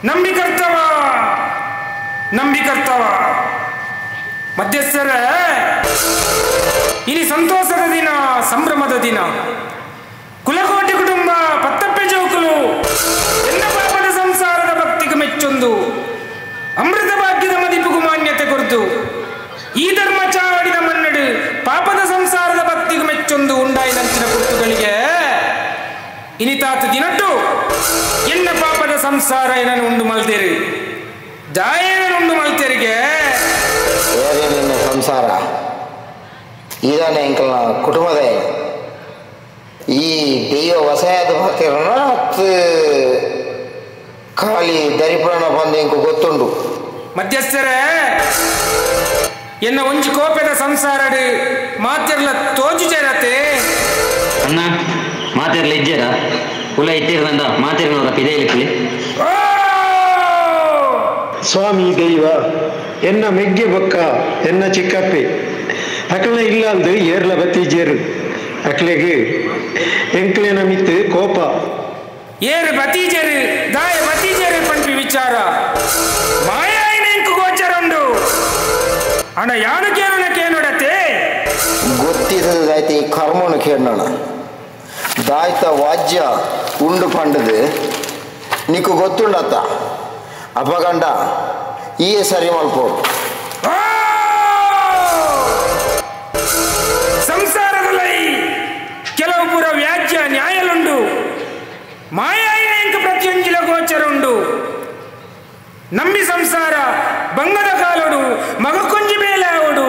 ನಂಬಿಕರ್ತವ ಮಧ್ಯಸ್ಥರ ಇಲ್ಲಿ ಸಂತೋಷದ ದಿನ, ಸಂಭ್ರಮದ ದಿನ. ಕುಲಕೋಟಿ ಕುಟುಂಬ ಪತ್ತಪ್ಪೆ ಜೋಕುಲು ಎನ್ನ ಪಾಪದ ಸಂಸಾರದ ಭಕ್ತಿಗೆ ಮೆಚ್ಚೊಂದು ಅಮೃತ ಭಾಗ್ಯದ ಮದಿಪಿಗೂ ಮಾನ್ಯತೆ ಕೊರತು ಈ ಧರ್ಮ ಚಾವಡಿದ ಮನ್ನಡು ಪಾಪದ ಸಂಸಾರದ ಭಕ್ತಿಗೆ ಮೆಚ್ಚೊಂದು ಉಂಡಾಯಿದಂಚಿನ ಕುರ್ತುಗಳಿಗೆ ಇನಿತಾತ ದಿನಟ್ಟು ಎನ್ನ ಪಾಪದ ಸಂಸಾರ ಏನನ್ನು ಉಂಡು ಮಲ್ತೇರಿ ಜಾಯೇನನ್ನು ಉಂಡು ಮಲ್ತೇರಿಗೆ ನಿನ್ನ ಸಂಸಾರ ಇದಾನೆ ಎಂಕಲ್ನ ಕುಟುಂಬದ ಈ ದೈವ ವಸಾಯದ ಭಕ್ತಿರನ್ನ ಖಾಲಿ ದರಿಪುರಣ ಬಂದು ಎಂಕು ಗೊತ್ತುಂಡು ಮಧ್ಯಸ್ಥರೇ ಎನ್ನ ಒಂಜಿ ಕೋಪದ ಸಂಸಾರಡು ಮಾತಿರ್ಲ ತೋಜು ಜರತೆ ಅಣ್ಣ ಮಾತಿರ್ಲ ಇಜ್ಜರ ಕುಲ ಇಟ್ಟಿರಂದ ಮಾತಿರ್ನವರ ಪಿದೆಯಲಿಕ್ಕಲಿ ಸ್ವಾಮಿ ದೈವ ಎನ್ನ ಮೆಗ್ಗೆ ಬೊಕ್ಕ ಎನ್ನ ಚಿಕ್ಕಪ್ಪೆ ಅಕಲ ಇಲ್ಲಲ್ದು ಏರ್ಲ ಬತ್ತೀಜೇರು ಅಕ್ಲೆಗೆ ಎಂಕ್ಲೆನ ಮಿತ್ತು ಕೋಪ ಏರು ಬತೀಜರು ದಾಯ ಬತೀಜರು ಪಂಪಿ ವಿಚಾರ ಮಾಯಾಯಿನ ಎಂಕು ಗೋಚರ ಉಂಡು ಅಣ್ಣ ಯಾನು ಕೇಳೋಣಕ್ಕೆ ಗೊತ್ತಿದ್ದದಾಯ್ತು ಈ ಕರ್ಮನು ಕೇಳೋಣ ದಾಯ್ತ ವಾಜ್ಯ ಉಂಡು ಪಂಡದು ನೀಕು ಗೊತ್ತುಂಡತ್ತ ಅಪಗಂಡ ಈ ಸರಿ ಮಲ್ಪೋಡು ಸಂಸಾರದಲ್ಲಿ ಕೆಲವು ಪುರ ವ್ಯಾಜ್ಯ ನ್ಯಾಯಲುಂಡು ಮಾಯಾಯಿನ ಎಂಕ ಪ್ರತಿಯೊಂಜಿಲ ಗೋಚರ ಉಂಡು ನಂಬಿ ಸಂಸಾರ ಬಂಗದ ಕಾಲೋಡು ಮಗ ಕೊಂಜಿ ಬೇಲೆ ಆವಡು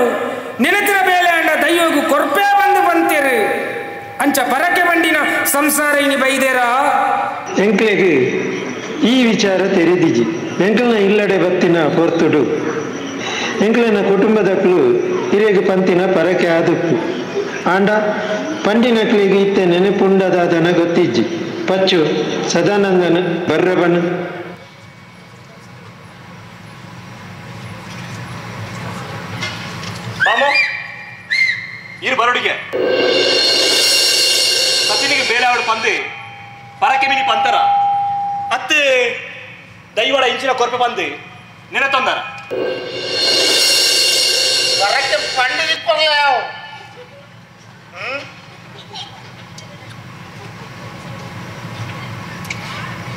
ನೆನತಿನ ಬೇಲೆ ಅಂಡ ದೈವಗು ಕೊರ್ಪೆ ಬಂದು ಬಂತೇರು ಅಂಚ ಪರಕೆ ಬಂಡಿನ ಸಂಸಾರ ಇನಿ ಬೈದೇರ ಎಂಕ್ಲೆಗೆ ಈ ವಿಚಾರ ತೆರೆದಿಜಿ ಎಂಕಲ್ನ ಇಲ್ಲಡೆ ಬತ್ತಿನ ಹೊರ್ತುಡು ಎಂಕ್ಲನ ಕುಟುಂಬದಕ್ಲು ಹಿರಿಯಗೆ ಪಂತಿನ ಪರಕೆ ಆದುಪ್ಪು ಆಂಡ ಪಂಡಿನಕ್ಲಿಗೆ ಇತ್ತೆ ನೆನಪುಂಡದಾದನ ಗೊತ್ತಿಜ್ಜಿ ಪಚ್ಚು ಸದಾನಂದನ ಬರ್ರಬನ ಇರು ಬರೋಡಿಗೆ ಸತಿನಿಗೆ ಬೇಲೆ ಅವಳು ಪಂದು ಪರಕೆ ಮಿನಿ ಪಂತರ ಅತ್ತೆ ದೈವಡ ಇಂಚಿನ ಕೊರಪೆ ಬಂದು ನೆನೆತೊಂದರ ಪರಕೆ ಪಂಡಿದಿಪ್ಪಲ್ಲ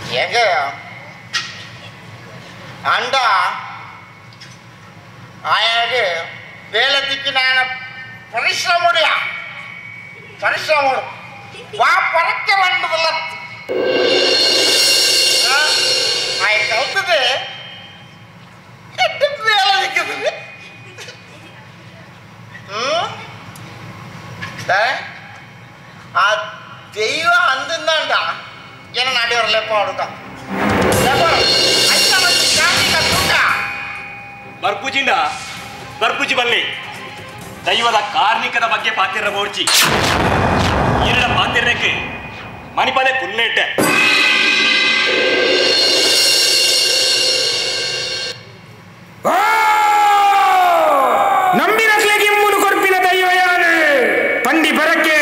ಹೆಂಗ ಅಂಡ ಆಯಾಗೆ ಬೇಲೆ ದಿಕ್ಕಿನ ಪರಿಶ್ರಮ ವಾ ಪರಕ್ಕೆ ಬಂಡದಲ್ಲ ಆಯ ಕಲ್ತದೆ ಬೇಲೆ ದಿಕ್ಕದೆ ಆ ದೈವ ಅಂದಂಡ ಏನ ನಾಡಿಯವ್ರ ಲೆಪ್ಪ ಆಡುತ್ತ ಬರ್ಪೂಜಿ ಬಲ್ಲಿ ದೈವದ ಕಾರ್ಮಿಕದ ಬಗ್ಗೆ ಪಾತಿರ ಮೋಡ್ಚಿ ಈರಡ ಪಾತಿರಕ್ಕೆ ಮಣಿಪದೆ ಪುಲ್ಲೇಟೆ ನಂಬಿನಕ್ಲೆಗೆ ಇಮ್ಮುನು ಕೊರ್ಪಿನ ದೈವಯಾನು ಪಂಡಿ ಬರಕ್ಕೆ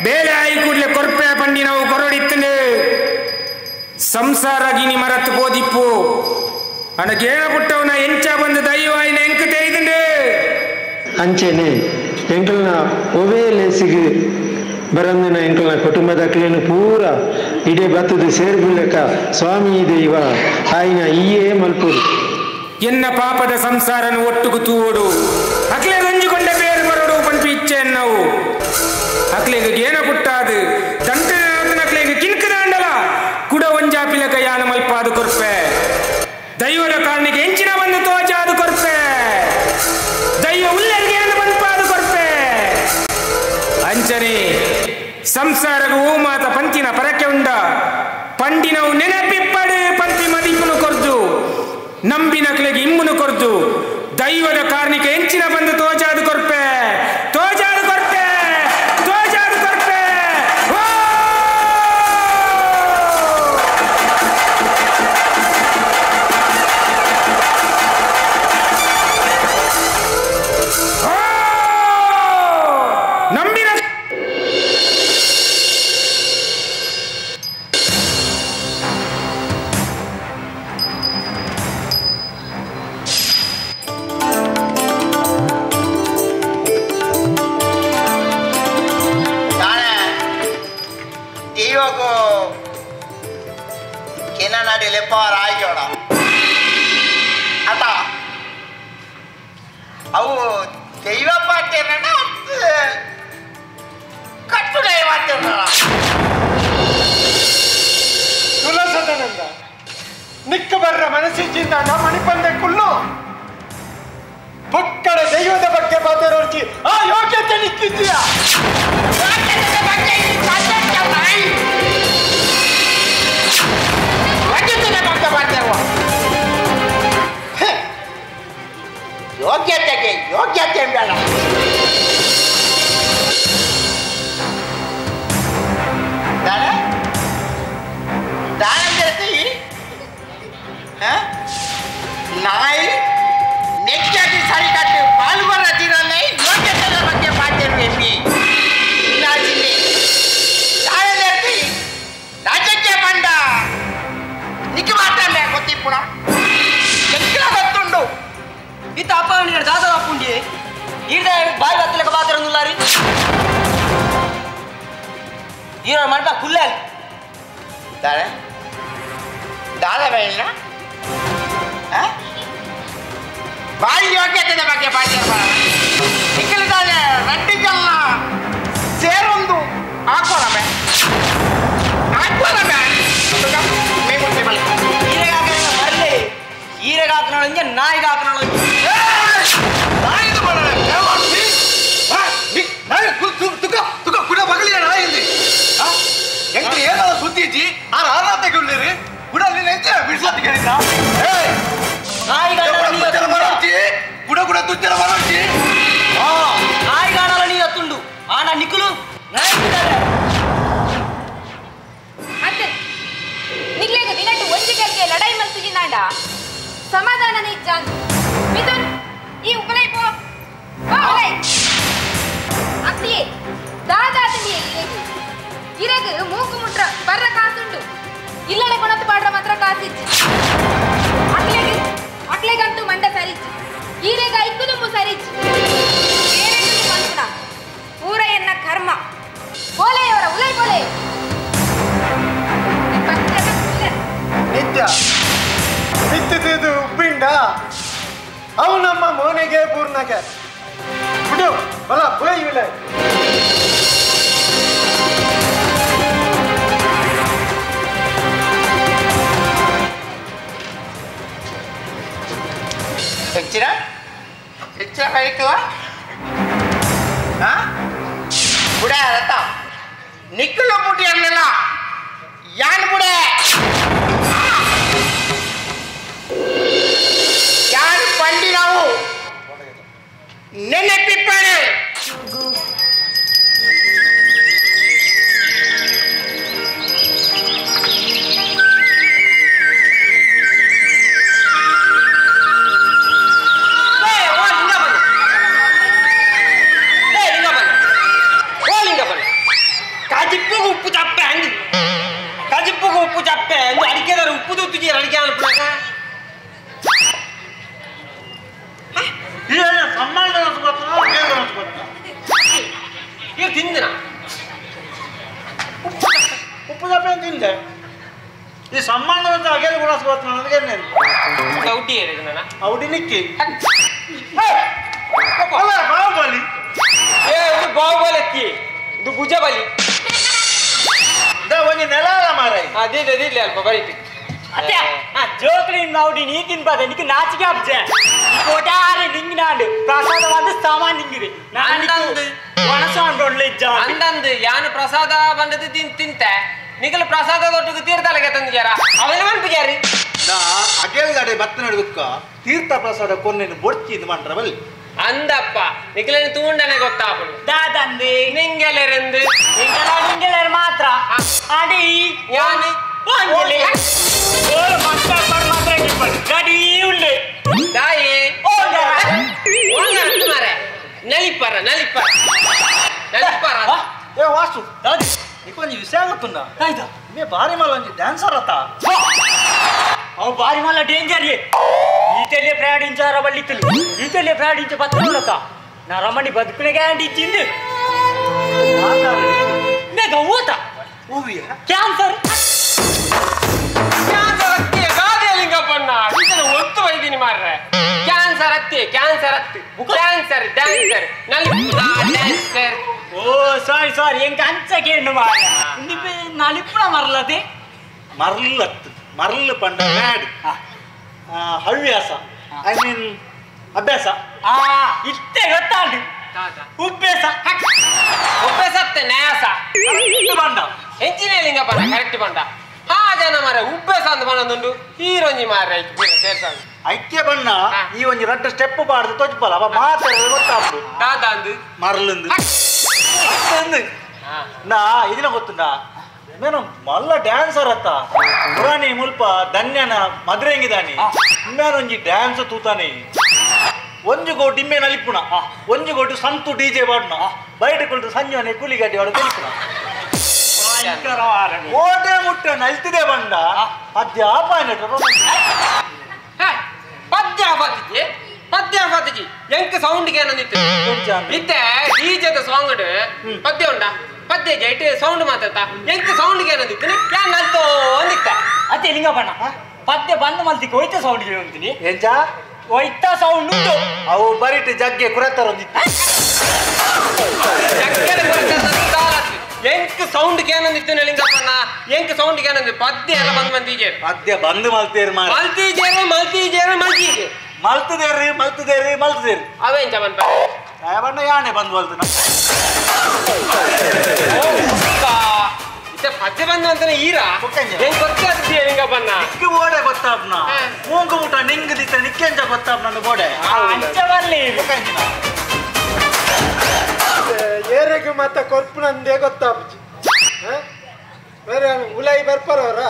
ಬೇಲೆ ಆಯಿ ಕೂಡ್ಲೆ ಕೊರ್ಪೆ ಪಂಡಿ ನಾವು ಕೊರಡಿತ್ತಂಡು ಸಂಸಾರ ಗಿನಿ ಮರತ್ತು ಪೋದಿಪ್ಪು ಅಣ್ಣ ಕೇಳ ಪುಟ್ಟವನ ಎಂಚ ಬಂದು ದೈವಾಯಿನ ಎಂಕ ತೆಯ್ದುಂಡು ಅಂಚೆನೆ ಎಂಕಲ್ನ ಒವೇ ಲೇಸಿಗೆ ಬರಂದಿನ ಎಂಕಲ್ನ ಕುಟುಂಬದಕ್ಲೇನು ಪೂರ ಇಡೇ ಬತ್ತದು ಸೇರ್ಬಿಲ್ಲಕ ಸ್ವಾಮಿ ದೈವ ಆಯ್ನ ಈಯೇ ಮಲ್ಪುದು ಎನ್ನ ಪಾಪದ ಸಂಸಾರನು ಒಟ್ಟುಗು ತೂಡು ಅಕ್ಲೆ ಗಂಜಿಕೊಂಡ ಬೇರೆ ಬರೋಡು ಪಂಪಿ ಇಚ್ಛೆ ನಾವು ಅಕ್ಲೆಗೆ ಗೇನ ಪುಟ್ಟಾದು ದಂಟನಕ್ಲೆಗೆ ಕಿನ್ಕದಾಂಡಲ ಕುಡ ಒಂಜಾಪಿಲಕ ಯಾನ ಮಲ್ಪಾದು ಕೊರ್ಪೆ ದೈವದ ಕಾರಣಿಗೆ ಎಂಚಿನ ಒಂದು ತೋಜಾದು ಕೊರ್ಪೆ ದೈವ ಉಲ್ಲರಿಗೆ ಬಂದ್ಪಾದು ಕೊರ್ಪೆ ಅಂಚನೆ ಸಂಸಾರಗೂ ಮಾತ ಪಂತಿನ ಪರಕೆ ಉಂಡ ಪಂಡಿನವು ನೆನಪಿಪ್ಪಡು ಪಂತಿ ಮದಿಪುನು ಕೊರ್ದು ನಂಬಿನಕ್ಲೆಗೆ ಇಮ್ಮುನು ಕೊರ್ದು ದೈವದ ಕಾರಣಿಗೆ ಎಂಚಿನ ಬಂದು ತೋಜಾದು ಕೊರ್ಪೆ ತೋಜಾದು ಕೊರ್ಪೆ ತೋಜಾದು ಕೊರ್ಪೆ ನಂಬಿನ ದೈವಗೂ ಕೆನಾಡಿ ಲೆಪ್ಪವರ ಆಯ್ಕೋಣ ಅದ ಅವು ದೈವ ಪಾತ್ಯನ ಕಟ್ಟು ದೈವ ತುಳಸದನಂದ ನಿಕ್ಕ ಬರ್ರ ಮನಸ್ಸಿಂದ ಮಣಿಪಂದೆ ಕುಲ್ಲು ಪಕ್ಕಡ ದೈವದ ಬಗ್ಗೆ ಮಾತಾಡೋರ್ಜಿ ಆ ಯೋಗ್ಯತೆ ನಿಕ್ಕಿದ್ದೀಯಾ ಯೋಗ್ಯತೆಗೆ ಯೋಗ್ಯತೆ ಬೇಡ ನಾಯಿ ನೆಚ್ಚಾಗಿ ಸರಿ ಕಟ್ಟು ಪಾಲ್ಗೊಳ್ಳ ದಿನನೇ ಯೋಗ್ಯತೆಯ ಬಗ್ಗೆ ಮಾತಾಡ್ಬೇಕು ರಾಜ್ಯಕ್ಕೆ ಬಂದ ನಿಜ ಮಾತಾಡಲೇ ಗೊತ್ತಿಪ್ಪುಣ ಎಂಕಿಲ ಗೊತ್ತುಂಡು ಇತ್ತ ಅಪ್ಪ ದಾದ ಅಪ್ಪುಂಡಿ ಈಡ ಬಾಯಿ ಬತ್ತಲಕ ಮಾತಾಡೋದಿಲ್ಲಾರಿ ಈರ ಮಾಡ್ಬಾ ಕುಲ್ಲೆ ದಾದ ಬೇಡ ಬಾಯಿ ಯೋಗ್ಯತೆ ಬಗ್ಗೆ ಮಾತಾಡ್ಬಾರ ರಡ್ಡಿಗೆಲ್ಲ ಸೇರೊಂದು ಹಾಕೋಳಬೆ ಬರ್ಲಿ ಈರೆಗೆ ಹಾಕೋಣ ನಾಯಿಗೆ ಹಾಕೋಣ ಏನಾದ ಸುದ್ದಿ ಇಜ್ಜಿ ಆ ಆರಾಧನೆಗೆ ಉಳ್ಳೇರಿ ಗುಡಲ್ಲಿ ನೆಂಚ ಬಿಡ್ಸೋದು ಕೇಳಿದ ಗುಡ ಗುಡ ತುಚ್ಚರ ಬರೋಚಿ ನಾಯಿಗಾಣಲ್ಲ ನೀ ಹತ್ತುಂಡು ಆನ ನಿಕ್ಕಲು ಮತ್ತೆ ನಿಗ್ಲೆಗ ದಿನಟ್ಟು ಒಂಜಿಗಲ್ಗೆ ಲಡೈ ಮಲ್ತಿಜಿನಾಂಡ ಸಮಾಧಾನ ನಿಜ್ಜಾನ್ ಮಿಥುನ್ ಈ ಉಪಲೈ ಪೋ ಉಪಲೈ ಅತ್ತಿಯೇ ದಾದಾತಿಯೇ ಇರಗು ಮೂಕು ಮುಟ್ರ ಬರ್ರ ಕಾಸುಂಡು ಇಲ್ಲಡೆ ಕೊಣತ್ತು ಪಾಡ್ರ ಮಾತ್ರ ಕಾಸಿಜ್ಜಿ ಅಕ್ಲೆಗಂತೂ ಮಂಡ ಸರಿಜ್ಜಿ ಈರೆಗ ಐಕ್ಕುದುಂಬು ಸರಿಜ್ಜಿ ಏನೆಂದು ಬಂತುನ ಪೂರ ಎನ್ನ ಕರ್ಮ ಬೋಲೆಯವರ ಉಲೈ ಬೋಲೆ ನಿತ್ಯ ನಿತ್ಯದು ಉಪ್ಪಿಂಡ ಅವು ನಮ್ಮ ಮೋನೆಗೆ ಪೂರ್ಣಗೆ ಬಿಡು ಬಲ ಬೋಯ್ ಇಲ್ಲ ಹೆಚ್ಚಿನ ಹೆಚ್ಚಿನ ಕಳಿಕುವ ಬುಡ ರಥ ನಿಕ್ಕಲು ಬುಡಿ ಅನ್ನಲ್ಲ ಯಾನ್ ಬುಡೆ ಯಾನ್ ಪಂಡಿ ನಾವು ನೆನಪಿಪ್ಪಾನೆ ಉಪ್ಪು ಚಪ್ಪೆ ಅಡಿಕೆ ಉಪ್ಪು ತುತ್ತಿಗೆ ಅಡಿಕೆ ಅನ್ಬಿಡಕ ಈಗ ತಿಂದಿನ ಉಪ್ಪು ದಪ್ಪೆ ತಿಂದೆ ಈ ಸಂಬಂಧ ಅಗೇಲಿ ಕೂಡ ನನಗೆ ಔಟಿ ನಾನು ಔಟಿ ನಿಕ್ಕಿ ಅಲ್ಲ ಬಾಹುಬಲಿ ಇದು ಬಾಹುಬಲಿ ಅಕ್ಕಿ ಇದು ಭುಜಬಲಿ ಒಂದು ನೆಲ ಅಲ್ಲ ಮಾರ ಅದೇ ಅದಿರ್ಲಿ ಅಲ್ಪ ಬರೀತಿ ಜೋಕ್ರಿ ನೋಡಿ ನೀ ತಿನ್ಬಾರ್ದು ನಿಕ್ಕೆ ನಾಚಿಕೆ ಅಬ್ಜೆ ಕೋಟಾರೆ ನಿಂಗಿನಾಡು ಪ್ರಸಾದವಾದ ಸಾಮಾನ್ ನಿಂಗಿರಿ ಅಂದಂದು ಯಾನು ಪ್ರಸಾದ ಬಂದದ್ದು ತಿಂತೆ ನಿಖಲ್ ಪ್ರಸಾದದೊಟ್ಟಿಗೆ ತೀರ್ಥಲಗೆ ತಂದಿಯಾರ ಅವನ ಮನ್ಪಿಗ್ಯಾರಿ ನಾ ಅಗೇಲ್ಗಡೆ ಭತ್ತ ನಡುವುಕ್ಕ ತೀರ್ಥ ಪ್ರಸಾದ ಕೊನ್ನೆನು ಬೊಡ್ಚಿ ಇದು ಮಾಡ್ರ ಬಲ್ಲಿ ಅಂದಪ್ಪ ನಿಖಿಲೇನು ತೂಂಡನೆ ಗೊತ್ತಾಪಡು ದಾದಂದು ನಿಂಗೆಲೆರೆಂದು ನಿಂಗೆಲ್ಲರು ಮಾತ್ರ ಅಡಿ ಯಾನು ಮಾತ್ರ ಗಡಿ ಉಂಡೆ ತಾಯಿ ಮಾರೆ ನಲಿಪ್ಪರ ನಲಿಪ್ಪರ ನಲಿಪ್ಪರ ಏ ವಾಸು ನಿಕ್ಕೊಂದು ವಿಷಯ ಗೊತ್ತುಂಡ ಆಯ್ತಾ ಮೇ ಬಾರಿ ಮಲ್ಲ ಒಂಜಿ ಡ್ಯಾನ್ಸರ್ ಅತ್ತ ಅವು ಬಾರಿ ಮಲ್ಲ ಡೇಂಜರ್ ಈತಲ್ಲೇ ಪ್ರಯಾಣಿಂಚಾರ ಬಳ್ಳಿತ್ತಲು ಈತಲ್ಲೇ ಪ್ರಯಾಣಿಂಚ ಪತ್ರಲತ್ತ ನಾ ರಮಣಿ ಬದುಕನೆ ಗ್ಯಾರಂಟಿ ಇಚ್ಚಿಂದು ಮೇಗ ಊತ ಹೂವಿಯ ಕ್ಯಾನ್ಸರ್ ಕ್ಯಾನ್ಸರ್ ಹತ್ತಿ ಗಾದೆ ಲಿಂಗಪ್ಪಣ್ಣ ಇದನ್ನ ಒತ್ತು ಒಯ್ದೀನಿ ಮಾರ್ರೆ ಕ್ಯಾನ್ಸರ್ ಹತ್ತಿ ಕ್ಯಾನ್ಸರ್ ಡ್ಯಾನ್ಸರ್ ಡ್ಯಾನ್ಸರ್ ಓ ಸಾರಿ ಎಂಕ ಅಂಚಕೇನು ಮಾಡ ನಲಿಪುಣ ಮರಲದೆ ಮರಳು ಪಂಡ ಮ್ಯಾಡ್ ಹವ್ಯಾಸ ಐ ಮೀನ್ ಅಭ್ಯಾಸ ಇಷ್ಟೇ ಗೊತ್ತಾಡು ಉಪ್ಪೇಸ ಉಪ್ಪೆಸತ್ತೆ ನ್ಯಾಸ ಬಂದ ಹೆಂಚಿನ ಲಿಂಗಪ್ಪಣ್ಣ ಕರೆಕ್ಟ್ ಬಂಡ ಹಾ ಜನ ಮಾರ ಉಪ್ಪೆಸ ಅಂತ ಬಂದೊಂದು ಹೀರೋಂಜಿ ಮಾರ ಸೇರ್ಸಂದು ಐಕ್ಯ ಬಣ್ಣ ಈ ಒಂಜಿ ರಡ್ಡ ಸ್ಟೆಪ್ ಪಾಡ್ದು ತೊಜ್ಪಲ್ಲ ಅವ ಮಾತಾಡಿದ್ರೆ ಗೊತ್ತಾಗ್ದು ದಾದಾಂದು ಮರಳಂದು ನಾ ಇದನ್ನ ಗೊತ್ತುಂಡಾ నేను మళ్ళా డాన్సర్ అత్త పురాణి ముల్ప ధన్యన మధురెంగిదాని ಇನ್ನೊಂಜಿ ಡ್ಯಾನ್ಸ್ ತೂತಾನೆ ಒಂಜು ಗೋಟಿ ಇಮ್ಮೆ ನಲಿಪುಣ ಒಂಜು ಗೋಟಿ ಸಂತು ಡಿಜೆ ಬಾಡ್ನ ಬಯಟ ಕುಳಿತು ಸಂಜೆ ಕೂಲಿಗಡ್ಡಿ ವಾడు తెలిపుಣ ಓಟೆ ಮುಟ್ಟ ನಲ್ತಿದೆ ಬಂಡ ಪದ್ಯ ಪದ್ಯ ಪದ್ಯಜಿ ಎಂಕ ಸೌಂಡ್ಗೆ ಏನಂದಿತ್ತು ಇತ್ತೆ ಡಿಜೆದ ಸಾಂಗ್ ಪದ್ಯ ಉಂಡ ಪದ್ಯ ಇಟ್ಟು ಸೌಂಡ್ ಮಾತಾಡ್ತಾ ಎಂಕ ಸೌಂಡ್ಗೆ ಏನಂದಿತ್ತು ಯಾನ್ ನಲ್ತೋ ಅಂದಿತ್ತ ಅದೇ ಲಿಂಗಪ್ಪಣ್ಣ ಪದ್ಯ ಬಂದ ಮಲ್ತಿಗೆ ಹೋಯ್ತ ಸೌಂಡ್ಗೆ ಅಂತೀನಿ ಎಂಚ ಹೋಯ್ತ ಸೌಂಡ್ ಉಂಟು ಅವು ಬರಿಟ್ ಜಗ್ಗೆ ಕುರತ್ತರೊಂದಿತ್ತು ಎಂಕ ಸೌಂಡ್ಗೆ ಏನಂದಿತ್ತು ಲಿಂಗಪ್ಪಣ್ಣ ಎಂಕ ಸೌಂಡ್ಗೆ ಏನಂದಿತ್ತು ಪದ್ಯ ಎಲ್ಲ ಬಂದ್ ಪದ್ಯ ಬಂದು ಮಲ್ತೇರಿ ಮಲ್ತೀಜೇರಿ ಮಲ್ತದೇರಿ ಅವೇಂಚ ಬಂದ ಬಣ್ಣ ಯಾನೆ ಬಂದು ಮಲ್ತನ ಪದ್ಯ ಬಂದು ಅಂತಾನೆ ಈರ ಹೆಂಗ್ ಗೊತ್ತಾಗ್ತೀಯ ಲಿಂಗಪ್ಪಣ್ಣ ನಿಕ್ಕು ಬೋಡೆ ಗೊತ್ತಾಪ್ನ ಮೂಂಗು ಊಟ ನಿಂಗ್ ದಿತ್ತ ನಿಕ್ಕೆಂಚ ಗೊತ್ತಾಪ್ ನನ್ನ ಬೋಡೆ ಅಂಚ ಬರ್ಲಿ ಏರೆಗೆ ಮತ್ತೆ ಕೊರ್ಪುನಂದೇ ಗೊತ್ತಾಪ್ಜಿ ಬೇರೆ ಉಲಾಯಿ ಬರ್ಪರವರ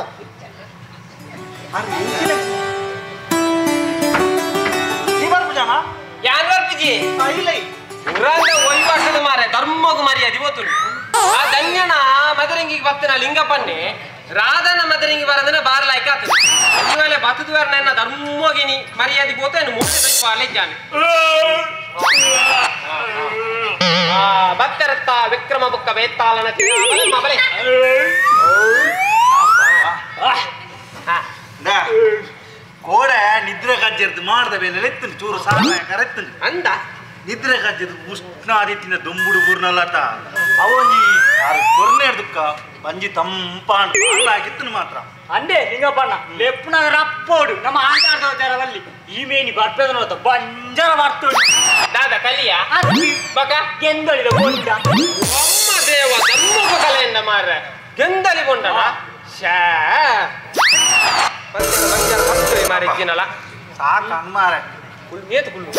ಜನ ಯಾನ್ ಬರ್ಪಿಜಿ ಇಲ್ಲೈ ಉರಾಂದ ಒಯ್ವಾಸದ ಮಾರೆ ಧರ್ಮಗು ಮರ್ಯಾದೆ ಇವತ್ತು ಆ ಧನ್ಯನ ಮದರಂಗಿಗೆ ಬತ್ತನ ಲಿಂಗಪ್ಪನ್ನೇ ರಾಧನ ಮದರಂಗಿ ಬರದನ ಬಾರ್ಲಾಯ್ಕ ಆತದ ಇವಾಲೆ ಬತ್ತುವಾರ ನನ್ನ ಧರ್ಮೋಗಿನಿ ಮರ್ಯಾದೆ ಗೋತೇನು ಮೂಟೆ ಸ್ವಲ್ಪ ಅಲೆಜ್ಜಾನೆ ಭಕ್ತರತ್ತ ವಿಕ್ರಮ ಬುಕ್ಕ ಬೇತಾಳನ ಮಬಲೆ ಕೋಡೆ ನಿದ್ರೆ ಕಜ್ಜರ್ದು ಮಾಡ್ದ ಬೇಲೆ ಎತ್ತನು ಚೂರು ಸಾಮಾಯ ಕರೆತ್ತನು ಅಂದ ನಿದ್ರೆ ಕಜ್ಜರ್ದು ಉಷ್ಣಾದಿತ್ತಿನ ದೊಂಬುಡು ಬೂರ್ನಲ್ಲತ ಅವೊಂಜಿ ಕೊರ್ನೆ ದುಕ್ಕ ಬಂಜಿ ತಂಪಾಂಡು ಆಗಿತ್ತನು ಮಾತ್ರ ಅಂದೆ ಲಿಂಗಪ್ಪಣ್ಣ ಲೆಪ್ಪುನ ರಪ್ಪೋಡು ನಮ್ಮ ಆಟಾಡ್ದವಲ್ಲಿ ಈ ಮೇನಿ ಬರ್ಪದ ಬಂಜರ ಬರ್ತೋಡು ದಾದ ಕಲಿಯ ಬಕ ಗೆಂದಳಿದ ಗೊಂಡ ಅಮ್ಮ ದೇವ ಧರ್ಮಕ ಕಲೆಯಿಂದ ಮಾರ ಗೆಂದಲಿ ಗೊಂಡಲ್ಲ ಶಾ ಬಂಜರ ಬರ್ತವೆ ಮಾರ ಇದ್ದೀನಲ್ಲ ಸಾಕು ಹಂಗ ಮಾರ ಏತು ಕುಳ್ಳು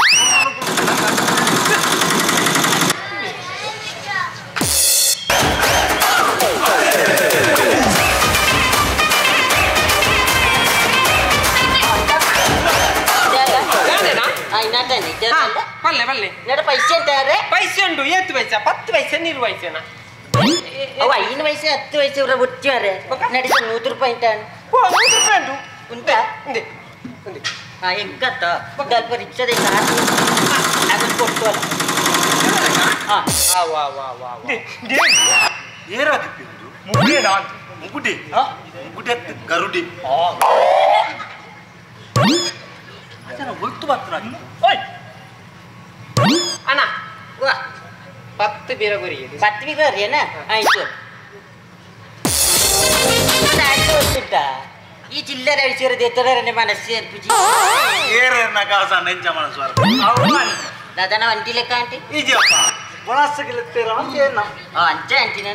ಪಲ್ಲೆ ಪಲ್ಲೆ ಪೈಸೆ ಅಂತಾರೆ ಪೈಸೆ ಉಂಟು ಏತು ಪೈಸೆ 10 ಪೈಸೆ ನೀರು ಪೈಸೆನಾ ಅವ 5 ವಯಸ್ಸು 10 ವಯಸ್ಸು ಇವ್ರ ಹುಚ್ಚಾರೆ ನಡೀತ 100 ರೂಪಾಯಿ ಅಂತ 100 ರೂಪಾಯಿ ಉಂಟು ಉಂಟಾ ಉಂದೆ ಉಂದೆ ಎಂಕತ್ತ ಸ್ವಲ್ಪ ರಿಕ್ಷಾದ ಅದನ್ನು ಕೊಟ್ಟು ವಾ ವಾ ವಾ ಏರಾದಿಪ್ಪಿ ಮುಗುಟಿ ಮುಗುಟಿ ಅತ್ತು ಗರುಡಿ ಅದನ್ನ ಒತ್ತು ಮಾತ್ರ ಅಣ್ಣ 10 ಬೀರಗುರಿ 10 ಬೀರಗುರಿಯೇನ ಆಯ್ತು ಈ ಚಿಲ್ಲರೆ ವಿಚಾರದ ಎತ್ತರನೆ ಮನಸ್ಸು ಏರ್ಪಿಜಿ ಏರನ್ನ ಕಾಸ ನೆಂಚ ಮನಸ್ಸು ದಾದನ ಒಂಟಿ ಲೆಕ್ಕ ಆಂಟಿ ಈಜಪ್ಪ ಗುಣಸ್ಸಗಿಲ್ತೀರ ಏನು ಅಂಚ ಆಂಟಿನ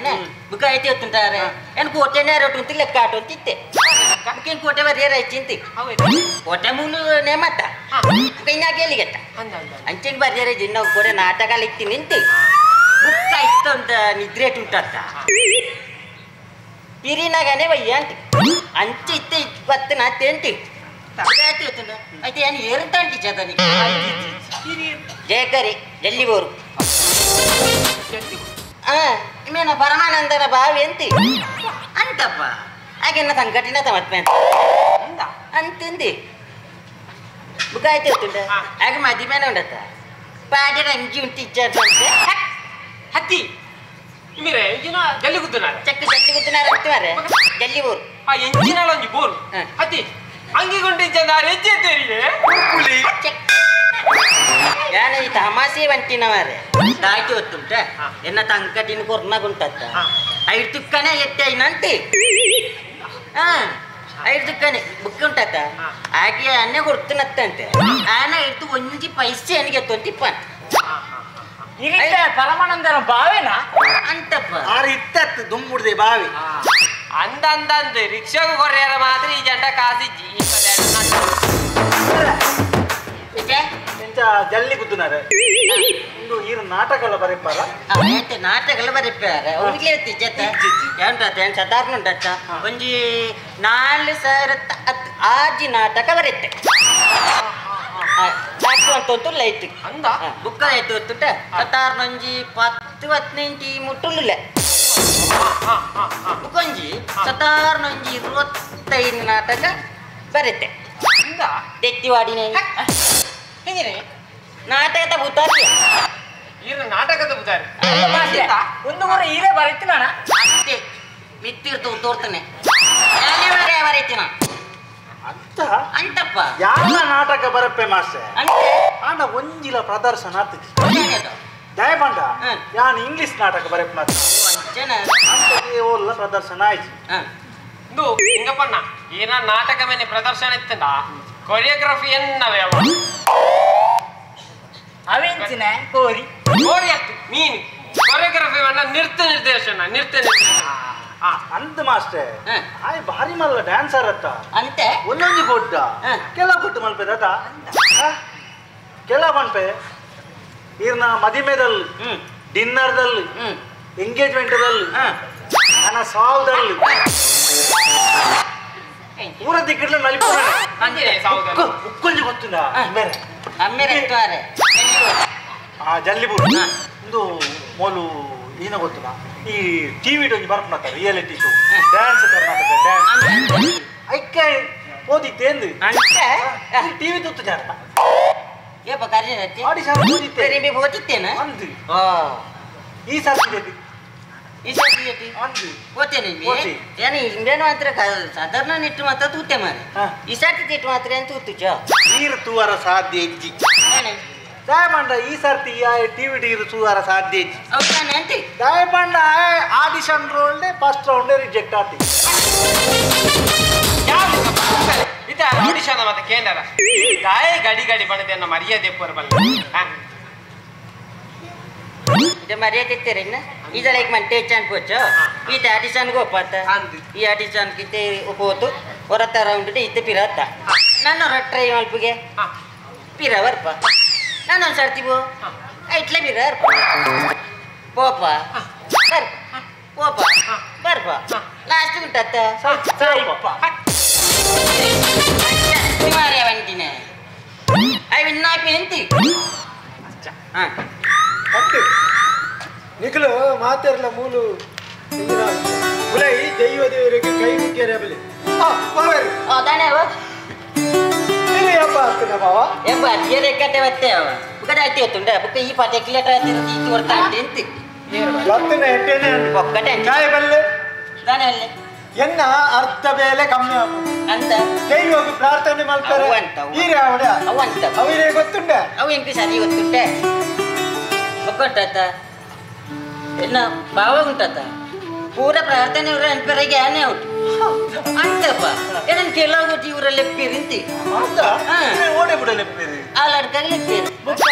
ಬುಕ್ಕ ಐತಿ ಹೊತ್ತುಂಟಾರೆ ಏನು ಕೋಟೆನೇ ರೊಟ್ಟು ಲೆಕ್ಕ ಆಟು ಅಂತಿತ್ತೆ ಬುಕ್ಕೇನು ಕೋಟೆ ಬರ್ಯಾರ ಐತಿ ಕೋಟೆ ಮೂನು ನೇಮತ್ತ ಕೈನಾ ಕೇಳಿಗೆಟ್ಟ ಅಂಚೆಗೆ ಬರ್ಯಾರ ನಾವು ಕೂಡ ನಾಟಕ ಇಕ್ತೀನಿ ನಿಂತು ಬುಕ್ಕ ಇತ್ತು ಅಂತ ನಿದ್ರೆ ಉಂಟತ್ತ ಪಿರಿನಾಗನೇ ವಯ್ಯ ಅಂಟಿ ಅಂಚೆ ಇತ್ತೆ 20 ನಾತೆಂಟಿ అయితే ఆయన ఏరుతాంటి చదని జయకరి జల్లి బోరు నేను పరమానందర బావి ఎంతి అంతప్ప ఆగన్న సంఘటన తమత్మే అంతింది బుక్ అయితే అవుతుండే ఆగ మధ్యమైన ఉండత పాడి రంగి ఉంటే ఇచ్చారు అంటే ಹತ್ತಿ ಇಮಿರೆ ಎಂಜಿನ ಜಲ್ಲಿ ಗುದ್ದುನಾರೆ ಚೆಕ್ ಜಲ್ಲಿ ಗುದ್ದುನಾರೆ ಅಂತೀವಾರೆ ಜಲ್ಲಿ ಬೋರ್ ಆ ಎಂಜಿನಾಳ ಒಂಜಿ ಬೋರ್ ಅತಿ ಅಂಗಿಗೊಂಡಿದ್ದ ಹೆಜ್ಜೆ ತೆರಿಗೆ ಚೆಕ್ ಯಾನ ಈ ತಮಾಸೆ ಬಂಟಿನವಾರೆ ದಾಟಿ ಹೊತ್ತುಂಟ ಎನ್ನ ತಂಕಟಿನ ಕೊರ್ನಾಗುಂಟತ್ತ ಐದು ತುಕ್ಕನೆ ಎತ್ತೆ ಐನಂತೆ ಐದು ತುಕ್ಕನೆ ಬುಕ್ ಉಂಟತ್ತ ಹಾಗೆ ಅನ್ನೇ ಕೊಡ್ತೀನತ್ತಂತೆ ಆನ ಇಟ್ಟು ಒಂಜಿ ಪೈಸೆ ನನಗೆ ಎತ್ತೊಂತಿಪ್ಪ ಪರಮಾನಂದರ ಬಾವೇನಾ ಅಂತಪ್ಪ ಆರು ಇತ್ತತ್ತು ದುಮ್ಮುಡ್ದೆ ಬಾವಿ ಅಂದಂದಂದು ರಿಕ್ಷಾಗೂ ಕೊರ್ಯಾರ ಮಾತ್ರ ಈ ಜಂಡ ಕಾಸಿಜ್ಜಿ ಎಂಚ ಜಲ್ಲಿ ಗುದ್ದುನಾರೆ ಇಂದು ಈರು ನಾಟಕ ಎಲ್ಲ ಬರೆಪ್ಪಾರ ನಾಟಕ ಎಲ್ಲ ಬರೆಪ್ಪಾರೆ ಅವ್ನಿಗೆ ಜೊತೆ ಏನು ಸಾಧಾರಣ ಉಂಟಚ್ಚ ಒಂಜಿ 4000 ಆಜಿ ನಾಟಕ ಬರುತ್ತೆ ಅಂತ ಲೈಟ್ ಅಂದ ಬುಕ್ಕ ಆಯ್ತು ಹೊತ್ತುಂಟ ಸಾಧಾರಣ 10-15 ಮುಟ್ಟುಲ್ಲ ಬುಕ್ಕೊಂಜಿ ಸಾಧಾರಣ 25 ನಾಟಕ ಬರುತ್ತೆ ತೆತ್ತಿವಾಡಿನ ನಾಟಕದ ಭೂತಾರಿ ಈರ ನಾಟಕದ ಬುತ್ತಾರೆ ಒಂದು ಮೂರು ಹೀರೆ ಬರೀತೀನ ಅಷ್ಟೇ ಮಿತ್ತಿರ್ತು ತೋರ್ತಾನೆ ಬರೀತೀನ ಅಂತಪ್ಪ ಯಾವ ನಾಟಕ ಬರಪ್ಪೆ ಮಾಸ್ಟರ್ ಅಂದ್ರೆ ಆಂಡ ಒಂಜಿಲ ಪ್ರದರ್ಶನ ಆಗ್ತದೆ ದಯಪಂಡ ಯಾನ್ ಇಂಗ್ಲಿಷ್ ನಾಟಕ ಬರಪ್ಪ ಮಾತ್ರ ಓಲ್ಲ ಪ್ರದರ್ಶನ ಆಯ್ತು ಇದು ಹಿಂಗಪ್ಪಣ್ಣ ಏನ ನಾಟಕ ಮೇಲೆ ಪ್ರದರ್ಶನ ಇತ್ತಂದ ಕೊರಿಯೋಗ್ರಫಿ ಎನ್ನವೇ ಅವೆಂಚಿನ ಕೋರಿ ಕೋರಿ ಆಗ್ತು ಮೀನು ಕೊರಿಯೋಗ್ರಫಿ ನೃತ್ಯ ನಿರ್ದೇಶನ ಅಂತ ಮಾಸ್ಟರ್ ಆಯ್ ಭಾರಿ ಮಲ್ಲ ಡ್ಯಾನ್ಸರ್ ಅತ್ತ ಅಂತೆ ಒಂದೊಂದು ಕೊಟ್ಟ ಕೆಲ ಕೊಟ್ಟು ಮಲ್ಪೆದ ಕೆಲ ಮಲ್ಪೆ ಈರ್ನ ಮದಿಮೆದಲ್ಲಿ ಡಿನ್ನರ್ದಲ್ಲಿ ಎಂಗೇಜ್ಮೆಂಟ್ದಲ್ಲಿ ನನ್ನ ಸಾವುದಲ್ಲಿ ಪೂರ ದಿಕ್ಕಡ್ಲ ಉಕ್ಕೊಂಜಿ ಗೊತ್ತಿಲ್ಲ ಜಲ್ಲಿಬುಡ್ ಒಂದು ಮೋಲು ಏನ ಗೊತ್ತಿಲ್ಲ ಈ ಟಿವಿ ಬರ್ಪನ reality show dance Karnataka dance ಐಕ್ಕೆ ಓದಿತ್ತೇಂದು ಟಿವಿ ತುತ್ತು ಜಾರ ಏಪ ಕಾರ್ಯ ಆಡಿಷನ್ ಓದಿತ್ತೆ ಓದಿತ್ತೇನ ಅಂದು ಈ ಸರ್ತಿ ಈ ಸರ್ತಿ ಓದ್ತೇನೆ ಏನು ಇಂಡಿಯನ್ ಮಾತ್ರ ಸಾಧಾರಣ ನಿಟ್ಟು ಮಾತ್ರ ತೂತೆ ಮಾರೆ ಈ ಸರ್ತಿ ತಿಟ್ಟು ಮಾತ್ರ ಅಂತ ತೂತು ನೀರು ತೂವರ ಸಾಧ್ಯ ಇಜ್ಜಿ ದಯಪಂಡ ಈ ಸರ್ತಿ ಟಿವಿ ಟೀರು ತೂವರ ಸಾಧ್ಯ ಇಜ್ಜಿ ಅಂತೆ ದಯಪಂಡ ಆಡಿಷನ್ ರೋಲ್ಡೆ ಫಸ್ಟ್ ರೌಂಡ್ ರಿಜೆಕ್ಟ್ ಆತಿ ಇತ ಆಡಿಷನ್ ಮತ್ತೆ ಕೇಂದ್ರ ಗಾಯ ಗಡಿ ಗಡಿ ಬಣದೆ ಅನ್ನೋ ಮರ್ಯಾದೆ ಪೂರ್ವಲ್ಲ ಇದು ಮರ್ಯಾದೆ ಇತ್ತೇರಿನ ಇದಕ್ಕೆ ಮಂಟೆ ಅನ್ಕೋಚು ಈ ಆಡಿಷನ್ಗೆ ಒಪ್ಪತ್ತ ಈ ಆಡಿಷನ್ಗೆ ಇತ್ತೆ ಒಪ್ಪೋತು ಹೊರತ ರೌಂಡ್ ಇತ್ತೆ ಪಿರತ್ತ ನನ್ನ ಟ್ರೈ ಮಲ್ಪಿಗೆ ಪಿರ ಬರ್ಪ ನಾನೊಂದು ಸರ್ತಿ ಇಟ್ಲ ಪಿರ ಪೋಪ ಬರ್ಪ ಪೋಪ ಬರ್ಪ ಲಾಸ್ಟ್ ಉಂಟತ್ತ ಬಂದಿನ ಐ ವಿನ್ನಾಪಿ ಎಂತಿ ನಿಖಲು ಮಾತಾಡಲ ಮೂಲು ಉಲೈ ದೈವ ದೇವರಿಗೆ ಕೈ ಮುಗ್ಗೆರೆ ಬಲಿ ಅದಾನೆ ಅವ ಇಲ್ಲಿ ಹಬ್ಬ ಆಗ್ತದೆ ಬಾವ ಎಂಬ ಅತಿಯದೆ ಕಟ್ಟೆ ಮತ್ತೆ ಅವ ಬುಕ್ಕದ ಆಯ್ತು ಹೊತ್ತುಂಡ ಬುಕ್ಕ ಈ ಪಾಠ ಕಿಲೇಟರ್ ಆಯ್ತು ಈ ತೋರ್ತಾ ಅಂತಿ ಒತ್ತನೆ ಎಂಟೇನೆ ಒಕ್ಕಟೆ ಕಾಯ ಬಲ್ಲೆ ದಾನೆ ಅಲ್ಲೇ ಎನ್ನ ಅರ್ಧ ಬೇಲೆ ಕಮ್ಮಿ ಆಗುದು ಅಂತ ಕೈ ಹೋಗಿ ಪ್ರಾರ್ಥನೆ ಮಾಡ್ತಾರೆ ಈರೆ ಅವಡ ಅವಂತ ಅವರೇ ಗೊತ್ತುಂಡ ಅವು ಎಂಕಿ ಸರಿ ಗೊತ್ತುಂಟೆ ಒಕ್ಕಟ್ಟ ಎನ್ನ ಭಾವ ಉಂಟತ್ತ ಪೂರ ಪ್ರಾರ್ಥನೆ ಇವ್ರ ಅನ್ಪರಿಗೆ ಆನೆ ಉಂಟು ಅಂತಪ್ಪ ಏನನ್ ಕೆಲವು ಇವ್ರ ಲೆಪ್ಪಿರಿಂತಿ ಓಡೆ ಬಿಡ ಲೆಪ್ಪಿರಿ ಆ ಲಡ್ಕಾಗ ಲೆಪ್ಪಿರಿ ಬುಕ್ಕ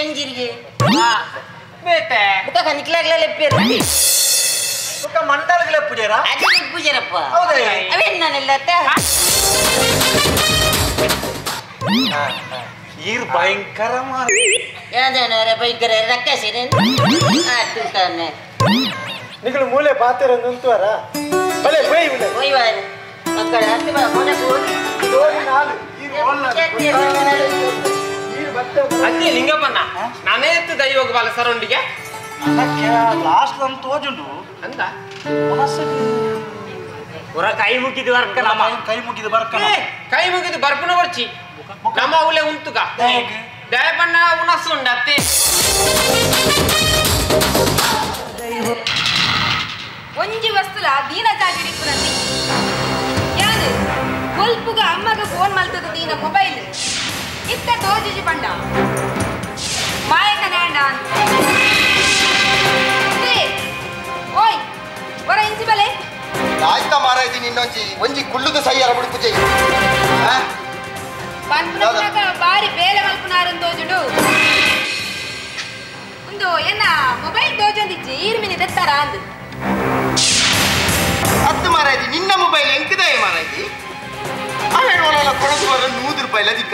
ಎಂಜಿರಿಗೆ ಬೇತೆ ಬುಕ್ಕ ಕನಿಕ್ಲಾಗ್ಲ ಲೆಪ್ಪಿರಿ ಬುಕ್ಕ ಮಂಡಲ್ಗೆ ಲೆಪ್ಪಿಜಾರ ಅದು ಲೆಪ್ಪುಜರಪ್ಪ ಹೌದಾ ಅವೇನ್ ನಾನೆಲ್ಲತ್ತ ಈರ್ ಭಯಂಕರ ಮಾರಿ ಯಾವ್ದೇನಾರ ಭಯಂಕರ ರಕ್ಕಸಿನ ಆಟುಂತಾನೆ ನಿಖಲು ಮೂಲೆ ಪಾತ್ರ ನಿಂತುವರ ಬಲೆ ಬೈ ಉಲೆ ಒಯ್ವಾರ ಮಕ್ಕಳ ಹತ್ತು ಬಾ ಮೊನೆ ಹೋಗಿ ದೋರಿ ನಾಲು ಈರು ಓಲ್ಲ ಈರು ಬತ್ತೆ ಅದೇ ಲಿಂಗಪ್ಪಣ್ಣ ನಾನೇ ಎತ್ತು ದೈವೋಗ ಬಾಲ ಸರೌಂಡಿಗೆ ಅದಕ್ಕೆ ಲಾಸ್ಟ್ ಅಂತ ತೋಜುಂಡು ಅಂದ ಪೂರ ಕೈ ಮುಗಿದು ವರ್ಕ ನಮ್ಮ ಕೈ ಮುಗಿದು ಬರ್ಕಣ ಕೈ ಮುಗಿದು ಬರ್ಪುನ ಬರ್ಚಿ ನಮ್ಮ ಉಲೆ ಉಂಟುಗ ದಯಪಣ್ಣ ಉನಸ್ಸು ಉಂಡತ್ತೆ ಒಂಜಿ ವಸ್ತುಲ ದೀನ ಚಾಚಿಡಿಪ್ಪುನಂದಿ ಯಾನು ಕೊಲ್ಪುಗ ಅಮ್ಮಗ ಫೋನ್ ಮಲ್ತದ ದೀನ ಮೊಬೈಲ್ ಇತ್ತ ತೋಜಿಜಿ ಪಂಡ ಮಾಯಕ ನ್ಯಾಂಡ ಓಯ್ ಹೊರ ಇಂಚಿ ಬಲೆ ಆಯ್ತಾ ಮಾರಾಯ್ತಿ ನಿನ್ನೊಂಜಿ ಒಂಜಿ ಕುಳ್ಳುದು ಸೈಯರ ಬಿಡುಕು ಜೈ ಪಂಪುನಕ ಬಾರಿ ಬೇಲೆ ಮಲ್ಪುನಾರನ್ ತೋಜುಡು ಒಂದು ಎನ್ನ ಮೊಬೈಲ್ ತೋಜೊಂದಿಜ್ಜಿ ಈರ್ಮಿನಿ ದೆತ್ತಾರ ಅಂದು ಹತ್ತು ಮಾರಾಯ್ತಿ ನಿನ್ನ ಮೊಬೈಲ್ ಎಂಕದಾಯ ಮಾರಾಯ್ತಿ ಅವೇಳೋಲ ಕೊಡದು ಬರ ₹100 ದಿಕ್ಕ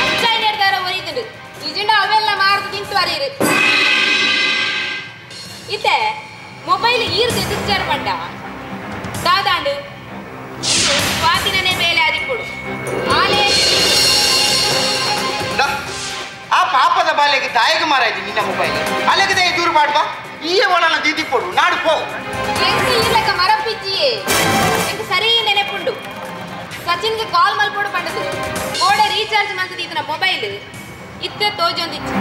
ಅಂಚಾಯಿ ನಿರ್ಧಾರ ಒರಿದುಂಡು ನಿಜಂಡ ಅವೆಲ್ಲ ಮಾರ್ದು ತಿಂತು ಅರಿರು ಇತ್ತೆ ಮೊಬೈಲ್ ಈರ್ದು ಎದುರ್ಚಾರ ಪಂಡ ದಾದಾಂಡು ಸ್ವಾತಿನೇ ಬೇಲೆ ಆದಿಕೊಡು ಆಲೇ ಆ ಪಾಪದ ಬಾಲೆಗೆ ದಾಯಗ ಮಾರಾಯ್ತಿ ನಿನ್ನ ಮೊಬೈಲ್ ಅಲೆಗೆ ದಯ ದೂರ ಮಾಡ್ಬಾ ಈ ಒಳನ ದೀದಿ ಕೊಡು ನಾಡು ಪೋ ಎಂಕ ಇಲ್ಲಕ ಮರಪಿಚ್ಚಿಯೇ ಎಂಕ ಸರಿ ನೆನೆಪುಂಡು ಸಚಿನ್ಗೆ ಕಾಲ್ ಮಲ್ಪೊಡು ಪಂಡದು ಕೋಡ ರೀಚಾರ್ಜ್ ಮಂತದ ಇದನ ಮೊಬೈಲ್ ಇತ್ತೆ ತೋಜೊಂದಿಚ್ಚು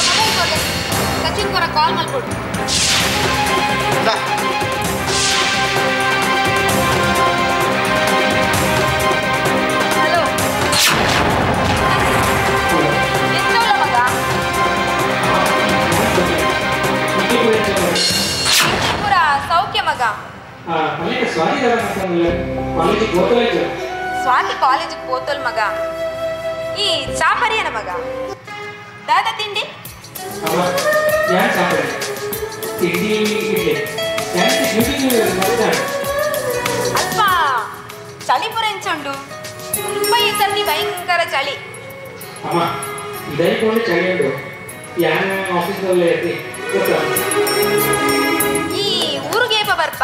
ಮೊಬೈಲ್ ಕೊಡ ಸಚಿನ್ ಕೊರ ಕಾಲ್ ಮಲ್ಪೊಡು ಹಲೋ ಎಂತವಲ್ಲ ಮಗ ಪೂರ ಸೌಖ್ಯ ಮಗ ಸ್ವಾತಿ ಕಾಲೇಜಿಗೆ ಪೋತೋಲ್ ಮಗ ಈ ಚಾಪರಿಯನ ಮಗ ದಾದ ತಿಂಡಿ ಅಲ್ಪ ಚಳಿ ಪುರ ಎಂಚುಂಡು ತುಂಬ ಈ ಸರ್ತಿ ಭಯಂಕರ ಚಳಿ ಈ ಊರಿಗೇಪ ಬರ್ಪ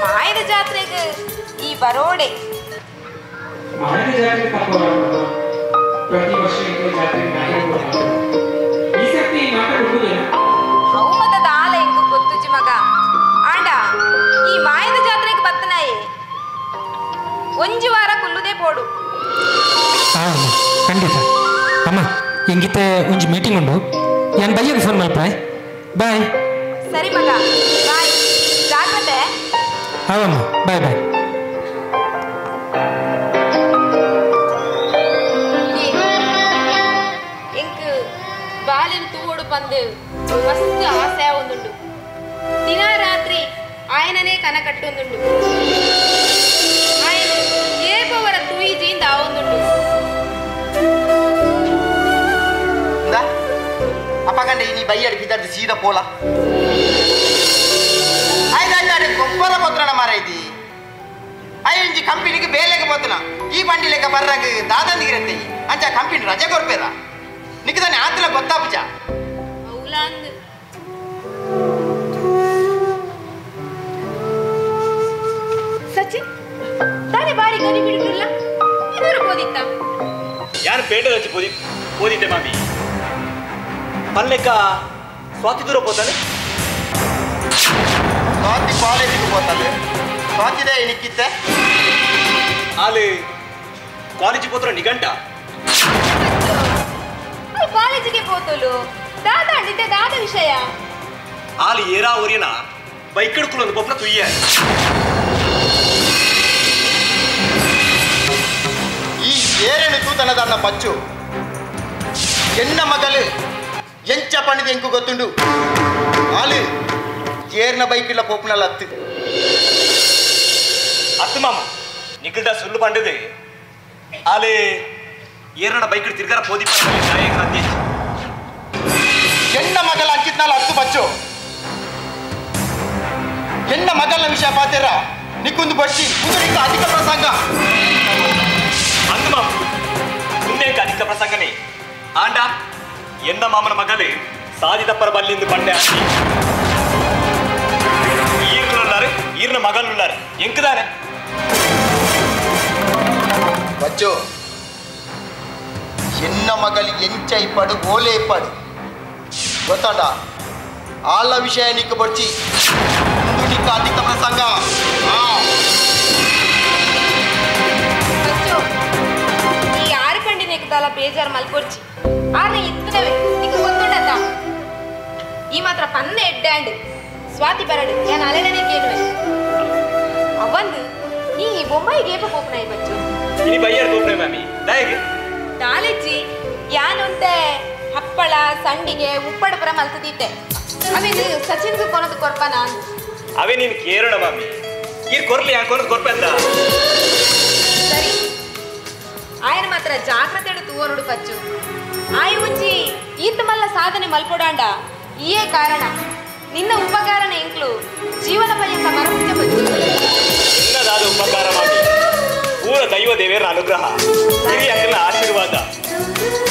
ಮಾಯದ ಜಾತ್ರೆಗೆ ಈ ಬರೋಡೆ ಹೌಮತದ ಆಲ ಎಂಕು ಗೊತ್ತುಜಿ ಮಗ ಆಂಡ ಈ ಮಾಯದ ಜಾತ್ರೆಗೆ ಬತ್ತನಾಯೆ ಒಂಜಿ ವಾರ ಕುಲ್ಲುದೇ ಪೋಡು ಖಂಡಿತ ಅಮ್ಮ ಹೆಂಗಿತ್ತೆ ಒಂಜಿ ಮೀಟಿಂಗ್ ಉಂಡು ನಾನು ಬೈಯಗೆ ಫೋನ್ ಮಲ್ಪಾಯ್ ಬಾಯ್ ಸರಿ ಮಗ ಬಾಯ್ ಜಾಗ್ರತೆ ಹೌದಮ್ಮ ಬಾಯ್ ಬಾಯ್ ಎಂಕ್ ಬಾಲಿನ ತೂಡು ಬಂದು ಮಸ್ತ್ ಆಸೆ ಒಂದುಂಡು ದಿನ ರಾತ್ರಿ ಆಯನನೇ ಕನ ಕಟ್ಟೊಂದುಂಡು ಆಯನ ಏಪವರ ತುಯಿಜಿಂದ ಆವೊಂದುಂಡು ಅಪ್ಪಗಂಡ ನೀ ಬೈಯಡ್ ಬಿದ್ದದ್ದು ಸೀದಾ ಪೋಲ ಆಯ್ತಾಯ್ತಾಡಿ ಗೊಬ್ಬರ ಪತ್ರಣ ಮಾರಾಯ್ತಿ ಅಯ್ಯಂಜಿ ಕಂಪನಿಗೆ ಬೇಲೆಗೆ ಪೋತನ ಈ ಬಂಡಿ ಲೆಕ್ಕ ಬರ್ರಾಗ ದಾದಂದಿಗಿರತ್ತೆ ಅಂಚ ಕಂಪನಿ ರಜೆ ಕೊರ್ಪೇರ ನಿಕ್ಕದಾನೆ ಆತಲ ಗೊತ್ತಾಪುಜ ಔಲಾಂದ್ ಸಚಿನ್ ತಾನೇ ಬಾರಿ ಗರಿ ಬಿಡುಲ್ಲ ಇದರ ಬೋದಿತ್ತ ಯಾರು ಪೇಟೆ ಹಚ್ಚಿ ಓದಿದ್ದೆ ಮಾಮಿ ಪಲ್ಲೆಕ್ಕ ಸ್ವಾತಿ ದೂರ ಹೋತಾನೆ ಸ್ವಾತಿ ಕಾಲೇಜಿಗೆ ಹೋತಾನೆ ಸ್ವಾತಿದ ನಿಕ್ಕಿತ್ತೆ ಅಲ್ಲಿ ಕಾಲೇಜಿಗೆ ಹೋತ್ರ ನಿಗಂಟ ಕಾಲೇಜಿಗೆ ಹೋತಲು ದಾದ ಅಂಡಿದ್ದೆ ದಾದ ವಿಷಯ ಅಲ್ಲಿ ಏರಾ ಊರಿನ ಬೈಕ್ ಹಿಡ್ಕೊಳ್ಳೋದು ಗೊಬ್ಬರ ತುಯ್ಯ ಈ ಏರೇನು ತೂತನದನ್ನ ಪಚ್ಚು ಎನ್ನ ಮಗಲು ಎಂಚ ಪಣಿದ ಎಂಕು ಗೊತ್ತುಂಡು ಆಲು ಏರ್ನ ಬೈಕಿಲ್ಲ ಪೋಪ್ನಲ್ಲ ಅತ್ತು ಮಾಮ ನಿಖಿಲ್ದ ಸುಳ್ಳು ಪಂಡದೆ ಆಲೆ ಏರನ ಬೈಕ್ ತಿರ್ಗಾರ ಪೋದಿ ಎನ್ನ ಮಗಲ ಅಂಕಿತ್ನಲ್ಲ ಹತ್ತು ಬಚ್ಚು ಎನ್ನ ಮಗಲ ವಿಷಯ ಪಾತಿರ ನಿಕ್ಕೊಂದು ಬಡ್ಸಿ ಕುದುರಿಕ ಅಧಿಕ ಪ್ರಸಂಗ ಅಂದು ಮಾಮ ಮುಂದೇಕ ಅಧಿಕ ಪ್ರಸಂಗನೇ ಆಂಡ ಎನ್ನ ಮಾಮನ ಮಗಲೇ ಸಾಧಿದಪ್ಪರ ಬಲ್ಲಿಂದು ಪಂಡೆ ಹಾಕಿ ಈರ್ನುಳ್ಳಾರೆ ಈರ್ನ ಮಗನುಳ್ಳಾರೆ ಎಂಕದಾನೆ ಬಚ್ಚು ಎನ್ನ ಮಗಲಿ ಎಂಚೈ ಪಡು ಓಲೆ ಪಡು ಗೊತ್ತಾಂಡ ಆಳ ವಿಷಯ ನಿಕ್ಕ ಬಡ್ಚಿ ನಿಕ್ಕ ಅಧಿಕ ಪ್ರಸಂಗ ಈ ಆರು ಕಂಡಿನ ಬೇಜಾರು ಮಲ್ಕೊರ್ಚಿ ಆದ್ರೆ ಇತ್ತದವೆ ನಿಕ್ಕ ಗೊತ್ತುಂಡತ ಈ ಮಾತ್ರ ಪನ್ನೆ ಎಡ್ಡಾಂಡ್ ಸ್ವಾತಿ ಬರಡು ನಾನು ಅಲೆನೇ ಕೇಳುವೆ ಅವಂದು ಈ ಬೊಂಬಾಯಿಗೆ ಏಪ ಕೋಪನಾಯಿ ಬಚ್ಚು ಇನಿ ಬಯ್ಯರ್ ಕೋಪನೆ ಮಾಮಿ ದಾಯಿಗೆ ದಾಲಿಜ್ಜಿ ಯಾನೊಂದೆ ಹಪ್ಪಳ ಸಂಡಿಗೆ ಉಪ್ಪಡ ಪುರ ಮಲ್ತದಿದ್ದೆ ಅವೇನು ಸಚಿನ್ಗೂ ಕೊನದು ಕೊರ್ಪ ನಾನು ಅವೇ ನೀನು ಕೇರೋಣ ಮಾಮಿ ಈ ಕೊರ್ಲಿ ಯಾಕೆ ಕೊನದು ಕೊರ್ಪ ಅಂತ ಸರಿ ఆయన ಮಾತ್ರ ಜಾಗ್ರತೆ ಎಡು ತೂವನುಡು ಪಚ್ಚು ಆಯ ಉಂಚಿ ಈತ ಮಲ್ಲ ಸಾಧನೆ ಮಲ್ಪೊಡಾಂಡ ಈಯೇ ಕಾರಣ ನಿನ್ನ ಉಪಕಾರನ ಇಂಕ್ಲು ಜೀವನ ಪರ್ಯಂತ ಮರಪುಚ್ಚ ಪಚ್ಚು ನಿನ್ನದಾದ ಉಪಕಾರ ಮಾಮಿ ಪೂರ ದೈವ ದೇವೇರ ಅನುಗ್ರಹ ಹಿರಿಯ ಅಕ್ಕನ ಆಶೀರ್ವಾದ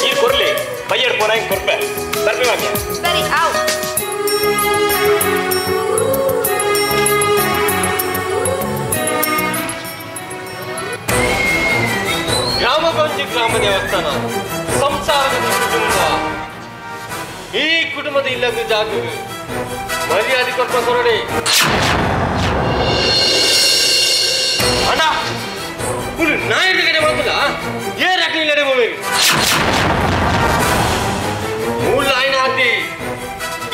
ಈ ಕೊರ್ಲಿ ಬಯ್ಯರ್ ಪೋನ ಹಿಂಗೆ ಕೊರ್ಪೆ ಬರ್ಬಿ ಮಾಮಿ ಸರಿ ಆವ್ ಗ್ರಾಮಗೊಂಜಿ ಗ್ರಾಮ ದೇವಸ್ಥಾನ ಸಂಸಾರದ ಕುಟುಂಬ ಈ ಕುಟುಂಬದ ಇಲ್ಲದ ಜಾಗ ಮರ್ಯಾದೆ ಕೊರ್ಪ ಕೊರಡೆ ಅಣ್ಣ ಒಂದು ನಾಯಿನ ಕಡೆ ಮಾಡ್ಬೋದ ಏರ್ ಹಾಕಿ ಕಡೆ ಹೋಗಿ ಮೂಲ ಆಯ್ನ ಹಾಕಿ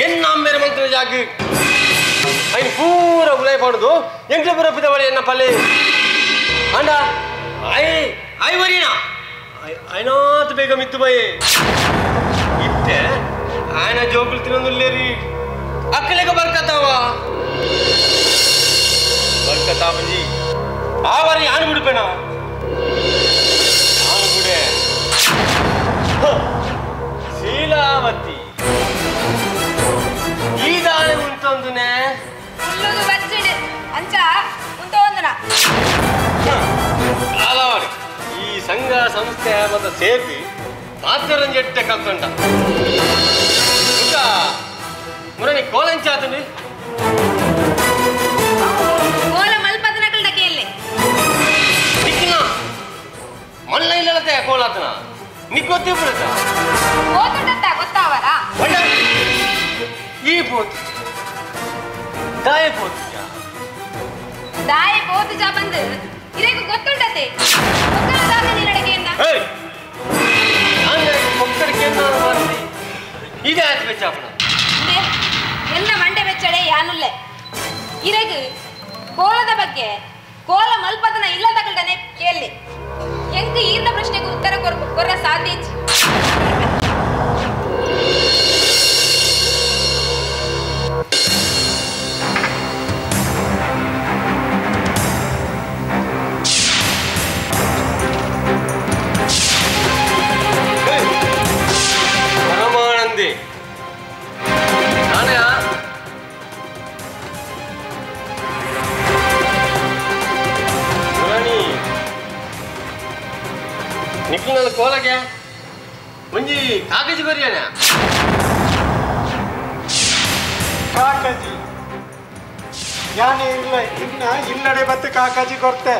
ಎನ್ನ ಮೇರೆ ಮಂತ್ರ ಜಾಗ ఆయన పూర ఉలై పడదు ఎంట్లో పూర పిదవాడు ఎన్న పల్లె అండ అయి వరీనా అయినాత ಬೇಗ ಮಿತ್ತು ಬೈ ಇತ್ತೆ ఆయన ಜೋಗುలు ತಿನ್ನೊಂದುಲ್ಲೇರಿ ಅಕ್ಕಲೆಗ ಬರ್ಕತಾವ ಬರ್ಕತಾ ಬಂಜಿ ಆ ವರಿ ಆನು ಬಿಡ್ಬೇನ ಆನು ಬಿಡೆ ಶೀಲಾವತಿ ಈ ದಾಳಿ ಉಂಟೊಂದುನೆ ಉಲ್ಲುದು ಬಚ್ಚಿಡು ಅಂಚ ಉಂಟೋಂದನ ಕಾಲವಾಡಿ ಈ ಸಂಘ ಸಂಸ್ಥೆ ಮತ್ತು ಸೇರಿ ಮಾತರಂಜೆಟ್ಟೆ ಕಲ್ತಂಟ ಈಗ ಮುರಣಿ ಕೋಲಂಚಾತಂಡಿ ಕೋಲ ಮಲ್ಪದನಕಲ್ಡ ಕೇಳಲೆ ದಿಕ್ಕಿನ ಮಲ್ಲ ಇಲ್ಲತೆ ಕೋಲಾತನ ನಿಕ್ ಗೊತ್ತೇ ಬಿಡುತ್ತ ಓತುಂಡತ್ತ ಗೊತ್ತಾವರ ಈ ಪೋತು ದಾಯ ಪೋತು ದಾಯ ಪೋತು ಜಾ ಬಂದು ಇರೇಕು ಗೊತ್ತುಂಡತೆ ಒಕ್ಕಲ ದಾದ ನಿಲಡಗೆಯನ್ನ ಒಕ್ಕಡಿಕೆಯನ್ನ ಮಾಡಿ ಇದೇ ಆಯ್ತು ಬೆಚ್ಚಾಪಣ ಎಲ್ಲ ಮಂಡೆ ಬೆಚ್ಚಡೆ ಯಾನುಲ್ಲೆ ಇರೆಗು ಕೋಲದ ಬಗ್ಗೆ ಕೋಲ ಮಲ್ಪದನ ಇಲ್ಲದಗಲ್ದನೆ ಕೇಳಿ ಎಂಕ ಈರ್ನ ಪ್ರಶ್ನೆಗೆ ಉತ್ತರ ಕೊರ ಸಾಧ್ಯ ಪರಮಾನಂದಿ ನಾನೇ ನಿಖಿಲ್ ಕೋಲಗೆ ಮುಂಜಿ ಕಾಗಜಿ ಬರಿಯಾನ ಕಾಕಾಜಿ ಯಾನೇ ಇಲ್ಲ ಇನ್ನ ಇಲ್ಲಡೆ ಬತ್ತು ಕಾಕಾಜಿ ಕೊರ್ತೆ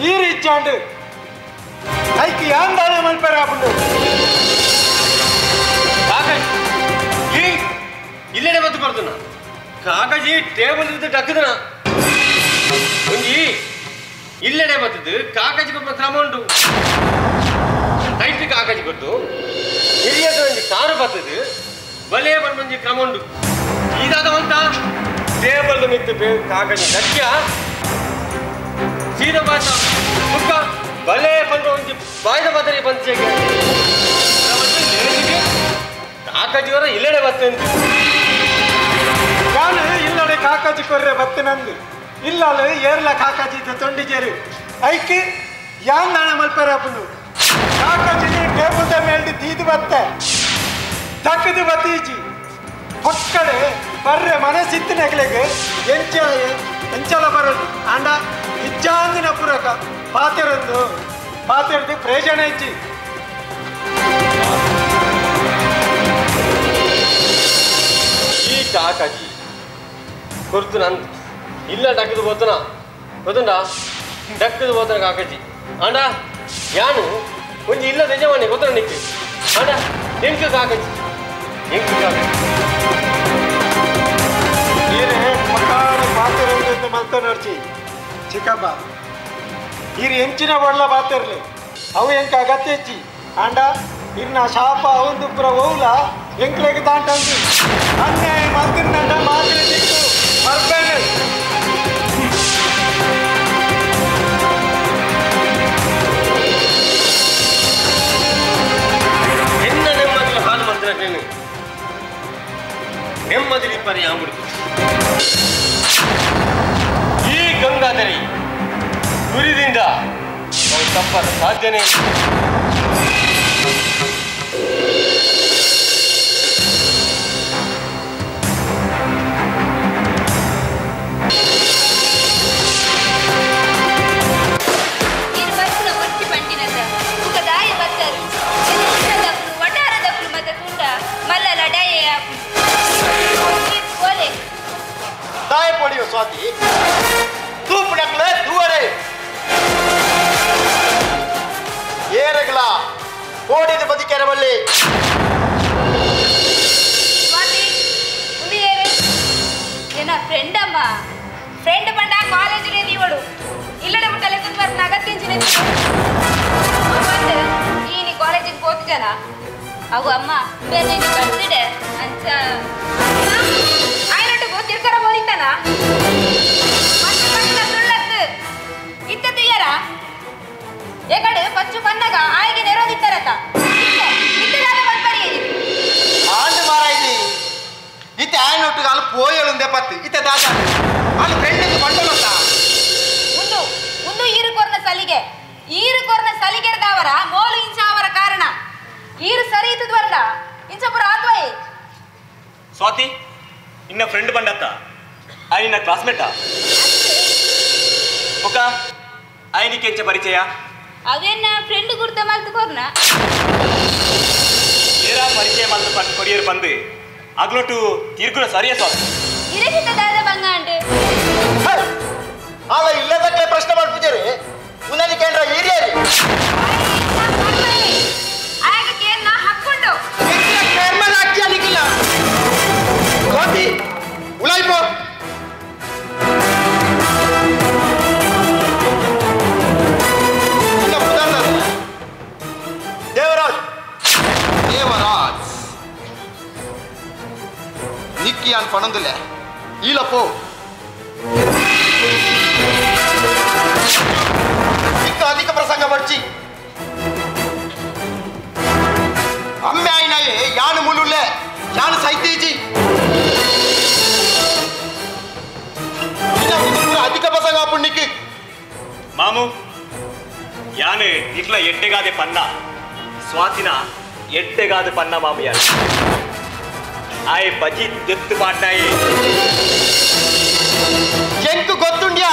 ಈ ರೀಚಾಂಡು ಐಕ್ ಯಾನ್ ದಾನ ಮಲ್ಪರ ಆಪುಂಡು ಕಾಗಜಿ ಈ ಇಲ್ಲಡೆ ಬತ್ತು ಕೊಡ್ತನ ಕಾಗಜಿ ಟೇಬಲ್ ಇದ್ದು ಡಕ್ಕದನ ಮುಂಜಿ ಇಲ್ಲಡೆ ಬತ್ತದು ಕಾಗಜಿ ಕೊಟ್ಟ ಕ್ರಮ ಉಂಟು ಟೈಟ್ ಕಾಗಜಿ ಕೊಟ್ಟು ಹಿರಿಯದ ಒಂದು ಕಾರು ಬರ್ತದೆ ಬಲೆ ಬಂದು ಕ್ರಮ ಉಂಟು ಇದಾದ ಅಂತ ಟೇಬಲ್ ಮಿತ್ತು ಕಾಗಜಿ ದಕ್ಯ ಸೀದ ಭಾಷ ಮುಖ ಬಲೆ ಬಂದು ಒಂದು ಬಾಯ್ದ ಬದರಿ ಬಂಚೆಗೆ ಕಾಗಜಿಯವರ ಇಲ್ಲಡೆ ಬತ್ತಂತೆ ಯಾನು ಇಲ್ಲಡೆ ಕಾಕಾಜಿ ಕೊರ್ರೆ ಬತ್ತನಂದು ಇಲ್ಲಲ್ಲ ಏರ್ಲ ಕಾಕಾಜಿ ತೊಂಡಿಜೇರು ಐಕ್ ಯಾನ್ ದಾನ ಮಲ್ಪರ ಆಪುಂಡು ಕಾಕಾಜಿ ಟೇಬಲ್ ದ ಮೇಲ್ದು ದೀದು ಬತ್ತೆ ತಕ್ಕದು ಬತ್ತೀಜಿ ಪಕ್ಕಡೆ ಬರ್ರೆ ಮನಸ್ಸಿತ್ತು ನೆಗ್ಲೆಗೆ ಎಂಚಲ ಬರೋದು ಅಂಡ ಇಜ್ಜಾಂದಿನ ಪುರಕ ಪಾತೆರೊಂದು ಪಾತೆರದು ಪ್ರಯೋಜನ ಇಜ್ಜಿ ಈ ಕಾಕಾಜಿ ಕೊರ್ತು ನಂದು ಇಲ್ಲ ಡಕ್ಕದು పోతున ಗೊತ್ತುಂಡ ಡಕ್ಕದು పోతున ಕಾಕಾಜಿ ಅಂಡ ಯಾನು ಒಂಜಿ ಇಲ್ಲ ನಿಜವಾಣಿ ಗೊತ್ತುಂಡ ನಿಕ್ಕು ಅಂಡ ಎಂಕು ಕಾಕಾಜಿ ಎಂಕು ಕಾಕಾಜಿ ಈರೆ ಮಕಾಡ ಪಾತೆರೊಂದು ಮಲ್ತ ನಡ್ಚಿ ಚಿಕ್ಕಪ್ಪ ಈರು ಎಂಚಿನ ಒಳ್ಳ ಪಾತೆರ್ಲಿ ಅವು ಎಂಕ ಅಗತ್ಯ ಹೆಚ್ಚಿ ಅಂಡ ಇರ್ನ ಶಾಪ ಅವಂದು ಪುರ ಹೋಗ್ಲ ಎಂಕ್ಲೆಗೆ ದಾಟಂದು ಅನ್ಯಾಯ ಮಲ್ತಿಂದಂಡ ಮಾತಿನ ದಿಕ್ಕು ಮರ್ಬೇನೆ. ಎನ್ನ ನೆಮ್ಮದಿ ಹಾಲು ಮಂತ್ರನೇನು ನೆಮ್ಮದಿ ಪರಿಯಾಮುಡು ಈ ಗಂಗಾಧರಿ ಗುರಿದಿಂದ ನಾವು ತಪ್ಪದ ಸಾಧ್ಯನೇ स्वाति तू पड़कले दुआरे ये रगला कोड़ी दे बदी केरे बल्ले स्वाति उन्दी येरे ये ना फ्रेंड अम्मा फ्रेंड बंडा कॉलेज ले दीवडु इल्लडे मुटले तुंबर नगत्तिंचिने ಮತ್ತೆ ಈ ನಿ ಕಾಲೇಜ್ ಗೆ ಹೋಗ್ತಿದನ ಅವು ಅಮ್ಮ ಬೇರೆ ನಿ ಬರ್ತಿದೆ ಅಂತ ಆಯ್ನಟ್ಟು ಗೊತ್ತಿರ್ಕರ ಬೋಲಿತಾನ ಮತ್ತೆ ಪಕ್ಕ ಸುಳ್ಳತ್ತು ಇತ್ತೆ ಯಾರ ಏಕಡೆ ಪಚ್ಚು ಬಂದಾಗ ಆಯ್ಗೆ ನೆರೋದಿತ್ತಾರತ ಇತ್ತೆ ದಾದ ಬಂದ್ಬರಿ ಆಂಡ್ ಮಾರಾಯಿದಿ ಇತ್ತೆ ಆಯ್ನೊಟ್ಟು ಗಾಲು ಪೋಯಳುಂದೆ ಪತ್ತು ಇತ್ತೆ ದಾದ ಆನು ಫ್ರೆಂಡ್ ಬಂಡಲತ್ತ ಒಂದು ಈರುಕೊರ್ನ ಸಲಿಗೆ ಈರುಕೊರ್ನ ಸಲಿಗೆರ್ದವರ ಮೋಲು ಇಂಚ ಅವರ ಕಾರಣ ಈರು ಸರಿ ಇದ್ದದ್ವರ್ದ ಇಂಚಪುರ ಆತ್ವಯೇ ಸ್ವಾತಿ ಇನ್ನ ಫ್ರೆಂಡ್ ಬಂಡತ್ತ ಆಯ್ನ ಕ್ಲಾಸ್ಮೇಟಾ ಒಕ್ಕ ಆಯ್ನಿಗೆ ಎಂಚ ಪರಿಚಯ ಅವೇನ ಫ್ರೆಂಡ್ ಗುರ್ತ ಮಲ್ತುಕೊರ್ನ ಏರ ಪರಿಚಯ ಮಲ್ತು ಕೊಡಿಯರ್ ಬಂದು ಅಗ್ಲೊಟ್ಟು ತಿರ್ಗುನ ಸರಿಯ ಸ್ವಾತಿ ಇರಗಿತ ದಾದ ಬಂಗ ಅಂಡೆ ಅಲ್ಲ ಇಲ್ಲದಕ್ಕೆ ಪ್ರಶ್ನೆ ಮಾಡ್ಬಿದ್ದೀರಿ ಉನ್ನದಿ ಕೇಂದ್ರ ಹಿರಿಯರಿ ಆಯಕ್ಕೆ ನಾ ಹಾಕೊಂಡು ಕೇರ್ಮನ್ ಹಾಕ್ಯಾಲಿಕ್ಕಿಲ್ಲ ಸ್ವಾತಿ ಉಳಾಯ್ಪೋ ದೇವರಾಜ್ ದೇವರಾಜ್ ನಿಕ್ಕಿಯಾನ್ ಪಣಂದುಲೆ ಈಲಪ್ಪೋ ಅಧಿಕ ಪ್ರಸಂಗ ಬರ್ಚಿ ಅಮ್ಮೆ ಆಯ್ನಾಯೇ ಯಾನು ಮುಳುಲ್ಲೆ ಯಾನು ಸೈತೀಜಿ ಅಧಿಕ ಪ್ರಸಂಗ ಪುಣ್ಯಕ್ಕೆ ಮಾಮು ಯಾನು ಇಟ್ಲ ಎಡ್ಡೆಗಾದೆ ಪನ್ನ ಸ್ವಾತಿನ ಎಡ್ಡೆಗಾದ ಪನ್ನ ಮಾಮು ಯಾನು ಆಯ್ ಬಜಿ ತೆತ್ತು ಪಾಟ್ನಾಯಿ ಎಂಕು ಗೊತ್ತುಂಡ್ಯಾ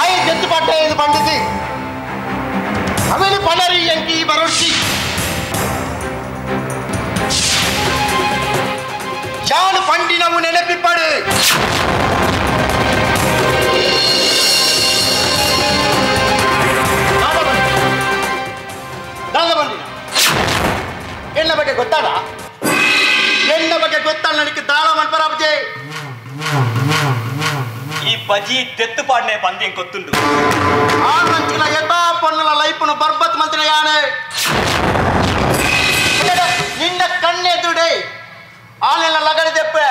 ಆಯ್ ತೆತ್ತು ಪಾಟ್ಟ ಎಂದು ಪಂಡಿತಿ ಆಮೇಲೆ ಪಣರಿ ಎಂಕಿ ಬರೋಡ್ಸಿ ಯಾನು ಪಂಡಿನವು ನೆನಪಿಪ್ಪಡು ಎನ್ನ ಬಗ್ಗೆ ಗೊತ್ತಾಡ ಎನ್ನ ಬಗ್ಗೆ ಗೊತ್ತಾಳ ನನಗೆ ದಾಳ ಮನ್ಪರಾಬ್ಜೆ ಈ ಬಜಿ ತೆತ್ತು ಪಾಡ್ನೆ ಪಂದ್ಯ ಗೊತ್ತುಂಡು ಆ ಮಂಚಿನ ಯಥಾ ಪೊನ್ನುಲ ಲೈಫ್ನು ಬರ್ಬತ್ ಮಂತ್ರ ಯಾನೆ ನಿನ್ನ ಕಣ್ಣೆದುಡೆ ಆನೆಲ್ಲ ಲಗಡಿದೆಪ್ಪೆ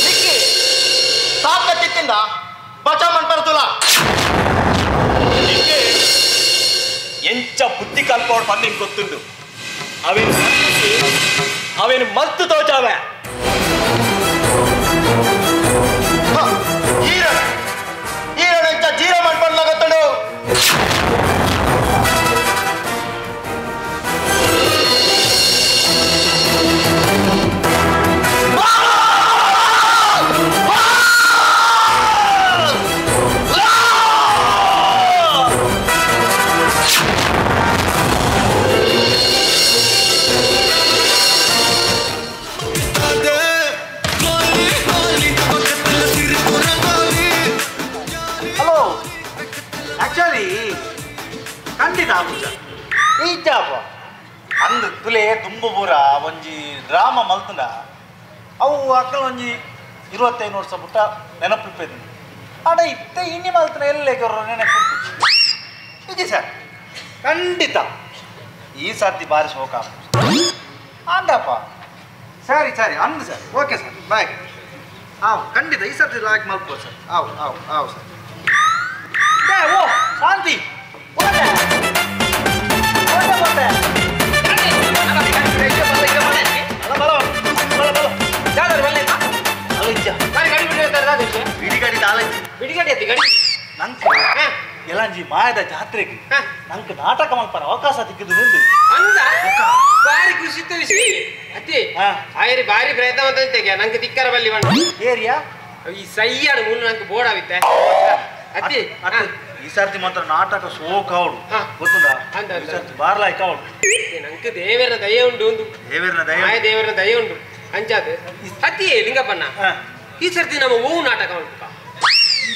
ನಿಕ್ಕಿ ತಾಕತ್ತಿತ್ತಿಂದ ಬಚ ಮನ್ಪರ್ತುಲ ಎಂಚ ಬುದ್ಧಿ ಕಲ್ಪೋಡ್ ಪಂದ್ಯ ಗೊತ್ತುಂಡು ಅವೇನು ಮರ್ತು ತೋಚಾವೆ ಈರನೆಂಚ ಜೀರ ಮಾಡ್ಕೊಂಡ ಗೊತ್ತುಂಡು ಖಂಡಿತ ಈಜಾಪ ಅಂದು ತುಲೆ ತುಂಬ ಬೂರ ಒಂಜಿ ಡ್ರಾಮ ಮಲ್ತುಂಡ ಅವು ಅಕ್ಕಲ ಒಂಜಿ 25 ವರ್ಷ ಬಿಟ್ಟ ನೆನಪಿಪ್ಪೇದು ಆಡ ಇತ್ತೆ ಇನ್ನಿ ಮಲ್ತನ ಎಲ್ಲೇಕರು ನೆನಪು ಇದೆ ಸರ್ ಖಂಡಿತ ಈ ಸರ್ತಿ ಬಾರಿ ಶೋಕ ಅಂದಪ್ಪ ಸರಿ ಸರಿ ಅಂದು ಸರ್ ಓಕೆ ಸರ್ ಬಾಯ್ ಆವು ಖಂಡಿತ ಈ ಸರ್ತಿ ಲಾಯ್ಕ್ ಮಾಡ್ಬೋದು ಸರ್ ಆವು ಸರ್ ಓ ಶಾಂತಿ ಎಲಾಂಜಿ ಮಾಯದ ಜಾತ್ರೆಗೆ ನಂಗೆ ನಾಟಕ ಮಲ್ಪರ ಅವಕಾಶ ಸಿಕ್ಕಿದ್ದು ಅಂದ ಬಾರಿ ಖುಷಿ ವಿಷಯ ಅತಿ ಆಯ್ರಿ ಬಾರಿ ಪ್ರಯತ್ನ ಅಂತಂತೆಗೆ ನಂಗೆ ತಿಕ್ಕರ ಬಲ್ಲಿ ಬಂದ ಏರಿಯಾ ಈ ಸೈಯಾಡು ಮೂಲ ನಂಗೆ ಬೋರ್ಡ್ ಆಗುತ್ತೆ ಅತಿ ಈ ಸರ್ತಿ ಮಾತ್ರ ನಾಟಕ ಸೋಕ್ ಅವಡು ಗೊತ್ತುಂಟಾ ಈ ಸರ್ತಿ ಬಾರ್ಲಾಯ್ಕ ಅವಡು ನಂಗೆ ದೇವರ ದಯ ಉಂಟು ಒಂದು ದೇವರ ದಯ ಉಂಟು ಅಂಚಾದ ಅತಿ ಲಿಂಗಪ್ಪಣ್ಣ ಈ ಸರ್ತಿ ನಮ್ಮ ಹೂ ನಾಟಕ ಉಂಟು ಈ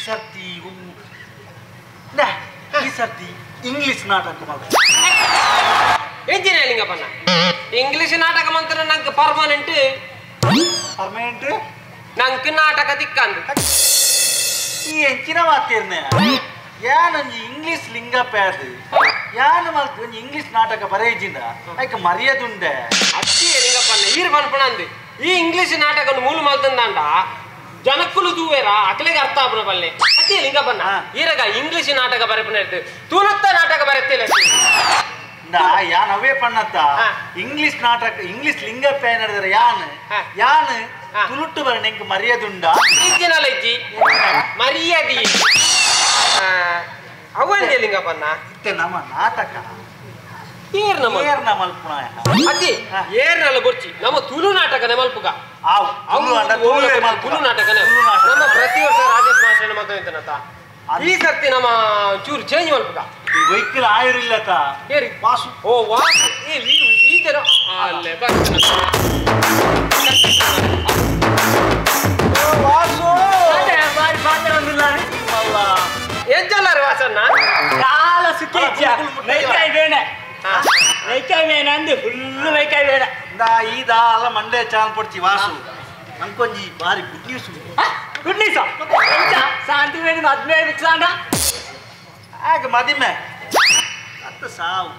ಸರ್ತಿ ಇಂಗ್ಲಿಷ್ ನಾಟಕ ಎಂಜಿನ ಲಿಂಗಪ್ಪಣ್ಣ ಇಂಗ್ಲಿಷ್ ನಾಟಕ ಮಂತ್ರ ನಂಗೆ ಪರ್ಮನೆಂಟ್ ನಂಗೆ ನಾಟಕ ತಿಕ್ಕಂದು ಈ ಎಂಚಿನ ಮಾತೇರ್ನೆ ಯಾನೊಂಜಿ ಇಂಗ್ಲಿಷ್ ಲಿಂಗಪ್ಪ ಯಾನು ಮಲ್ತು ಒಂಜಿ ಇಂಗ್ಲಿಷ್ ನಾಟಕ ಬರೆಯಿಜಿಂದ ಆಯ್ಕೆ ಮರ್ಯಾದುಂಡೆ ಅತ್ತಿ ಲಿಂಗಪ್ಪಣ್ಣ ಈರು ಪನ್ಪಣ ಅಂದು ಈ ಇಂಗ್ಲಿಷ್ ನಾಟಕ ಮೂಲ ಮಲ್ತಂದಾಂಡ ಜನಕ್ಕುಲು ತೂವೇರ ಅಕ್ಲೆಗೆ ಅರ್ಥ ಆಪನ ಬಲ್ಲೆ ಅತ್ತಿ ಲಿಂಗಪ್ಪಣ್ಣ ಈರಗ ಇಂಗ್ಲಿಷ್ ನಾಟಕ ಬರೆಪನ ಇರ್ತು ತುಳುತ್ತ ನಾಟಕ ಬರೆತ್ತಿಲ್ಲ ಯಾನ್ ಅವೇ ಪಣ್ಣತ್ತ ಇಂಗ್ಲಿಷ್ ನಾಟಕ ಇಂಗ್ಲಿಷ್ ಲಿಂಗಪ್ಪ ಏನಿದ್ರೆ ಯಾನ್ ತುಳುಟ್ಟು ಬರ ನಿಂಗೆ ಮರ್ಯಾದುಂಡ ಈಜಿನಲ್ಲ ಇಜ್ಜಿ ಮರ್ಯಾದಿ ಅವಂದೇ ಲಿಂಗಪ್ಪಣ್ಣ ಇತ್ತೆ ನಮ್ಮ ನಾಟಕ ಮಲ್ಪುಣ ಅತಿ ಏರ್ನಲ್ಲ ಬೊರ್ಚಿ ನಮ್ಮ ತುಳು ನಾಟಕನೇ ಮಲ್ಪುಗ ತುಳು ನಾಟಕನೇ ನಮ್ಮ ಪ್ರತಿ ವರ್ಷ ರಾಜೇಶ್ ಮಾಸ್ಟರ್ ಮಾತಾಡ್ತಾನತ್ತ ಈ ಸರ್ತಿ ನಮ್ಮ ಚೂರು ಚೇಂಜ್ ಮಲ್ಪುಗ ವೆಹಿಕಲ್ ಆಯುರಿಲ್ಲತ ಏರಿ ವಾಸು ಓ ವಾಸು ಈ ಜನ ಅಲ್ಲೇ ವಾಸು ಎಂಜಲ್ಲಾರ ವಾಸನ್ನ ಕಾಲ ಸುಖಿ ನೈಕಾಯಿ ಬೇಣೆ ನೈಕಾಯಿ ಬೇಣೆ ಅಂದು ಫುಲ್ಲು ನೈಕಾಯಿ ಬೇಣೆ ಈದ ಅಲ್ಲ ಮಂಡ್ಯ ಚಾನ್ ಪಡ್ತಿ ವಾಸು ನಂಗೊಂಜಿ ಬಾರಿ ಗುಡ್ ನ್ಯೂಸ್ ಗುಡ್ ನ್ಯೂಸ್ ಶಾಂತಿ ಬೇಣೆ ಮದ್ಮೆ ಬಿಕ್ಸಾಂಡ ಹಾಗೆ ಮದಿಮೆ ಅತ್ತ ಸಾವು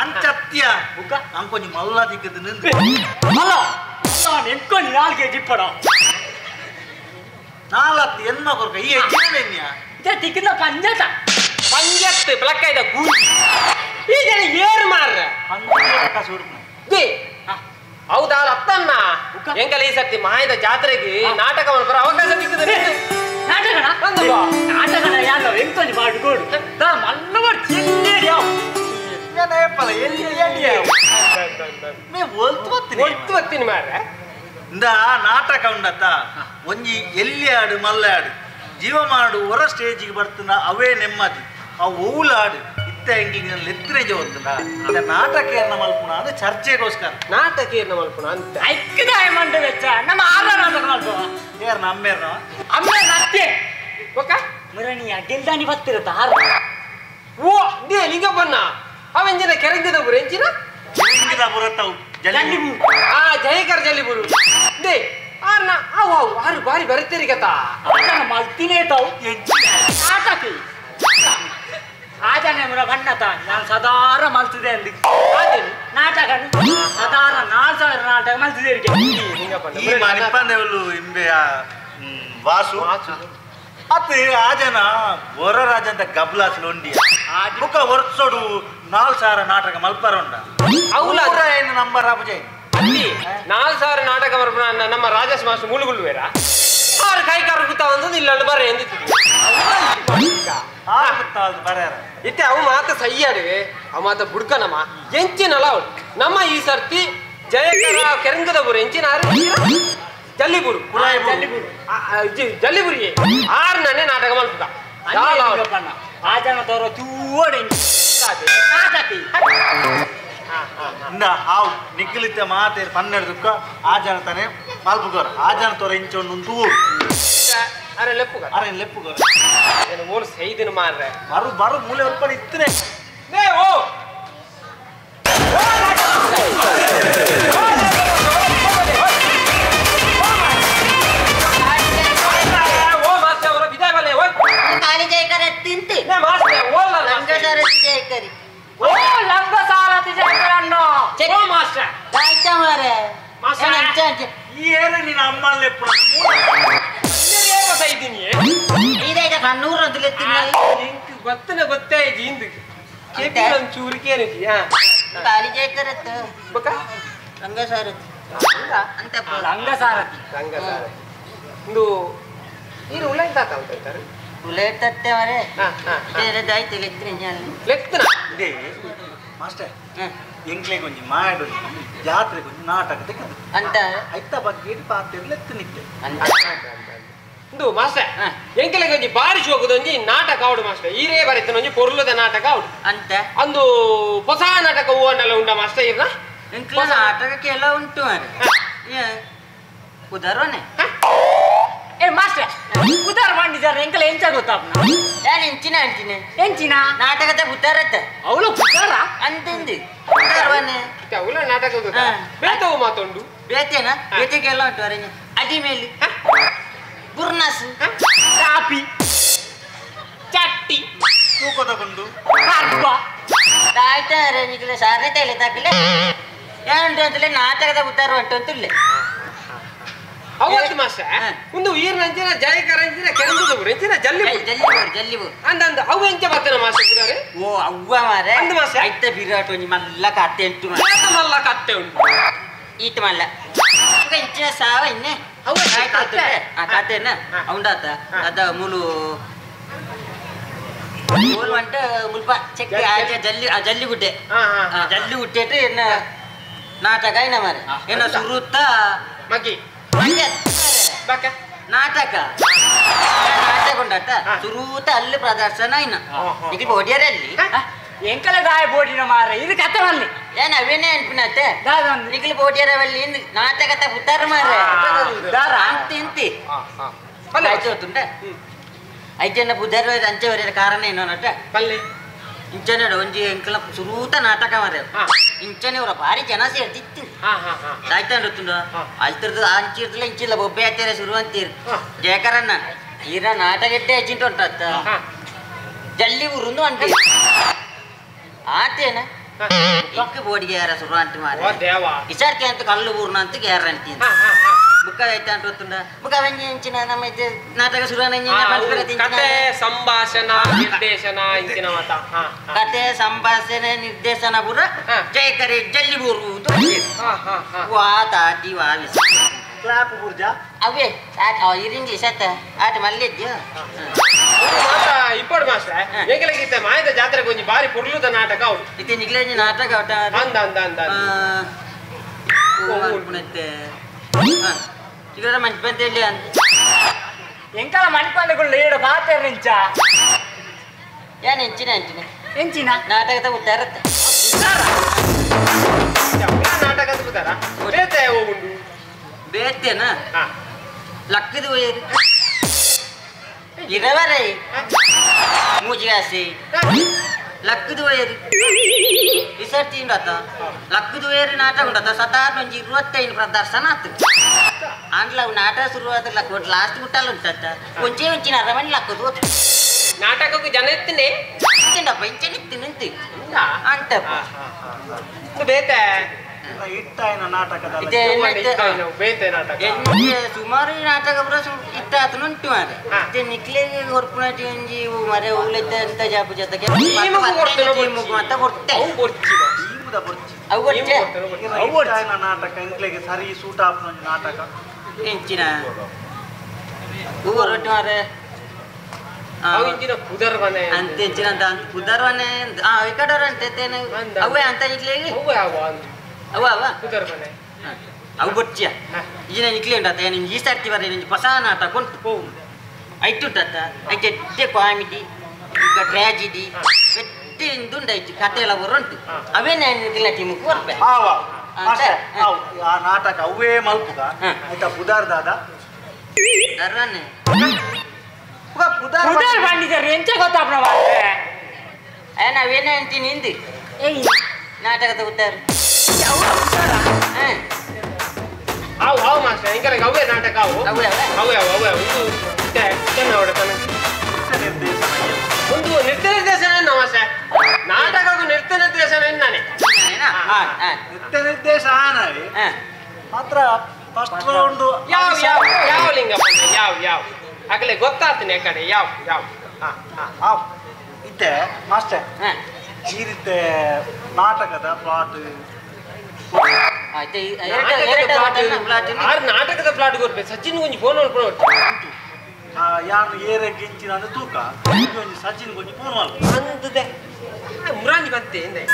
ಅಂಚತ್ಯ ನಂಗೊಂಜಿ ಮಲ್ಲ ದಿಕ್ಕದ ನಿಂದು ಮಲ್ಲ ನೆನ್ಕೊಂಡು 4 kg ಪಡ 4 ಎನ್ನ ಕೊರ್ಕ ಈ ಎಜ್ಜಿನೆನ್ಯಾ ತಿಕ್ಕಿನ ಪಂಜತ ಪಂಜತ್ತು ಬ್ಲಕ್ಕಾಯ್ದ ಗೂಜಿ ಈ ಜನ ಏರು ಮಾರ್ರೆ ದೇ ಹೌದಾ ಅತ್ತನ್ನ ಎಂಕಲ್ಲ ಈ ಸರ್ತಿ ಮಾಯದ ಜಾತ್ರೆಗೆ ನಾಟಕವನ್ನು ಬರೋ ಅವಕಾಶ ಸಿಕ್ಕಿದ್ರೆ ನಾಟಕನ ಯಾಕ ಎಂತೊಂದು ಮಾಡ್ಕೋಡು ಮಲ್ಲವರ್ ಚಿನ್ನೇಡಿ ಒತ್ತೀನಿ ಮಾರ್ರೆ ಇಂದ ನಾಟಕ ಉಂಡತ್ತ ಒಂಜಿ ಎಲ್ಲಿ ಆಡು ಮಲ್ಲ ಆಡು ಜೀವ ಮಾಡು ಹೊರ ಸ್ಟೇಜಿಗೆ ಬರ್ತನ ಅವೇ ನೆಮ್ಮದಿ ಆ ಓಲಾಡು ಇತ್ತ ಎಂಗ್ಲಿಂಗ್ ಎತ್ತರೆ ಜೋರ್ತನ ನಾಟಕ ಏರ್ನ ಮಲ್ಪುಣ ಅಂದ್ರೆ ಚರ್ಚೆಗೋಸ್ಕರ ನಾಟಕ ಏರ್ನ ಮಲ್ಪುಣ ಅಂತ ಐಕ್ಯದಾಯ ಮಂಡ ವೆಚ್ಚ ನಮ್ಮ ಆರ ನಾಟಕ ಮಲ್ಪುವ ಏರ್ನ ಅಮ್ಮೇರ್ನ ಅಮ್ಮೆ ನತ್ತೆ ಓಕ ಮರಣಿಯ ಗೆಲ್ದಾನಿ ಬತ್ತಿರತ್ತ ಆರ ಓ ದೇ ಲಿಂಗಪ್ಪಣ್ಣ ಅವೆಂಜಿನ ಕೆರಂಗದ ಬುರು ಎಂಚಿನ ಕೆರಂಗದ ಬುರತ್ತವು ಜಯಕರ ಜಲ್ಲಿಬುರು ದೇ ಆರ್ನ ಅವು ಆರು ಬಾರಿ ಬರುತ್ತೀರಿ ಕಥ ಅದನ್ನ ಮಲ್ತಿನೇ ತಾವು ನಾಟಕ ಆಜನೆ ಮುರ ಬಣ್ಣತ ನಾನು ಸದಾರ ಮಲ್ತಿದೆ ಅಂದಿ ನಾಟಕ ಸದಾರ 4000 ನಾಟಕ ಮಲ್ತಿದೆ ಈ ಮನಿಪ್ಪಂದೇವಲು ಇಂಬೆಯ ವಾಸು ಅತ್ತು ಆಜನ ಹೊರ ರಾಜ ಅಂತ ಗಬ್ಲಾಸ್ಲು ಉಂಡಿ ಮುಖ ವರ್ಷೋಡು 4000 ನಾಟಕ ಮಲ್ಪರುಂಡ ಅವಳ ಏನು ನಂಬರ್ ಅಪಜೆ 4000 ನಾಟಕ ಬರ್ಬ ನಮ್ಮ ರಾಜೇಶ್ ಮಾಸ್ಟರ್ ಮುಳುಗುಳ್ಳುವೇರ ಆರು ಕೈಕಾರ ಗುತ್ತಾ ಒಂದು ಇಲ್ಲ ಬರ ಎಂದಿತ್ತು ಇತ್ತೆ ಅವು ಮಾತ ಸಯ್ಯಾಡಿವೆ ಅವು ಮಾತ ಬುಡ್ಕನಮ್ಮ ಎಂಚಿನಲ್ಲ ಅವಳು ನಮ್ಮ ಈ ಸರ್ತಿ ಜಯಕರ ಕೆರಂಗದ ಬುರು ಎಂಚಿನ ಜಲ್ಲಿಬುರು ಜಲ್ಲಿಬುರಿಗೆ ಆರು ನನ್ನೇ ನಾಟಕ ಮಲ್ಪುಗ ಆಜನ ತೋರ ತೂವಡೆ ಇಂದ ಹಾವು ನಿಖಿಲಿತ ಮಾತೆ 12 ಆಜನ ತಾನೆ ಮಲ್ಪುಗೋರ ಆಜನ ತೋರ ಇಂಚೊಂದು ತೂರು ಅರೆ ಲೆಪ್ಪುಗ ಲೆಪ್ಪುಗೋರ ಏನು ಮೂಲ ಸೈದಿನ ಮಾರ್ರೆ ಬರು ಮೂಲೆ ಉಲ್ಪ ಇತ್ತನೆ ಓ ಕಾಲಿ ಜಯಕರ ತಿಂತಿ ಮಾಸ್ಟರ್ ಓಲ್ಲ ಲಂಗಸರ ಜಯಕರಿ ಓ ಲಂಗಸ ಏನ ನಿನ್ನ ಅಮ್ಮಲ್ಲಿ ಇದ್ದೀನಿ ಇದೈದ ಕಣ್ಣೂರು ಅಂತ ಗೊತ್ತನ ಗೊತ್ತಾಯ್ತು ಇಂದು ಚೂರಿಕೇನಿದೀಯ ತಾಳಿ ಜೈಕರತ್ತ ರಂಗಸಾರಥಿ ಅಂತ ರಂಗಸಾರಥಿ ಒಂದು ನೀರು ಉಳ್ಳಾಯ್ತ ಅಂತ ಹೇಳ್ತಾರೆ ಉಳ್ಳಾಯ್ತ ತಟ್ಟೆ ಮರೆ ಆಯ್ತು ಲೆಕ್ತನ ಮಾಸ್ಟರ್ ಎಂಕ್ಲೆಗೆ ಒಂಜಿ ಮಾಡು ಜಾತ್ರೆಗೆ ಒಂಜಿ ನಾಟಕ ತೆಗೆದು ಅಂತ ಐತ ಬಗ್ಗೆ ಪಾತ್ರೆ ನಿಂತೆ ಒಂದು ಮಾಸ್ಟರ್ ಎಂಕೆಲೆಗೆ ಒಂಜಿ ಬಾರಿಸಿ ಹೋಗುದೊಂಜಿ ನಾಟಕ ಆವಡು ಮಾಸ್ಟರ್ ಈರೇ ಬರೀತಾನ ಒಂಜಿ ಪೊರ್ಲುದ ನಾಟಕ ಆವಡು ಅಂತ ಅಂದು ಹೊಸ ನಾಟಕ ಹೂವನ್ನೆಲ್ಲ ಉಂಟ ಮಾಸ್ಟರ್ ಈಗ ನಾಟಕಕ್ಕೆ ಎಲ್ಲ ಉಂಟು ಮಾರೆ ಕುದರ್ವನೆ ಏ ಮಾಸ್ಟರ್ ಕುದಾರ್ ಮಾಡಿದ್ದಾರೆ ಎಂಕಲ ಎಂಚ ಗೊತ್ತಾಪ್ನ ನಾನು ಎಂಚಿನ ಅಂತೀನಿ ಎಂಚಿನ ನಾಟಕದ ಕುದ್ದಾರತ್ತ ಅವಳು ಕುದಾರ ಅಂತಂದು ಕುದರ್ವನೆ ಅವಳ ನಾಟಕ ಬೇತವು ಮಾತೊಂಡು ಬೇತೇನ ಬೇತೆಗೆಲ್ಲ ಉಂಟು ಅರೆ ಅಡಿ ಮೇಲೆ ಬುರ್ನಾಸು ಕಾಪಿ ಚಟ್ಟಿ ತೂಕ ತಗೊಂಡು ಕಬ್ಬ ಆಯ್ತಾ ಅರೆ ನಿಖಿಲ ಸಾರನೇ ತಲೆ ತಾಕಲೆ ಏನು ಅಂತಲೇ ನಾಟಕದ ಉದ್ದಾರ ಉಂಟು ಅಂತಿಲ್ಲ ಅವತ್ತು ಮಾಸ್ಟರ್ ಒಂದು ಈರ್ನಂಚಿನ ಜಯಕರಂಚಿನ ಕೆರಂಜುದು ಎಂಚಿನ ಜಲ್ಲಿಬೂರು ಅಂದಂದ ಅವು ಎಂಚ ಬರ್ತನ ಮಾಸ್ಟರ್ ಕುದಾರೆ ಓ ಅವ್ವ ಮಾರೆ ಅಂದ ಮಾಸ್ಟರ್ ಐತ ಬಿರಾಟ್ ಒಂಜಿ ಮಲ್ಲ ಕತ್ತೆ ಎಂಟು ಮಲ್ಲ ಕತ್ತೆ ಉಂಟು ಈತ ಮಲ್ಲ ಇಂಚಿನ ಸಾವ ಇನ್ನೆ ಕತೆನ ಅವಂಡಾತ ಅದ ಮೂಲು ಮೂಲು ಅಂಟ ಮುಲ್ಪ ಚೆಕ್ ಜಲ್ಲಿ ಗುಡ್ಡೆ ಜಲ್ಲಿ ಗುಡ್ಡೆ ಎನ್ನ ನಾಟಕ ಏನ ಮಾರೆ ಏನ ಸುರುತ್ತ ಮಗಿ ನಾಟಕ ನಾಟಕ ಉಂಡಾಟ ಸುರೂತ ಅಲ್ಲಿ ಪ್ರದರ್ಶನ ಇನ್ನ ಈಗ ಬೋಡಿಯರಲ್ಲಿ ಎಂಕಲ ದಾಯ ಬೋಡಿನ ಮಾರ ಇದು ಕತೆ ಮಲ್ಲಿ ಏನ್ ಅವೇನೇ ಅನ್ಪಿನತ್ತೆ ನಿಖಿಲ್ ಬೋಡಿಯರವಲ್ಲಿ ನಾಟಕದ ಉತ್ತಾರ ಮಾರ ಅಂತಿ ಆಯ್ತುಂಟ 5 ಜನ ಬುದ್ಧಾರ ಅಂಚೆ ಕಾರಣ ಏನೋ ನಟ ಇಂಚನೆ ಒಂಜಿ ಎಂಕಲ ಸುರೂತ ನಾಟಕ ಮಾರ ಇಂಚನೆ ಅವರ ಭಾರಿ ಜನ ಸೇರ್ತಿತ್ತು ಆಯ್ತಂಡ ಅಲ್ತಿರ್ದು ಅಂಚಿರ್ದಲ್ಲ ಇಂಚಿಲ್ಲ ಬೊಬ್ಬೆ ಆಯ್ತಾರೆ ಶುರು ಅಂತೀರಿ ಜಯಕರನ್ನ ಈರ ನಾಟಕ ಎಡ್ಡೆ ಹೆಚ್ಚಿಂಟು ಉಂಟತ್ತ ಜಲ್ಲಿ ಉರುಂದು ಅಂಟಿ ಆತೇನ ಇಕ್ಕ ಬೋಡಿಗೆ ಯಾರ ಶುರು ಅಂಟಿ ಮಾರ ಇಸಾರ್ಕೆ ಅಂತ ಕಲ್ಲು ಊರ್ನ ಅಂತ ಗ್ಯಾರ ಅಂಟಿ ಬುಕ್ಕ ಆಯ್ತ ಅಂತ ಗೊತ್ತುಂಡ ಬುಕ್ಕ ಅವಂಜಿ ಇಂಚಿನ ನಮ್ಮ ನಾಟಕ ಶುರು ಕತೆ ಸಂಭಾಷಣ ನಿರ್ದೇಶನ ಇಂಚಿನ ಮತ ಕತೆ ಸಂಭಾಷಣೆ ನಿರ್ದೇಶನ ಪುರ ಜಯಕರಿ ಜಲ್ಲಿ ಊರು ವಾ ತಾಟಿ ವಾ ಕ್ಲಾಪ್ ಬುರ್ಜಾ ಅವೇ ಇದು ಇಂಗ್ಲೀಷ್ ಆತ ಆಟ ಮಲ್ಲಿದ್ಯ ಇಪ್ಪಡು ಮಾಸ್ಟರ್ ಏಕಲಗಿತ್ತ ಮಾಯದ ಜಾತ್ರೆಗೆ ಒಂಜಿ ಬಾರಿ ಪುರ್ಲುದ ನಾಟಕ ಅವಳು ಇದು ನಿಗ್ಲೇಜಿ ನಾಟಕ ಅಂದ ಅಂದ ಅಂದ ಈಗ ಮಂಚ್ ಬಂತೇಳಿ ಅಂತ ಎಂಕಲ ಮಣಿಪಂಡಗಳು ಏಡು ಪಾತ್ರ ನಿಂಚ ಏನು ಹೆಂಚಿನ ಎಂಚಿನ ನಾಟಕದ ಉದ್ದಾರತ್ತ ನಾಟಕದ ಉದ್ದಾರ ಬೇತೆ ಹೋಗುಂಡು ಬೇತೇನ ಲಕ್ಕದ ಒಯ್ಯರು ಇರವರೇ ಮೂಜಿಗಾಸಿ ಲಕ್ಕದ ಒಯ್ಯರು ರಿಸರ್ಚ್ ಉಂಡತ್ತ ಲಕ್ಕದ ಒಯ್ಯರು ನಾಟಕ ಉಂಡತ್ತ ಸಾಧಾರಣ ಒಂಜಿ 25 ಪ್ರದರ್ಶನ ಆತು ಅಂಡ್ಲ ನಾಟಕ ಶುರುವಾದ ಲಾಸ್ಟ್ ಗುಟ್ಟಲ್ಲ ಉಂಟತ್ತ ಒಂಚಿನ ಅರಮನೆ ಲಕ್ಕದು ನಾಟಕಕ್ಕೂ ಜನ ಎತ್ತಿನೇ ಇತ್ತಂಡಪ್ಪ ಇಂಚೆ ನಿಂತು ಅಂತಪ್ಪ ಬೇತೆ ಇಟ್ಟಾಯಿನ ನಾಟಕದ ಬೇತೆ ನಾಟಕ ಸುಮಾರು ನಾಟಕ ಇಟ್ಟಾತು ಉಂಟು ಮಾರೆ ನಿಕ್ಲಿಗೆ ಹೊರಪುಣಿ ಒಂಜಿ ಮರೆ ಹೋಗ್ಲೈತೆ ಅಂತ ಜಾಪು ಜೊತೆಗೆ ಅಂತ ಕೊಡ್ತೆ ಅವು ನಾಟಕ ಇಂಕ್ಲೆಗೆ ಸರಿ ಸೂಟ್ ಆಪ್ ನಾಟಕ ಹೆಂಚಿನ ಹೂವು ರೊಟ್ಟಿ ಮಾರೆ ಕುದರ್ವನೆ ಅಂತ ಹೆಚ್ಚಿನ ಕುದರ್ವನೆ ಈ ಕಡೆಯವ್ರು ಅಂತೇನೆ ಅವೇ ಅಂತ ನಿಕ್ಲಿಗೆ ಅವ ಕುದರ್ವನೆ ಅವು ಬೊಚ್ಚಿಯ ಈಜಿನ ನಿಕ್ಲಿ ಉಂಟತ್ತ ಏನು ಈ ಸರ್ತಿ ಬರ ಹೊಸ ನಾಟಕ ಉಂಟು ಹೋಗು ಐಟು ಉಂಟತ್ತ ಐತೆ ಎಡ್ಡೆ ಕಾಮಿಡಿ ಈಗ ಟ್ರ್ಯಾಜಿಡಿ ಎಡ್ಡೆ ಇಂದುಂಡಾಯ್ತು ಕತೆ ಎಲ್ಲ ಬರುಂಟು ಅವೇನೇ ನಿಕ್ಲಿನ ಟೀಮಿಗೆ ಬರ್ಬೇಕು ಆ ನಾಟಕ ಅವೇ ಮಲ್ಪುಗ ಆಯ್ತಾ ಪುದಾರ್ದಾದ ದರ್ವನೆ ಪುದಾರ್ ಬಂದಿದ್ದಾರೆ ಎಂಚ ಗೊತ್ತಾಪ್ನ ನಾವೇನೇ ಅಂತೀನಿ ಹಿಂದಿ ನಾಟಕದ ಉದ್ದಾರ ಅವು ಅವು ಮಾಸ್ಟರ್ ಹೆಂಗೆ ಅವೇ ನಾಟಕ ಅವು ಅವೇ ಅವೇ ಅವೇ ಒಂದು ನೃತ್ಯ ನಿರ್ದೇಶನ ಮಾಸ್ಟರ್ ನಾಟಕಕ್ಕೂ ನೃತ್ಯ ನಿರ್ದೇಶನ ನಾನೇ ನೃತ್ಯ ನಿರ್ದೇಶನ ಮಾತ್ರ ಫಸ್ಟ್ ರೌಂಡ್ ಯಾವ ಯಾವ ಯಾವ ಲಿಂಗಪ್ಪಣ್ಣ ಯಾವ ಯಾವ ಆಗಲೇ ಗೊತ್ತಾಗ್ತೀನಿ ಆ ಕಡೆ ಯಾವ ಯಾವ ಇದ್ದೆ ಮಾಸ್ಟರ್ ಈ ರೀತಿ ನಾಟಕದ ಪ್ಲಾಟ್ ನಾಟಕದ ಪ್ಲಾಟ್ ಕೊಡ್ಬೇಕು ಸಚಿನ್ ಕೊಂಚ ಫೋನ್ ಮಾಡ್ಕೊಂಡು ಯಾನು ಏರೆ ಗೆಂಚಿನ ಅಂದ್ರೆ ತೂಕ ಒಂಜಿ ಸಚಿನ್ ಕೊಂಚ ಫೋನ್ ಮಾಡ್ಕೊ ಅಂದದೆ ಮುರಾಂಜಿ ಬಂತೆ ಹಿಂದೆ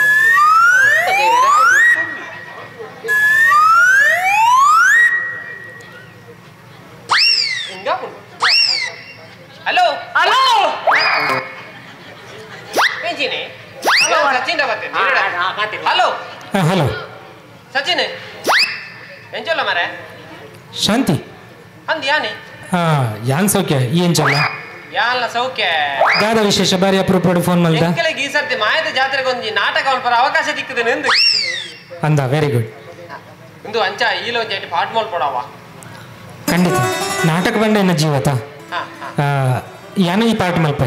ಹಲೋ ಹಲೋ ಎಂಜಿನಿ ಸಚಿನ್ ಹಲೋ ಹಲೋ ಸಚಿನ್ ಎಂಚಲ್ಲ ಮಾರೆ ಶಾಂತಿ ಅಂದ್ ಯಾನಿ ಯಾನ್ ಸೌಖ್ಯ ಏನ್ ಚಲ್ಲ ಯಾಲ್ಲ ಸೌಖ್ಯ ದಾದ ವಿಶೇಷ ಬಾರಿ ಅಪರೂಪ ಫೋನ್ ಮಲ್ದ ಎಂಕಲಿಗೆ ಈ ಸರ್ತಿ ಮಾಯದ ಜಾತ್ರೆಗೆ ಒಂದು ನಾಟಕ ಪರ ಅವಕಾಶ ದಿಕ್ಕದೇನೆ ಎಂದು ಅಂದ ವೆರಿ ಗುಡ್ ಇಂದು ಅಂಚ ಈಲ ಒಂಜಿ ಐಟಿ ಪಾಟ್ ಮಾಲ್ ಕೊಡವ ಖಂಡಿತ ನಾಟಕ ಬಂಡ ಎನ್ನ ಜೀವತ ಯಾನ ಈ ಪಾಠ ಮಲ್ಪ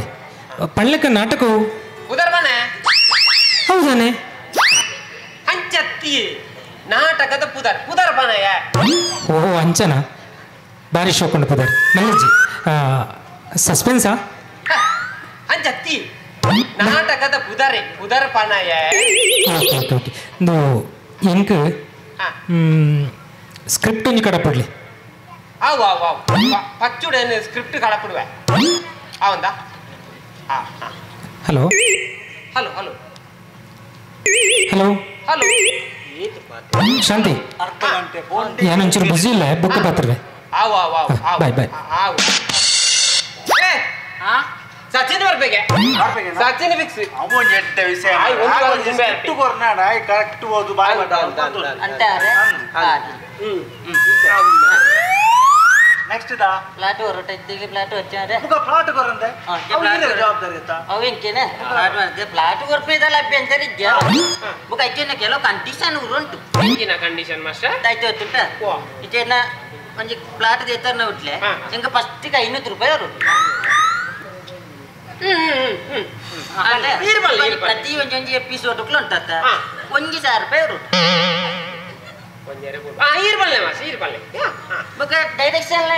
ಪಳ್ಳಕ್ಕ ನಾಟಕವು ಉದರ್ಬನೆ ಹೌದಾನೆ ಅಂಚತ್ತಿ ನಾಟಕದ ಪುದರ್ ಪುದರ್ ಬನಯ ಓಹೋ ಅಂಚನ ಬಾರಿ ಶೋಕೊಂಡು ಪುದರ್ ಮಲ್ಲಜ್ಜಿ ಸಸ್ಪೆನ್ಸಾ ಅಂಚತ್ತಿ ನಾಟಕದ ಪುದರೆ ಪುದರ್ ಪನಯ ಓಕೆ ಓಕೆ ಓಕೆ ಇದು ಎಂಕ್ ಸ್ಕ್ರಿಪ್ಟ್ ಒಂಜಿ ಕಡಪಡ್ಲಿ ಅವು ಅವು ಅವು ಪಚ್ಚುಡೇನು ಸ್ಕ್ರಿಪ್ಟ್ ಕಡಪಡುವೆ ಅವಂದ hello hello hello hello hello Shanti ಅರ್ಧ ಗಂಟೆ ಫೋನ್ ಯಾನೊಂಚೂರು ಬಿಸಿ ಇಲ್ಲ ಬುಕ್ ಪಾತ್ರವೆ ಆವು ಆವು ಆವು ಆವು ಬಾಯ್ ಬಾಯ್ ಆವು ಸಚಿನ್ ಬರ್ಬೇಕೆ ಸಚಿನ್ ಫಿಕ್ಸ್ ಅವನ್ ಎಡ್ಡ ವಿಷಯ ಕರೆಕ್ಟ್ ಓದು ಬಾಯ್ ಅಂತಾರೆ ನೆಕ್ಸ್ಟ್ ದಾ ಪ್ಲಾಟ್ ಹೊರಟಿದ್ದಿಗೆ ಪ್ಲಾಟ್ వచ్చారే ಮುಗ ಪ್ಲಾಟ್ ಕೊರಂದೆ ಜವಾಬ್ದಾರಿ ಇತ್ತ ಅವ ಇಂಕೇನೆ ಪ್ಲಾಟ್ ಕೊರ್ಪಿದಲ್ಲ ಅಭ್ಯಂತರ ಇದ್ಯಾ ಮುಗ ಐತೇನೆ ಕೆಲವು ಕಂಡೀಷನ್ ಉಂಟು ಇಂಕಿನ ಕಂಡೀಷನ್ ಮಾಸ್ಟರ್ ಆಯ್ತು ಗೊತ್ತುಂಟ ಇದೇನ ಒಂಜಿ ಪ್ಲಾಟ್ ದೇತರ್ನ ಉಟ್ಲೆ ಇಂಗ ಫಸ್ಟ್ ಗೆ 500 ರೂಪಾಯಿ ಅವರು ಪ್ರತಿ ಒಂಜೊಂಜಿ ಎಪಿಸೋಡ್ ಉಂಟತ್ತ 1000 ರೂಪಾಯಿ ಅವರು ಈರ್ಬಲ್ಲೆ ಮಾಸ ಈರ್ಬಲ್ಲೆ ಮುಗ ಡೈರೆಕ್ಷನ್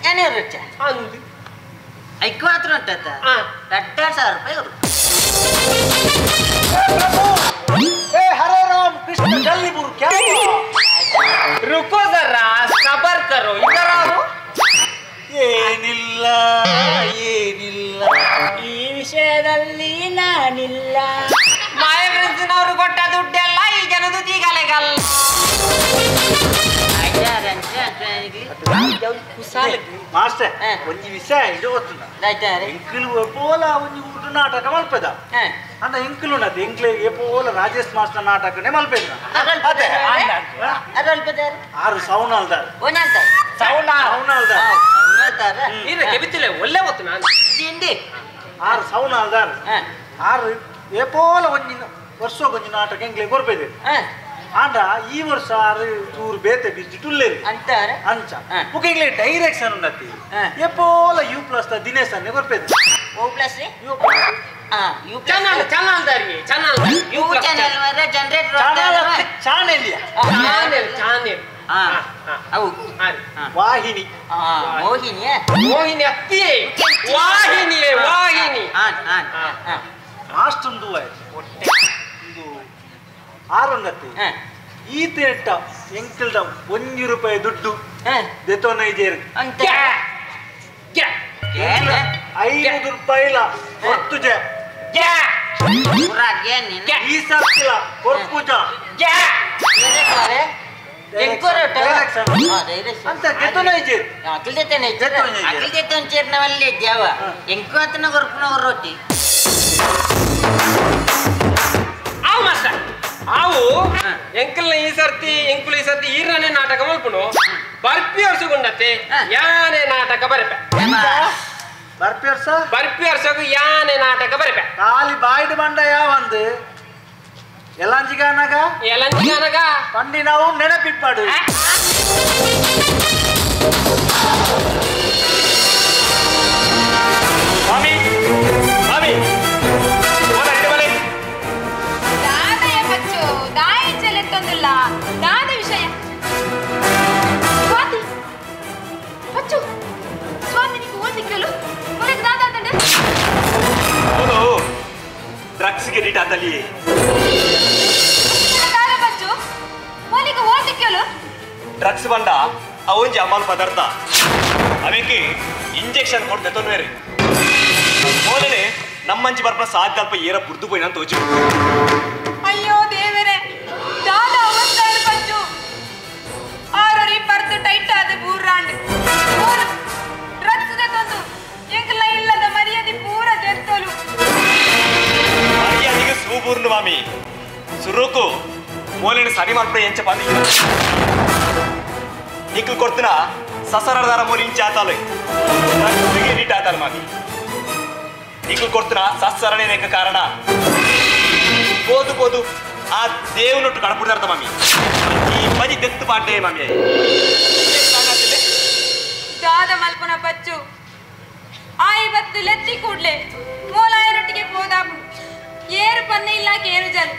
ಏನೇ ಇರುತ್ತೆ ಐಕ್ಕು ಮಾತ್ರ ಉಂಟತ್ತ 2000 ರೂಪಾಯಿ ಅವರು ए हरे राम कृष्ण जल्दीपुर क्या रुको जरा सबर करो इधर आओ ಏನಿಲ್ಲ ಏನಿಲ್ಲ ಈ ವಿಷಯದಲ್ಲಿ ನಾನಿಲ್ಲ ಮಾಯ ಫ್ರೆಂಡ್ಸ್ನವರು ಕೊಟ್ಟ ದುಡ್ಡೆಲ್ಲ ಈ ಜನದು ತೀಗಲೆಗಲ್ಲ ಮಾಸ್ಟರ್ ಒಂಜಿ ವಿಷಯ ಇದು ಗೊತ್ತುಂಡ ಎಂಕುಲು ಪೋಲ ಒಂಜಿ ಊಟ ನಾಟಕ ಮಲ್ಪೆದ ಅಂದ ಎಂಕುಲು ಉಂಡದು ಎಂಕ್ಲೆಗೆ ಪೋಲ ರಾಜೇಶ್ ಮಾಸ್ಟರ್ ನಾಟಕನೇ ಮಲ್ಪೆದ ಆರು ಸೌನಾಲ್ದಾರ್ ಸೌನಾಲ್ದಾರ್ ನೀನು ಕೆಬಿತಿಲ್ಲ ಒಳ್ಳೆ ಹೊತ್ತು ನಾನು ತಿಂಡಿ ಆರು ಸೌನಾಲ್ದಾರ್ ಆರು ಏಪೋಲ ಒಂಜಿ ವರ್ಷ ಒಂಜಿ ನಾಟಕ ಎಂಕ್ಲೆಗೆ ಕೊರ್ಪೆದೆ ಆಂಡ ಈ ವರ್ಷ ಆರು ಚೂರು ಬೇತೆ ಬಿಸಿ ಟುಲ್ಲೇರಿ ಅಂತಾರೆ ಅಂಚ ಮುಖಂಗ್ಲೆ ಡೈರೆಕ್ಷನ್ ಉಂಡತಿ ಎಪ್ಪೋಲ ಯು ಪ್ಲಸ್ ದಿನೇಶ್ ಅನ್ನೆ ಕೊರ್ಪೆದೆ ಓ ಪ್ಲಸ್ ರೀ ಯು ಚಾನಲ್ ಚಾನಲ್ ದಾರಿ ಚಾನಲ್ ಯು ಚಾನಲ್ ವರ ಜನರೇಟರ್ ಚಾನೆಲ್ ಚಾನೆಲ್ ಚಾನೆಲ್ ಅವು ವಾಹಿನಿ ಮೋಹಿನಿ ಮೋಹಿನಿ ಅತ್ತಿ ವಾಹಿನಿ ವಾಹಿನಿ ಅಷ್ಟೊಂದು ಹೊಟ್ಟೆ ಇದು ಆರುಂಡತಿ ಈ ತೇಟ ಎಂಕಲ್ದ ₹1 ದುಡ್ಡು ದೆತೋ ನೈಜೇರ್ ಅಂತ ₹500 ಹೊತ್ತು ಜೆ ಈ ಸರ್ಕಿಲ ಕೊರ್ಪುಜ ಅಂತ ದೆತೋ ನೈಜೇರ್ ಅಖಿಲ್ದೇತನವಲ್ಲೇ ದೇವ ಎಂಕು ಆತನ ಕೊರ್ಪುನವರು ರೊಟ್ಟಿ ಆವು ಮಾಸ್ಟರ್ ಆವು ಎಂಕಲ್ನ ಈ ಸರ್ತಿ ಈರನೇ ನಾಟಕ ಮಲ್ಪುನು ಬರ್ಪಿ ವರ್ಷಗುಂಡತ್ತೆ ಯಾನೆ ನಾಟಕ ಬರಪೆ ಬರ್ಪಿ ವರ್ಷಗು ಯಾನೆ ನಾಟಕ ಬರಪೆ ಖಾಲಿ ಬಾಯ್ಡ್ ಬಂಡ ಯಾವಂದು ಎಲಾಂಜಿಗಾನಗ ಪಂಡಿ ನಾವು ನೆನಪಿಪ್ಪಾಡು ಸ್ವಾಮಿ ಸ್ವಾಮಿ దాదయ్య పచ్చు దాయించలేతొందుల్లా దాద విషయం ಆತಲಿ ಡ್ರಗ್ಸ್ ಬಂಡ ಅವೊಂಜಿ ಅಮಲ್ ಪದಾರ್ಥ ಅವಕ್ಕೆ ಇಂಜೆಕ್ಷನ್ ಕೊಡ್ತೆ ತೊಂದರೆ ಮೋಲನೆ ನಮ್ಮಂಚಿ ಬರ್ಪ ಸಾಧ್ಯ ಅಲ್ಪ ಏರ ಬುಡ್ದು ಪೋಯಿನ ಅಂತ ತೋಚು ಅಯ್ಯೋ ದೇವರೇ ದಾದ ಅವಸ್ಥೆ ಪಚ್ಚು ಆರರಿ ಬರ್ದು ಟೈಟ್ ಆದ ಬೂರಾಂಡ್ ಡ್ರಗ್ಸ್ ತಂದು ಎಂಕಲ ಇಲ್ಲದ ಮರ್ಯಾದೆ ಪೂರ ತೆತ್ತಲು ಮರ್ಯಾದೆಗೆ ಸೂಬೂರ್ನು ಮಾಮಿ ಸುರುಕು ಮೋಲಿನ ಸರಿ ಮಾಡ್ಪಡೆ ಎಂಚ ಬಂದಿ ನಿಕ್ಲು ಕೊಡ್ತಿನ ಸಸರದಾರ ಮೋಲಿ ಇಂಚ ಆತಾಲೆ ನೀಟ್ ಆತಾಲ ಮಾಮಿ ನಿಕ್ಲು ಕೊಡ್ತಿನ ಸಸರಣೆ ನೇಕ ಕಾರಣ పోదు ఆ దేవునొట్టు కడపుడతారట మమ్మీ ఈ పని తెత్తు పాటే మమ్మీ ದಾದ ಮಲ್ಪನ ಪಚ್ಚು ಆಯಿ ಬತ್ತು ಲೆತ್ತಿ ಕೂಡ್ಲೆ ಮೋಲಾಯನೊಟ್ಟಿಗೆ ಹೋದಾಪು ಏರು ಪನ್ನ ಇಲ್ಲ ಕೇರು ಜಲ್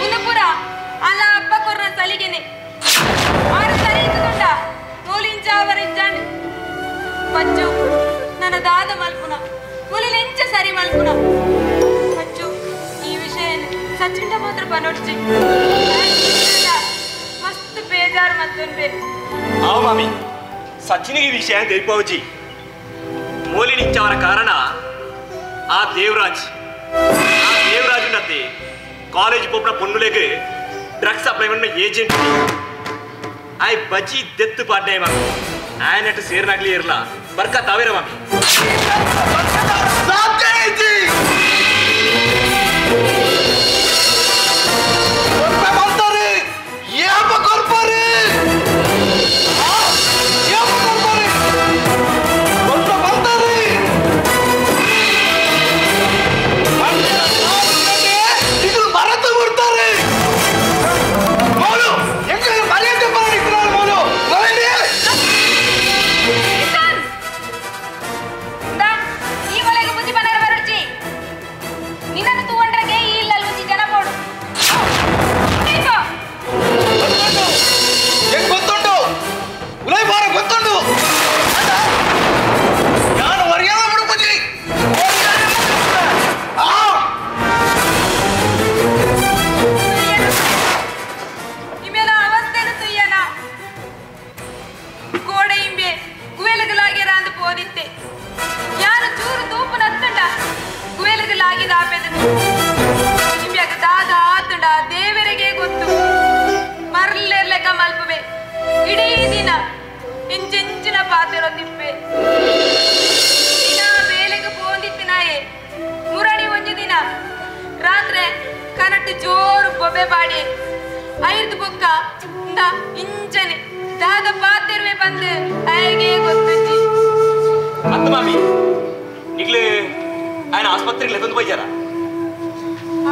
ಉಂದುಪುರ ಅಲ್ಲ ಅಪ್ಪ ಕೊರ್ನ ಸಲಿಗೆನೆ ಆರು ಸರಿ ಇದ್ದುಕೊಂಡ ಮೂಲಿಂಚಾವರಿಂಚಾಂಡ್ ಪಚ್ಚು ನನ್ನ ದಾದ ಮಲ್ಪುನ ಮೂಲಿಲೆಂಚ ಸರಿ ಮಲ್ಪುನ ಪಚ್ಚು ಈ ವಿಷಯ ಸಚಿಂಡ ಮಾತ್ರ ಪನೊಡ್ಚಿ ಮಸ್ತ್ ಬೇಜಾರು ಮತ್ತೊಂದು ಅವ ಮಾಮಿ ಸಚಿನಿಗೆ ವಿಷಯ ತಿಳಿಪೋಜಿ ಮೂಲಿನಿಂಚವರ ಕಾರಣ ಆ ದೇವರಾಜನತ್ತೆ ಕಾಲೇಜ್ ಪೋಪನ ಪೊನ್ನುಲೆಗೆ ಡ್ರಗ್ಸ್ ಅಪ್ಲೈ ಮಾಡಿನ ಏಜೆಂಟ್ ಆಯ್ ಬಜ್ಜಿ ದೆತ್ತು ಪಾಡ್ನೆ ಮಾಮಿ ಆಯನಟ್ಟು ಸೇರ್ನಾಗ್ಲಿ ಇರಲ್ಲ ಬರ್ಕ ತಾವೇರ ಮಾಮಿ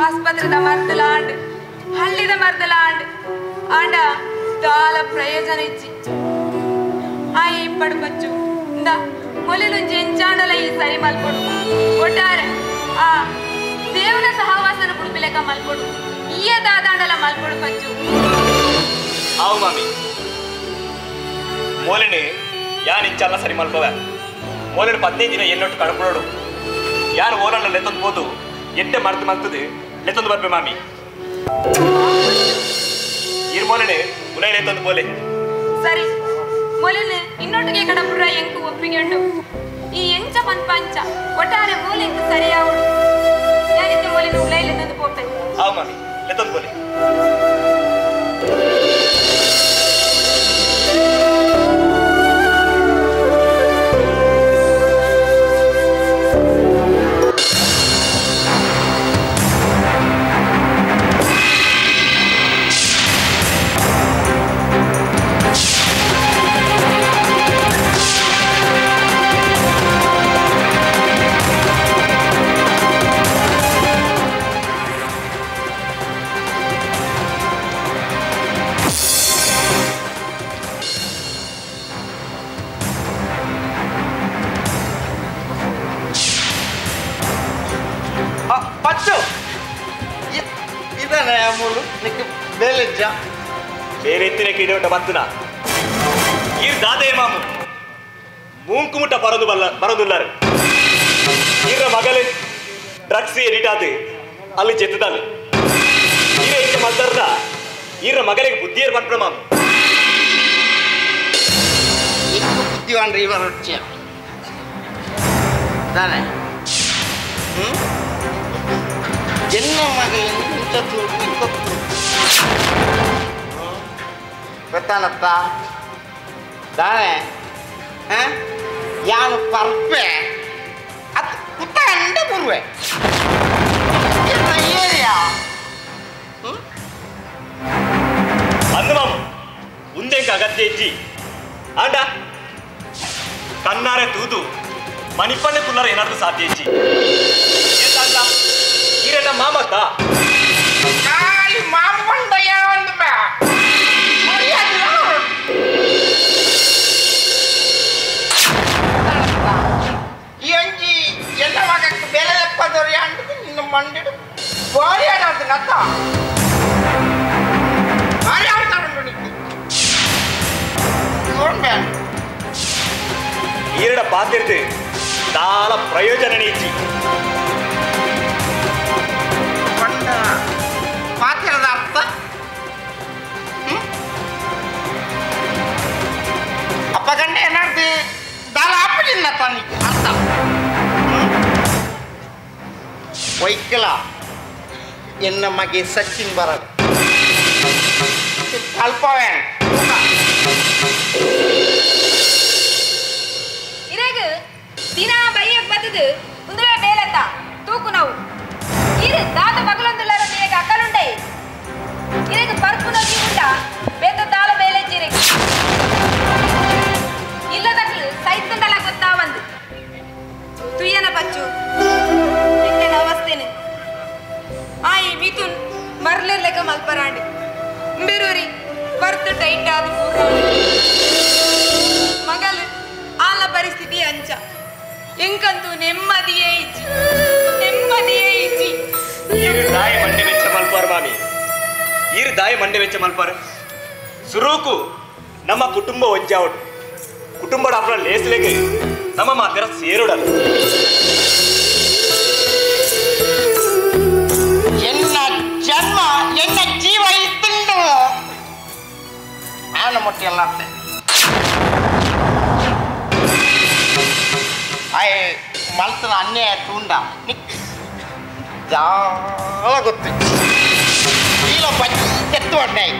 ಆಸ್ಪತ್ರೆದ ಮರ್ದಲಾಂಡ್ ಹಳ್ಳಿದ ಮರ್ದಲಾಂಡ್ ಆಂಡ ದಾಲ ಪ್ರಯೋಜನ ಇಚ್ಚಿ ಆಯಿ ಇಪ್ಪಡು ಬಚ್ಚು ಇಂದ ಮೊಲಿಲುಂಜಿ ಎಂಚಾಂಡಲ ಈ ಸರಿ ಮಲ್ಪೊಡು ಒಟ್ಟಾರೆ ಆ ದೇವನ ಸಹವಾಸನ ಕುಡುಪಿಲೆಕ ಮಲ್ಪೊಡು ಈಯ ದಾದಾಂಡಲ ಮಲ್ಪೊಡು ಬಚ್ಚು ಆವು ಮಾಮಿ ಮೋಲಿನಿ ಯಾನ್ ಇಂಚಾಲ ಸರಿ ಮಲ್ಪವ ಮೋಲಿನ 15 ದಿನ ಎನ್ನೊಟ್ಟು ಕಡಪಡೋಡು ಯಾರು ಓಲನ್ನ ಲೆತ್ತೊಂದು ಹೋದು ಎಟ್ಟೆ ಮರ್ದು ಮಲ್ತದೆ ಲೆತ್ತೊಂದು ಬರ್ಬೆ ಮಾಮಿ ಇರ್ಮೋಲನೆ ಉಲೈ ಲೆತ್ತೊಂದು ಬೋಲೆ ಸರಿ ಮೊಲಿನ ಇನ್ನೊಟ್ಟಿಗೆ ಕಡಪುರ ಎಂಕು ಒಪ್ಪಿಗೆಂಡು ಈ ಎಂಚ ಪಂಚ ಒಟ್ಟಾರೆ ಮೂಲೆ ಎಂಕು ಸರಿಯಾವಡು ಯಾರಿದ್ದೆ ಮೊಲಿನ ಉಲೈ ಲೆತ್ತೊಂದು ಪೋಪೆ ಆವು ಮಾಮಿ ಲೆತ್ತೊಂದು ಬೋಲೆ ಬೇರೆತ್ತಿನ ಕೀಡೋಟ ಬಂತುನ ಈ ದಾದೆ ಮಾಮು ಮೂಂಕುಮುಟ್ಟ ಬರೋದುಲ್ಲಾರು ಇರ ಮಗಲೇ ಡ್ರಗ್ಸ್ ಎಡಿಟಾದು ಅಲ್ಲಿ ಜೆತ್ತದಲ್ಲಿ ಈರ ಇಷ್ಟ ಮಾತಾಡ್ದ ಈರ ಮಗಳಿಗೆ ಬುದ್ಧಿಯರ್ ಬಂದ್ರ ಮಾಮ ಬುದ್ಧಿವಾನ್ರಿ ಇವರ ತಾನೆ ಎನ್ನ ಮಗಳನ್ನು ಇಂಥದ್ದು ಗೊತ್ತಾನತ್ತ ತಾನೆ ಯಾನು ಪರ್ಪೆ ಅದು ಕುತ್ತಂಡ ಬರುವೆ ಏರಿಯಾ ಅಂದ ಮಾಮ ಮುಂದೆ ಅಗತ್ಯ ಇಜ್ಜಿ ಆಂಡ ಕಣ್ಣಾರೆ ತೂದು ಮಣಿಪನ್ನೆ ತುಲ್ಲರ ಏನಾದ್ರೂ ಸಾಧ್ಯ ಇಜ್ಜಿ ಏತಲ್ಲ ಈರೆಲ್ಲ ಮಾಮತ್ತ ಖಾಲಿ ಮಾಮಂಡಯ್ಯ ಒಂದು ಬಾ ಈ ಅಂಜಿ ಎಲ್ಲ ಮಗಕ್ಕೆ ಬೆಲೆ ಲೆಪ್ಪದವ್ರು ಅಂಟದು ನಿನ್ನ ಮಂಡಿಡು ಬಾರಿ ಆಡೋದು ನತ್ತ ಬಾರಿ ಆಡ್ತಾರುಂಟು ನಿಕ್ಕೆ ನೋಡ್ಬೇ ಈರಡ ಪಾತಿರ್ತೆ ದಾಲ ಪ್ರಯೋಜನ ನೀಚಿ ಪಂಡ ಪಾತಿರದ ಅರ್ಥ ಅಪ್ಪ ಗಂಡ ಏನಾಡ್ದು ದಾಲ ಆಪಲಿಲ್ಲ ತನ್ನಿಗೆ ಅರ್ಥ ವೈಕಲ ಎನ್ನ ಮಗೆ ಸಚಿನ್ ಬರದು ಕಲ್ಪವೇ ಇರೆಗ್ ದಿನ ಬೈಯಕ್ ಬತ್ತದು ಉಂದುವೆ ಬೇಲತ್ತ ತೂಕು ನಾವು ಇರು ದಾದ ಮಗಳೊಂದುಲ್ಲರ ನಿನಗೆ ಅಕ್ಕಲುಂಡೆ ಇರೆಗ್ ಪರ್ಪು ನದಿ ಉಂಡ ಬೇತ ದಾಲ ಬೇಲೆ ಜಿರೆಗ್ ಇಲ್ಲದಕ್ಲು ಸೈತಂಡಲ ಗೊತ್ತಾ ಒಂದು ತುಯ್ಯನ ಬಚ್ಚು ಎಂಕನ ಅವಸ್ಥೆನೆ ಆಯಿ ಮಿಥುನ್ ಮರ್ಲೆಲ್ಲಕ ಮಲ್ಪರಾಂಡು ಬೆರೂರಿ ಬರ್ತು ಟೈಟ್ ಆದ ಮಗಲು ಆಲ ಪರಿಸ್ಥಿತಿ ಅಂಚ ಎಂಕಂತೂ ನೆಮ್ಮದಿಯೇ ಇಜ್ಜಿ ಈರು ದಾಯ ಮಂಡೆ ವೆಚ್ಚ ಮಲ್ಪಾರ ಮಾಮಿ ಈರು ದಾಯ ಮಂಡೆ ವೆಚ್ಚ ಮಲ್ಪಾರ ಸುರೂಕು ನಮ್ಮ ಕುಟುಂಬ ಒಂಜಾವಡು ಕುಟುಂಬದ ಅಪ್ರ ಲೇಸ್ಲೆಗೆ ನಮ್ಮ ಮಾತ್ರ ಸೇರುಡಲ್ಲ ಎನ್ನ ಜನ್ಮ ಎನ್ನ ಜೀವ ಇತ್ತುಂಡು ಆನ ಮೊಟ್ಟಿ ಎಲ್ಲ ಆಯ್ ಮಲ್ತನ ಅನ್ಯಾಯ ತೂಂಡ ಜಾಲ ಗೊತ್ತು ಇಲ್ಲ ಎತ್ತು ಅನ್ಯಾಯ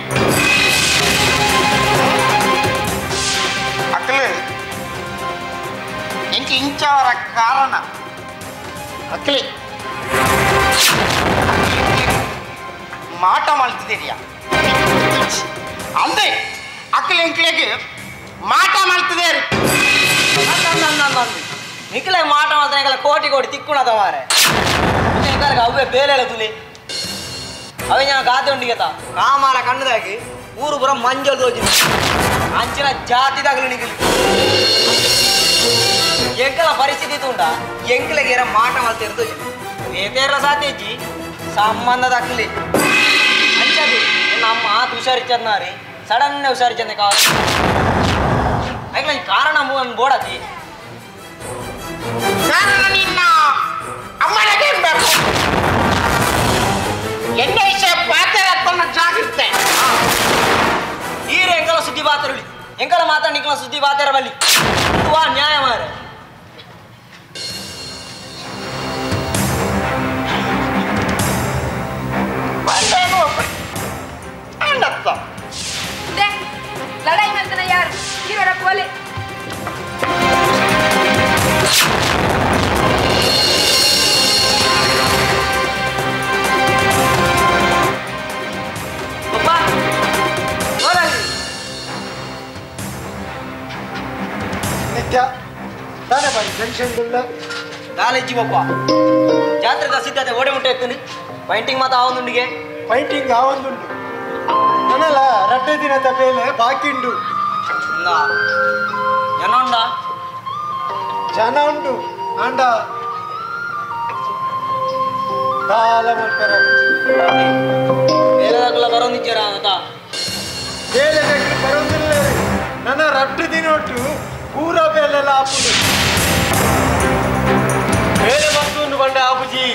ಅಕ್ಕಲು ಎಂಕಿ ಇಂಚವರ ಕಾರಣ ಅಕ್ಕಲಿ ಮಾಟ ಮಲ್ತಿದ್ದೀರಿಯಾ ಅಂದೆ ಅಕ್ಕಲಿ ಎಂಕ್ಲಿಗೆ ಮಾಟ ಮಲ್ತಿದ್ದೀರಿ ನಿಖಲೆ ಮಾಟ ಮಾಡ್ತಾನೆ ಕೋಟಿ ಕೋಟಿ ತಿಕ್ಕುಣದ ಮಾರೆ ಅವೇ ಬೇಲೆ ತುಲಿ ಅವೇ ನಾನು ಗಾದೆ ಉಂಡಿಗೆತ ಕಾಮಾರ ಕಣ್ಣದಾಗಿ ಊರು ಪುರ ಮಂಜಲ್ ದೋಜಿ ಅಂಚಿನ ಜಾತಿದಾಗಲು ನಿಖಲಿ ಎಂಕಲ ಪರಿಸ್ಥಿತಿ ತುಂಡ ಎಂಕಲಿಗೆ ಮಾಟ ಮಾಡ್ತಿರೋದು ಏತೇರ ಸಾಧ್ಯ ಸಂಬಂಧದ ಅಕ್ಕಲಿ ಅಂಚದು ನಮ್ಮ ಆತ ಹುಷಾರಿಚ್ಚದ್ನಾರಿ ಸಡನ್ ಹುಷಾರಿಚ್ಚಂದೆ ಕಾಲ ಕಾರಣ ಬೋಡತಿ ಕಾರಣ ನಿನ್ನ ಅಮ್ಮನಿಗೆ ಬೇಕು ಎನ್ನ ವಿಷಯ ಪಾತ್ರ ಜಾಗಿರುತ್ತೆ ಈರ ಎಂಕಲ ಸುದ್ದಿ ಬಾತರುಳಿ ಎಂಕಲ ಮಾತಾಡ ನಿಕ್ಕಲ ಸುದ್ದಿ ಬಾತರ ಬಲ್ಲಿ ವಾ ನ್ಯಾಯ ಮಾರೆ ಲಡಾಯಿ ಮಾಡ್ತಾನೆ ಯಾರು ಹೀರೋಡ ಕೋಲೆ ನಿತ್ಯ ತಾನೇ ಬಾರಿ ಟೆನ್ಷನ್ ಇಲ್ಲ ಕಾಲೇಜಿ ಒಬ್ಬ ಜಾತ್ರೆದ ಸಿದ್ಧತೆ ಓಡೆ ಮುಟ್ಟೆ ಎತ್ತುನಿ ಪೈಂಟಿಂಗ್ ಮಾತಾ ಆವೊಂದುಂಡಿಗೆ ಪೈಂಟಿಂಗ್ ಆವೊಂದುಂಡು ನನಲ ರಡ್ಡೆ ದಿನದ ಬೇಲೆ ಬಾಕಿಂಡು ಜನ ಉಂಡ ಜನ ಉಂಟು ಆಂಡ ದಾಲ ಮಲ್ಪರ ಬೇರೆದಾಗಲ ಬರೋಂದಿದ್ದೀರ ಅಂತ ಬೇಲೆ ಬೇಕು ಬರೋದಿಲ್ಲ ನನ್ನ ರಡ್ಡೆ ದಿನ ಒಟ್ಟು ಪೂರ ಬೇಲೆಲ್ಲ ಆಪುದು ಬೇರೆ ಬಂತು ಬಂಡೆ ಆಪುಜಿ